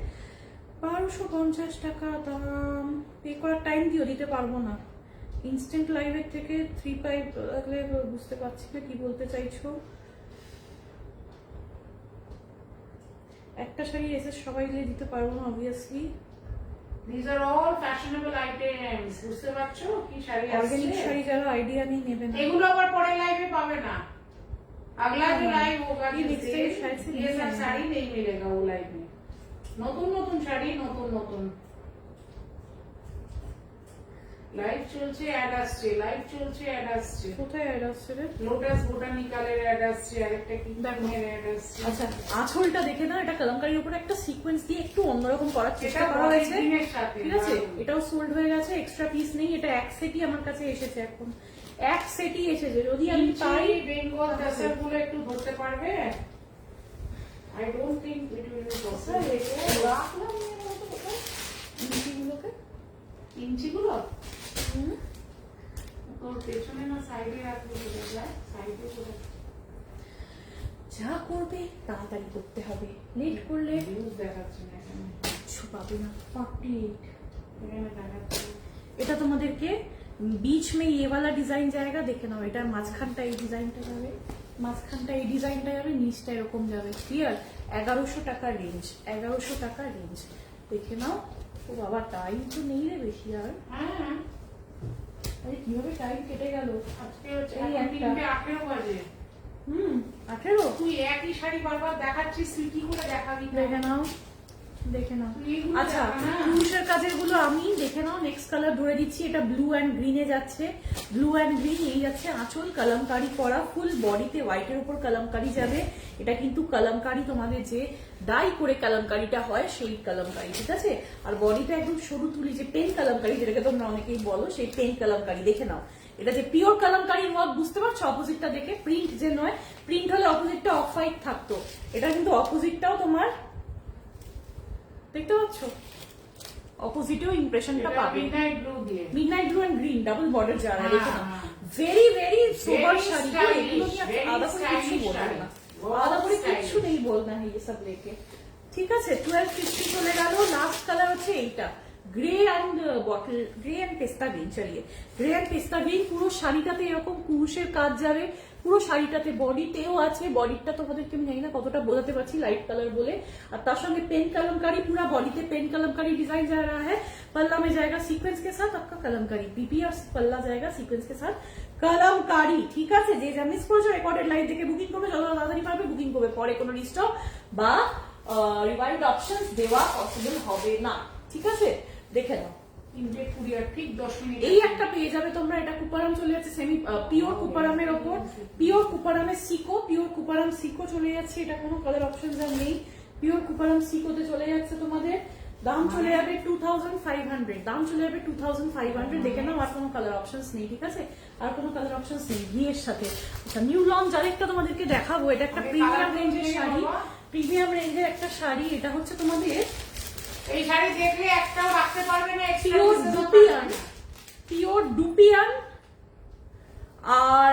1250 টাকা দাম। পে করার টাইম দিও, দিতে পারবো না। ইনস্ট্যান্ট লাইভের থেকে 3 লাগলে বুঝতে পারছি না কি বলতে চাইছো। একটা শাড়ি এসে সবাই দিতে পারবো না obviously. These are all fashionable items. বুঝতে পারছো কি শাড়ি অর্গানিক আসছে? শাড়ি যারা আইডিয়া নেই নেবে না। এগুলো আবার পরে লাইভে পাবে না। अगला जो लाइव होगा ये next time शायद से ये नहीं सब आएगा। শাড়ি नहीं मिलेगा वो लाइव में। নতুন নতুন শাড়ি, নতুন নতুন লাইভ চলছে, অ্যাড আসছে, লাইভ চলছে, অ্যাড আসছে। কোথায় অ্যাড আসছে রে? লোটাস বোটানিক্যালের অ্যাড আসছে, আরেকটা কি দেখো। অ্যাড আসছে। আচ্ছা আঁচলটা দেখে না, এটা কালামকারীর উপরে একটা সিকোয়েন্স দিয়ে একটু অন্যরকম করার চেষ্টা এটা করা হয়েছে, বডির সাথে, ঠিক আছে। দারুণ। এটাও সোল্ড হয়ে গেছে, এক্সট্রা পিস নেই। এটা এক সেটই আমার কাছে এসেছে, এখন এক সেটই এসেছে। যদি আমি পাই বেঙ্গল টাসার গুলো একটু ধরতে পারবে? I don't think it will be possible. রাখলাম ইঞ্চিগুলোকে। ইঞ্চিগুলো তোর পেছনে না সাইডে রাখলে বোঝা যায়, সাইডে করে যা করবে তাড়াতাড়ি করতে হবে, লেট করলে ভিউজ দেখাচ্ছে না এখানে। কিছু পাবে না। 48 এখানে দেখাচ্ছে এটা তোমাদেরকে बीच में ये वाला ডিজাইন জায়গা দেখে নাও। এটা মাঝখানটা এই ডিজাইনটা যাবে, মাঝখানটা এই ডিজাইনটা যাবে, নিচটা এরকম যাবে। ক্লিয়ার? 1100 টাকা রেঞ্জ, 1100 টাকা রেঞ্জ দেখে নাও। ও বাবা টাইম তো নেই রে বেশি আর। হ্যাঁ আরে কিভাবে টাইম কেটে গেল। আজকে হচ্ছে এই এখন একটা। 3:18 বাজে। 18 তুই একই শাড়ি বারবার দেখাচ্ছিস, তুই কি করে দেখাবি? দেখে নাও, দেখে নাও। তুই এগুলো আচ্ছা দেখা না। পুরুষের কাজের গুলো আমি দেখে নাও। নেক্সট কালার ধরে দিচ্ছি, এটা ব্লু অ্যান্ড গ্রিনে যাচ্ছে, ব্লু অ্যান্ড গ্রিন। এই যাচ্ছে আঁচল, কালামকারি করা, ফুল বডিতে হোয়াইটের উপর কালামকারি যাবে। এটা কিন্তু কালামকারি তোমাদের যে ডাই করে কালামকারিটা হয় সেই কালামকারি, ঠিক আছে। আর বডিটা একদম সরু তুলি, যে পেন কালামকারি যেটাকে তোমরা অনেকেই বলো, সেই পেন কালামকারি দেখে নাও। এটা যে পিওর কালামকারির ওয়ার্ক, বুঝতে পারছো অপোজিটটা দেখে? প্রিন্ট যে নয়, প্রিন্ট হলে অপোজিটটা অফ হোয়াইট থাকতো, এটা কিন্তু অপোজিটটাও তোমার দেখতে পাচ্ছ, অপোজিটেও ইমপ্রেশনটা পাবে। মিডনাইট ব্লু দিয়ে, midnight blue and green double border যারা হ্যাঁ, দেখো না, হ্যাঁ। Very very sober Very sari. stylish, এগুলো নিয়ে very আলাদা করে কিছু stylish বলবো শাড়ি। না, बहुत আলাদা করে stylish। কিছু নেই বলনা है ये सब लेके। ঠিক আছে 1250 চলে গেল। লাস্ট কালার হচ্ছে এইটা, grey and bottle, grey and পেস্তা গ্রিন। চালিয়ে গ্রে অ্যান্ড পেস্তা গ্রিন। পুরো শাড়িটাতে এরকম কুরুশের কাজ যাবে, পুরো শাড়িটাতে বডিতেও আছে। বডিটা তোমাদেরকে আমি জানি না কতটা বোঝাতে পারছি লাইট কালার বলে। আর তার সঙ্গে পেন কলমকারি, पूरा बॉडी पेन कलमकारी डिजाइन जा रहा है। पल्ला में जाएगा सीक्वेंस के साथ आपका कलमकारी, बीपी और पल्ला जाएगा सीक्वेंस के साथ कलमकारी, ঠিক আছে। যে যা মিস করেছো রেকর্ডেড লাইভ দেখে বুকিং করবে, যত তাড়াতাড়ি পারবে বুকিং করবে, পরে কোনো রিস্টক বা রিভাইন্ড অপশনস দেওয়া পসিবল হবে না, ঠিক আছে। দেখে নাও, 3:20 ঠিক 10 মিনিট। এই একটা পেয়ে যাবে তোমরা। এটা কুপারাম চলে যাচ্ছে, সেমি পিওর কুপারামের ওপর, পিওর কুপারামের সিকো, পিওর কুপারাম সিকো চলে যাচ্ছে। এটা কোনো কালার অপশন আর নেই, পিওর কুপারাম সিকোতে চলে যাচ্ছে তোমাদের। দাম চলে যাবে 2500, দাম চলে যাবে 2500। দেখে নাও, আর কোনো কালার অপশনস নেই, ঠিক আছে। আর কোনো কালার অপশনস নেই ঘিয়ের সাথে। আচ্ছা নিউ লঞ্চ আরেকটা তোমাদেরকে দেখাবো। এটা একটা প্রিমিয়াম রেঞ্জের শাড়ি, প্রিমিয়াম রেঞ্জের একটা শাড়ি। এটা হচ্ছে তোমাদের এই শাড়ি দেখলে একটাও রাখতে পারবে না, পিওর ডুপিয়ান, পিওর ডুপিয়ান। আর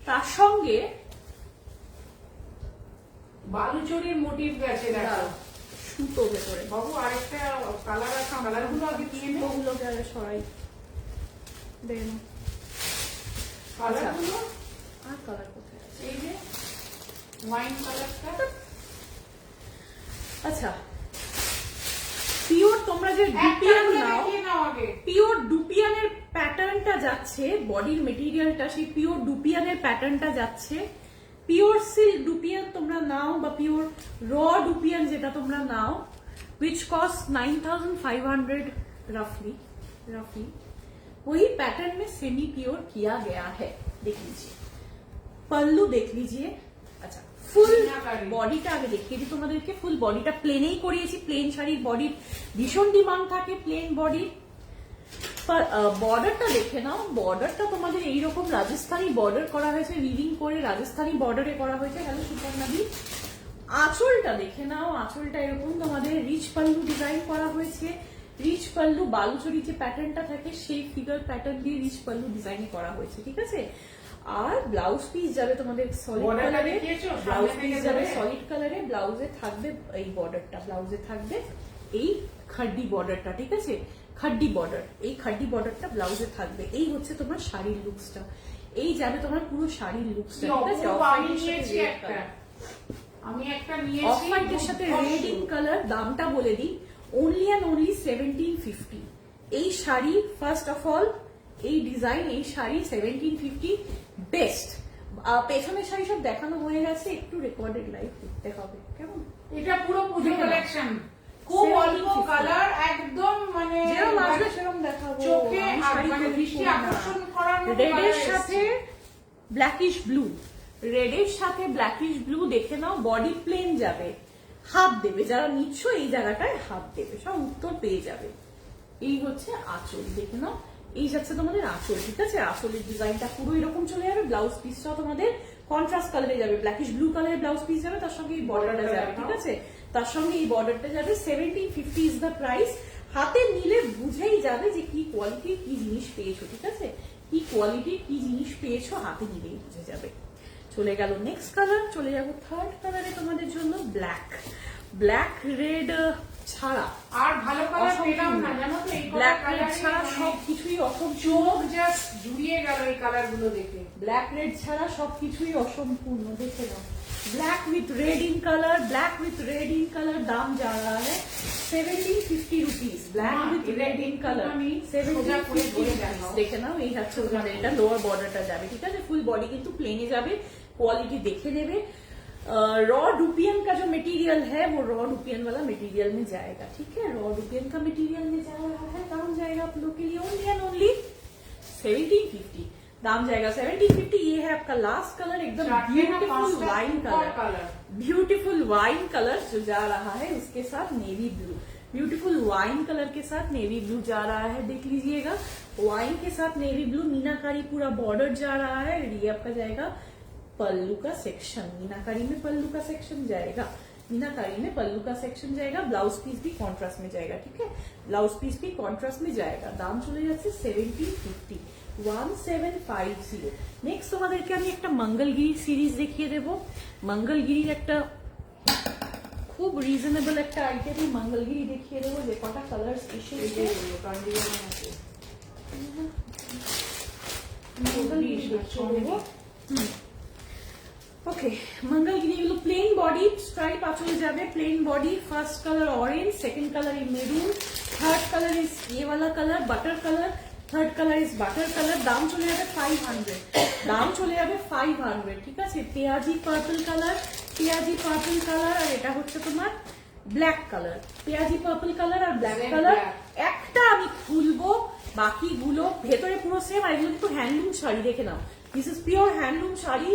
তার সঙ্গে বালুচরির মোটিভ গেছে দেখো সুতো ভেতরে। বাবু। আরেকটা কালার আছে, কালারগুলো আগে দিয়ে নে। সুতোগুলোকে আগে সরাই, দেখে নাও। কালারগুলো আর কালার কোথায় আছে? এই যে ওয়াইন কালারটা। আচ্ছা পিওর তোমরা যে ডুপিয়ান নাও, নাও আগে। পিওর ডুপিয়ানের প্যাটার্নটা যাচ্ছে, বডির মেটেরিয়ালটা সেই পিওর ডুপিয়ানের প্যাটার্নটা যাচ্ছে। পিওর সিল্ক ডুপিয়ান তোমরা নাও বা পিওর র डुपियान যেটা তোমরা নাও, which cost 9500 रफली। वही पैटर्न में सेमी प्योर किया गया है। देख लीजिए, पल्लू देख लीजिए। अच्छा, ফুল मीनाकारी। বডিটা আগে দেখিয়ে দিই তোমাদেরকে। ফুল বডিটা প্লেনেই করিয়েছি, প্লেন শাড়ির বডির ভীষণ ডিমান্ড থাকে প্লেন বডির। বর্ডারটা দেখে নাও, বর্ডারটা তোমাদের এইরকম রাজস্থানী বর্ডার করা হয়েছে, উইভিং করে রাজস্থানী বর্ডারে করা হয়েছে। হ্যালো সুপর্ণাদি, আঁচলটা দেখে নাও, আঁচলটা এরকম তোমাদের রিচ পাল্লু ডিজাইন করা হয়েছে। রিচ পাল্লু বালুচরি যে প্যাটার্নটা থাকে সেই ফিগার প্যাটার্ন দিয়ে রিচ পাল্লু ডিজাইন করা হয়েছে, ঠিক আছে। আর ব্লাউজ পিস যাবে তোমাদের সলিড Border টা কালারে, দেখিয়েছো? ব্লাউজ সামনে পিস থেকে যাবে ধরে? সলিড কালারে, ব্লাউজে থাকবে এই বর্ডারটা, ব্লাউজে থাকবে এই খাড্ডি বর্ডারটা, ঠিক আছে। খাড্ডি বর্ডার, এই খাড্ডি বর্ডারটা ব্লাউজে থাকবে। এই হচ্ছে তোমার শাড়ির লুকসটা, এই যাবে তোমার পুরো শাড়ির লুকসটা, ঠিক আছে। অপূর্ব, অফ আমি হোয়াইটের সাথে নিয়েছি red একটা, color। আমি একটা অফ নিয়েছি হোয়াইটের সাথে রেড ইন কালার। দামটা বলে দিই, অনলি অ্যান্ড অনলি 1750। এই শাড়ি ফার্স্ট অফ অল, এই ডিজাইন, এই শাড়ি 1750 বেস্ট। পেছনের শাড়ি সব দেখানো হয়ে গেছে, একটু রেকর্ডেড লাইভ দেখতে হবে, কেমন। এটা পুরো পুজো দেখে নাও। কালেকশন, খুব অল্প 1750 কালার, একদম মানে যেরকম আসবে সেরকম দেখাবো। চোখে আমি শাড়ি মানে তৈরি দৃষ্টি করি না। আকর্ষণ করার মতো রেডের colour সাথে এসছে। ব্ল্যাকিশ ব্লু, রেডের সাথে ব্ল্যাকিশ ব্লু দেখে নাও। বডি প্লেন যাবে, হাত দেবে, যারা নিচ্ছ এই জায়গাটায় হাত দেবে, সব উত্তর পেয়ে যাবে। এই হচ্ছে আঁচল, দেখে নাও, এই যাচ্ছে তোমাদের আঁচল, ঠিক আছে। আঁচলের ডিজাইনটা পুরো এরকম চলে যাবে। ব্লাউজ পিসটাও তোমাদের কন্ট্রাস্ট কালারে যাবে, ব্ল্যাকিশ ব্লু কালারের ব্লাউজ পিস যাবে, তার সঙ্গে এই বর্ডারটা যাবে, ঠিক আছে। তার সঙ্গে এই বর্ডারটা যাবে। 1750 ইজ দ্য প্রাইস। হাতে নিলে বুঝেই যাবে যে কি কোয়ালিটি, কি জিনিস পেয়েছো, ঠিক আছে। কি কোয়ালিটি, কি জিনিস পেয়েছো হাতে নিলেই বুঝে যাবে। চলে গেল নেক্সট কালার, চলে যাবো থার্ড কালারে তোমাদের জন্য। ব্ল্যাক, ব্ল্যাক রেড ছাড়া আর ভালো কালার পেলাম না, জানো তো, এই ব্ল্যাক রেড কালার ছাড়া সবকিছুই অসম্পূর্ণ। চোখ জাস্ট জুড়িয়ে গেল এই কালার গুলো দেখে। ব্ল্যাক রেড ছাড়া সবকিছুই অসম্পূর্ণ, দেখে নাও। Black with red in colour, black with red in colour दाम जा रहा है 1750 rupees. Black with red in colour 1750 rupees. দেখে নাও, এই হচ্ছে ওখানে এটা লোয়ার বর্ডারটা যাবে, ঠিক আছে। ফুল বডি কিন্তু প্লেনে যাবে, क्वालिटी देखे नेबे। रॉ डुपियन का जो मटेरियल है वो रॉ डुपियन वाला मटेरियल में जाएगा, ठीक है। रॉ डुपियन का मटेरियल में जा रहा है, दाम जाएगा आप लोग के लिए ओनली एंड ओनली 1750। दाम जाएगा 1750। ये है आपका लास्ट कलर, एकदम beautiful wine colour, beautiful wine colour जो जा रहा है उसके साथ navy blue. Beautiful wine colour के साथ नेवी ब्लू जा रहा है, देख लीजिएगा। वाइन के साथ नेवी ब्लू, मीनाकारी पूरा बॉर्डर जा रहा है। ये आपका जाएगा पल्लू का सेक्शन, मीनाकारी में पल्लू का सेक्शन जाएगा, मीनाकारी में पल्लू का सेक्शन जाएगा। ब्लाउज पीस भी कॉन्ट्रास्ट में जाएगा, ठीक है। ब्लाउज पीस भी कॉन्ट्रास्ट में जाएगा। दाम चले যাচ্ছে 1750, 1750। নেক্সট তোমাদেরকে আমি একটা মঙ্গলগিরি সিরিজ দেখিয়ে দেব। মঙ্গলগিরির একটা খুব রিজনেবল একটা আইটেম মঙ্গলগিরি দেখিয়ে দেবো, যে কটা কালার এসেছে। মঙ্গলগিরি দেখিয়ে দেবো। ओके, मंगलगिरी एगुलो प्लेन बॉडी, स्ट्राइप आंचल जाबे, plain body. First colour orange, second colour is maroon, third colour is ये वाला colour butter colour, third colour is butter colour. दाम चले जाबे 500, दाम चले जाबे 500, ठीक আছে। পেঁয়াজি পার্পল কালার, পেঁয়াজি পার্পল কালার, আর এটা হচ্ছে তোমার ব্ল্যাক কালার। পেঁয়াজি পার্পল কালার আর ব্ল্যাক কালার। একটা আমি খুলবো, বাকিগুলো ভেতরে পুরো সেম। আর এগুলো কিন্তু হ্যান্ডলুম শাড়ি, দেখে নাও, this is pure handloom sari.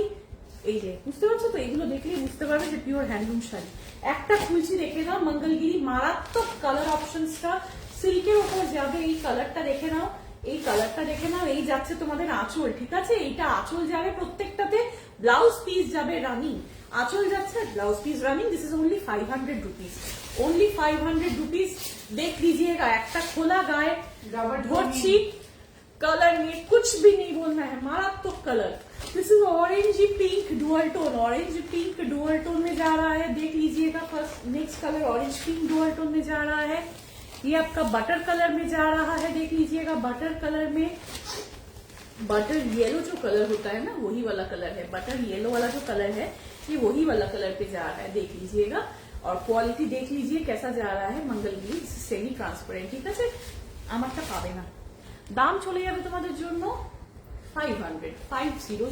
এই যে বুঝতে পারছো তো, এগুলো দেখলেই বুঝতে পারবে যে পিওর হ্যান্ডলুম শাড়ি। একটা খুলছি, দেখে নাও। মঙ্গলগিরি মারাত্মক কালার অপশনসটা, সিল্কের উপর যাবে। এই কালারটা দেখে নাও, এই কালারটা দেখে নাও। এই যাচ্ছে তোমাদের আঁচল, ঠিক আছে। এইটা আঁচল যাবে প্রত্যেকটাতে, ব্লাউজ পিস যাবে রানিং। আঁচল যাচ্ছে, blouse piece running. This is only 500 rupees, only 500 rupees. देख लीजिएगा, একটা খোলা গায়ে ধরছি, कलर में कुछ भी नहीं बोलना है, मारात्मक colour. This is orange pink dual tone, orange pink dual tone में जा रहा है, देख लीजिएगा। First next colour orange pink dual tone में जा रहा है। ये आपका बटर कलर में जा रहा है, देख लीजिएगा। बटर कलर में, बटर येलो जो कलर होता है ना, वही वाला कलर है। बटर येलो वाला जो कलर है, ये वही वाला कलर पे जा रहा है, देख लीजिएगा। और क्वालिटी देख लीजिए कैसा जा रहा है। मंगलगिरी सेमी ट्रांसपेरेंट, ठीक আছে। আমারটা পাবে না। দাম চলে যাবে তোমাদের জন্য 500, 500,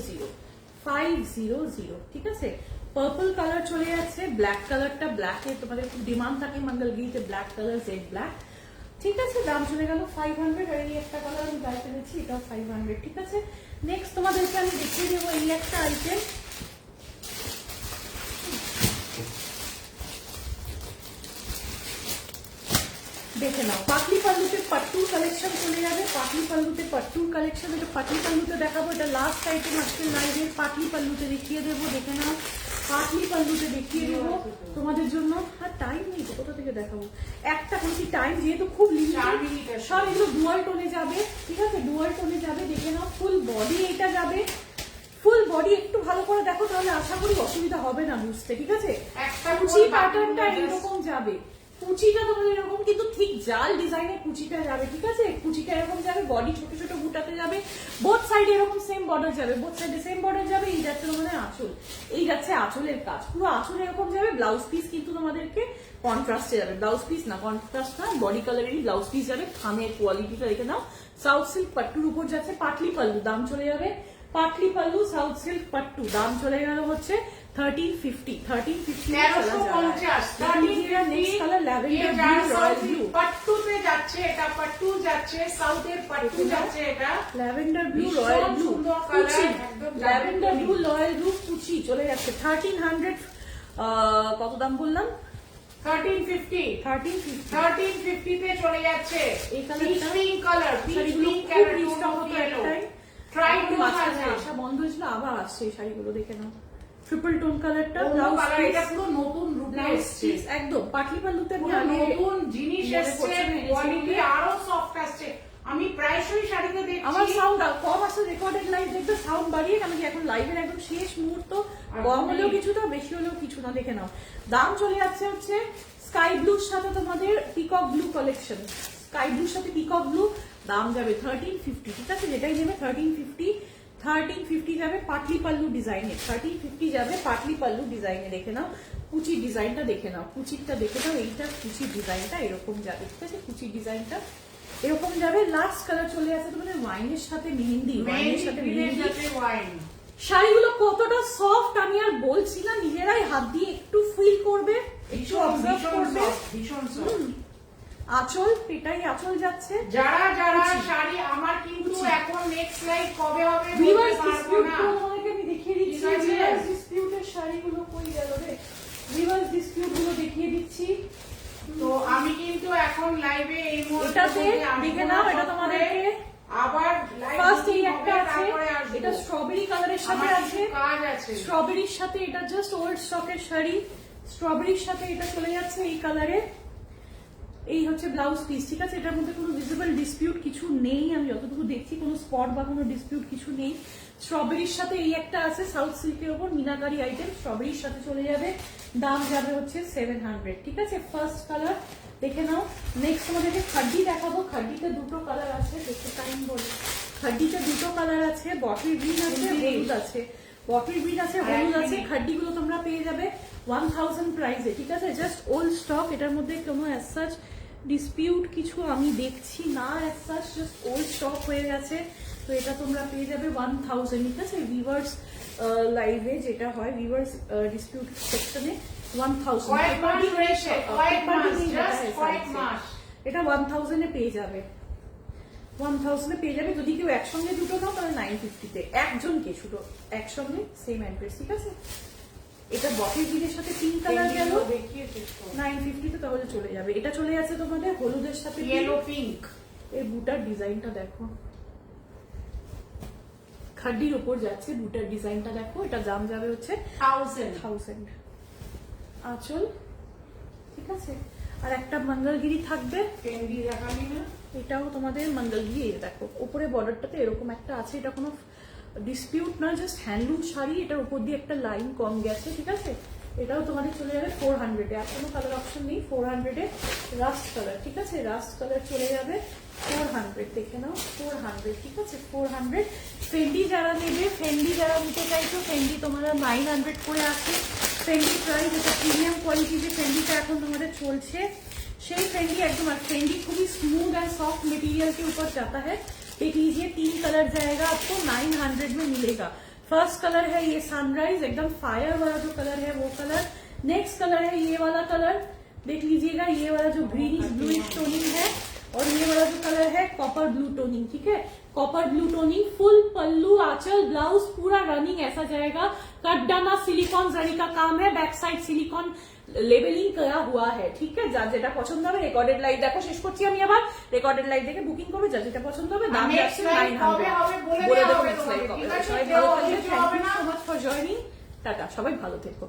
ঠিক আছে। পার্পল কালার চলে যাচ্ছে, ব্ল্যাক কালারটা, ব্ল্যাকে তোমাদের খুব ডিমান্ড থাকে মঙ্গলগিরিতে, ব্ল্যাক কালার, জেড ব্ল্যাক। ঠিক আছে, দাম চলে গেল 500। আর এই একটা কালার আমি গায়ে ফেলেছি, এটাও 500। ঠিক আছে, নেক্সট তোমাদেরকে আমি দেখিয়ে দেবো এই একটা আইটেম। দেখে নাও, পাটলি পাল্লুতে পাট্টুর কালেকশন চলে যাবে। পাটলি পাল্লুতে পাট্টুর কালেকশন, এটা পাটলি পাল্লুতে দেখাবো। এটা লাস্ট আইটেম আজকে লাইভে পাটলি পাল্লুতে দেখিয়ে দেবো। দেখে নাও, পাটলি পাল্লুতে দেখিয়ে দেবো তোমাদের জন্য। আর টাইম নেই তো, কোথা থেকে দেখাবো, একটা কোনো টাইম যেহেতু খুব লিমিটেড। সব এগুলো ডুয়াল টোনে যাবে। ঠিক আছে, ডুয়াল টোনে যাবে। দেখে নাও, ফুল বডি এটা যাবে। ফুল বডি একটু ভালো করে দেখো, তাহলে আশা করি অসুবিধা হবে না বুঝতে। ঠিক আছে, কুচি প্যাটার্নটা এরকম যাবে। কুচিটা তোমাদের এরকম, কিন্তু ঠিক জাল ডিজাইনের কুচিটা যাবে। ঠিক আছে, কুচিটা এরকম যাবে, বডি ছোট ছোট বুটাতে যাবে। বোথ সাইডে এরকম সেম বর্ডার যাবে, বোথ সাইডে সেম বর্ডার যাবে। এই যাচ্ছে তোমাদের আঁচল, এই যাচ্ছে আঁচলের কাজ, পুরো আঁচল এরকম যাবে। ব্লাউজ পিস কিন্তু তোমাদেরকে কন্ট্রাস্টে যাবে, ব্লাউজ পিস না, কন্ট্রাস্ট না, বডি কালারেরই ব্লাউজ পিস যাবে। থামের কোয়ালিটিটা দেখে নাও। সাউথ সিল্ক পাট্টুর উপর যাচ্ছে পাটলি পাল্লু, দাম চলে যাবে পাটলি পাল্লু সাউথ সিল্ক পাট্টু, দাম চলে গেল হচ্ছে 1350। 1350 next colour lavender blue, royal blue. পাট্টুতে যাচ্ছে এটা, পাট্টু যাচ্ছে, সাউথের পাট্টু যাচ্ছে এটা। ল্যাভেন্ডার ব্লু, রয়্যাল ব্লু, কুচি, ল্যাভেন্ডার ব্লু, রয়্যাল ব্লু, কুচি চলে যাচ্ছে 1300। কত দাম বললাম? 1350 তে চলে যাচ্ছে। এই কালারটা pink colour, pink colour try করুন। আশা বন্ধ হয়েছিল, আবার আসছে এই শাড়িগুলো। দেখে নাও, ট্রিপল টোন কালারটা, ব্লাউজ এটা পুরো নতুন রূপে এসেছে একদম। পাটলি পাল্লুতে নতুন জিনিস এসেছে, কোয়ালিটি আরো সফট আসছে। আমি প্রায়শই শাড়িতে দেখছি। আমার সাউন্ড কম আসছে, রেকর্ডেড লাইভ দেখবে সাউন্ড বাড়িয়ে, কারণ কি এখন লাইভের একদম শেষ মুহূর্ত, কম হলেও কিছু না, বেশি হলেও কিছু না। দেখে নাও, দাম চলে যাচ্ছে হচ্ছে স্কাই ব্লুর সাথে তোমাদের পিকক ব্লু কালেকশন। স্কাই ব্লুর সাথে পিকক ব্লু, দাম যাবে 1350। ঠিক আছে, যেটাই নেবে 1350 যাবে পাটলি পাল্লু ডিজাইনে। 1350 যাবে পাটলি পাল্লু ডিজাইনে। দেখে নাও, কুচির ডিজাইনটা দেখে নাও, কুচিরটা দেখে নাও। এইটা কুচির ডিজাইনটা এরকম যাবে। ঠিক আছে, কুচির ডিজাইনটা এরকম যাবে। লাস্ট কালার চলে আসে তোমাদের ওয়াইনের সাথে মেহেন্দি, ওয়াইনের সাথে মেহেন্দি। শাড়িগুলো কতটা সফট আমি আর বলছি না, নিজেরাই হাত দিয়ে একটু ফিল করবে, একটু অবজার্ভ করবে। ভীষণ সফট। আঁচল, এটাই আঁচল যাচ্ছে। যারা যারা শাড়ি, আমার কিন্তু এখন নেক্সট লাইভ কবে হবে ভিউয়ার্স ডিসপিউট তোমাদেরকে আমি দেখিয়ে দিচ্ছি। ভিউয়ার্স ডিসপিউটের শাড়িগুলো কই গেল রে? ভিউয়ার্স ডিসপিউট গুলো দেখিয়ে দিচ্ছি। তো আমি কিন্তু এখন লাইভে এই এটাতে দেখে নাও, এটা তোমাদেরকে আবার ফার্স্ট এই একটা আছে, এটা স্ট্রবেরি কালারের সাথে আছে, কাজ আছে স্ট্রবেরির সাথে। এটা জাস্ট ওল্ড স্টকের শাড়ি, স্ট্রবেরির সাথে এটা চলে যাচ্ছে এই কালারে। এই হচ্ছে ব্লাউজ পিস। ঠিক আছে, এটার মধ্যে কোনো ভিজিবল ডিসপিউট কিছু নেই, আমি যতটুকু দেখছি কোনো স্পট বা কোনো ডিসপিউট কিছু নেই। স্ট্রবেরির সাথে এই একটা আছে সাউথ সিল্কের ওপর মিনাকারি আইটেম, স্ট্রবেরির সাথে চলে যাবে, দাম যাবে হচ্ছে 700। ঠিক আছে, ফার্স্ট কালার দেখে নাও। নেক্সট তোমাদেরকে খাড্ডি দেখাবো। খাড্ডিতে দুটো কালার আছে, দেখতে টাইম বলে। খাড্ডিতে দুটো কালার আছে, বটল গ্রিন আছে, হলুদ আছে। বটল গ্রিন আছে, হলুদ আছে। খাড্ডিগুলো তোমরা পেয়ে যাবে 1000 প্রাইসে। ঠিক আছে, জাস্ট ওল্ড স্টক, এটার মধ্যে কোনো অ্যাজ সাচ ডিসপিউট কিছু আমি দেখছি না, as such just old stock হয়ে গেছে। তো এটা তোমরা পেয়ে যাবে 1000। ঠিক আছে, ভিউয়ার্স লাইভে যেটা হয়, ভিউয়ার্স ডিসপিউট সেকশনে 1000। এটা 1000 এ পেয়ে যাবে, 1000 এ পেয়ে যাবে। যদি কেউ একসঙ্গে দুটো নাও তাহলে 950-তে একজনকে শুধু একসঙ্গে সেম অ্যাড্রেস। ঠিক আছে, এটা বটল গ্রিনের সাথে পিঙ্ক কালার গেল 950-তে, তাহলে চলে যাবে। এটা চলে যাচ্ছে তোমাদের হলুদের সাথে ইয়েলো পিঙ্ক। এই বুটার ডিজাইনটা দেখো, খাড্ডির উপর যাচ্ছে বুটার ডিজাইনটা দেখো। এটা দাম যাবে হচ্ছে 1000। আঁচল, ঠিক আছে। আর একটা মঙ্গলগিরি থাকবে, এটাও তোমাদের মঙ্গলগিরি। দেখো উপরে বর্ডারটাতে এরকম একটা আছে, এটা কোনো ডিসপিউট না, জাস্ট হ্যান্ডলুম শাড়ি। এটার উপর দিয়ে একটা লাইন কম গেছে। ঠিক আছে, এটাও তোমাদের চলে যাবে 400-এ। আর কোনো কালার অপশন নেই, 400-এ রাস্ট কালার। ঠিক আছে, রাস্ট কালার চলে যাবে 400। দেখে নাও 400। ঠিক আছে, 400। ফেন্ডি যারা নেবে, ফেন্ডি যারা নিতে চাইছো, ফেন্ডি তোমরা 900 করে আছে ফেন্ডি প্রাইস। এটা প্রিমিয়াম কোয়ালিটি যে ফেন্ডিটা এখন তোমাদের चलছে, সেই ফেন্ডি একদম। আর ফেন্ডি খুবই स्मूथ एंड सॉफ्ट मटेरियल के ऊपर जाता है। देख लीजिए 3 कलर जाएगा आपको, 900 में मिलेगा। फर्स्ट कलर है ये सनराइज, एकदम फायर वाला जो कलर है वो कलर। नेक्स्ट कलर है ये वाला कलर, देख लीजिएगा, ये वाला जो ग्रीनिश ब्लूइश टोनिंग है। और ये वाला जो कलर है कॉपर ब्लू टोनिंग, ठीक है, कॉपर ब्लू टोनिंग, फुल पल्लू, आंचल, ब्लाउज पूरा रनिंग ऐसा जाएगा। कटडाना सिलिकॉन जरी का काम है, बैक साइड सिलिकॉन লেবেলিং করা হুয়া হ্যাঁ, ঠিক আছে। যার যেটা পছন্দ হবে রেকর্ডেড লাইভ দেখো, শেষ করছি আমি আবার, রেকর্ডেড লাইভ দেখে বুকিং করবে, যার যেটা পছন্দ হবে। দাম যাচ্ছে 900, বলে দেবো নেক্সট লাইভ কবে। সবাই ভালো থাকবে, thank you so much for joining, tata, সবাই ভালো থেকো।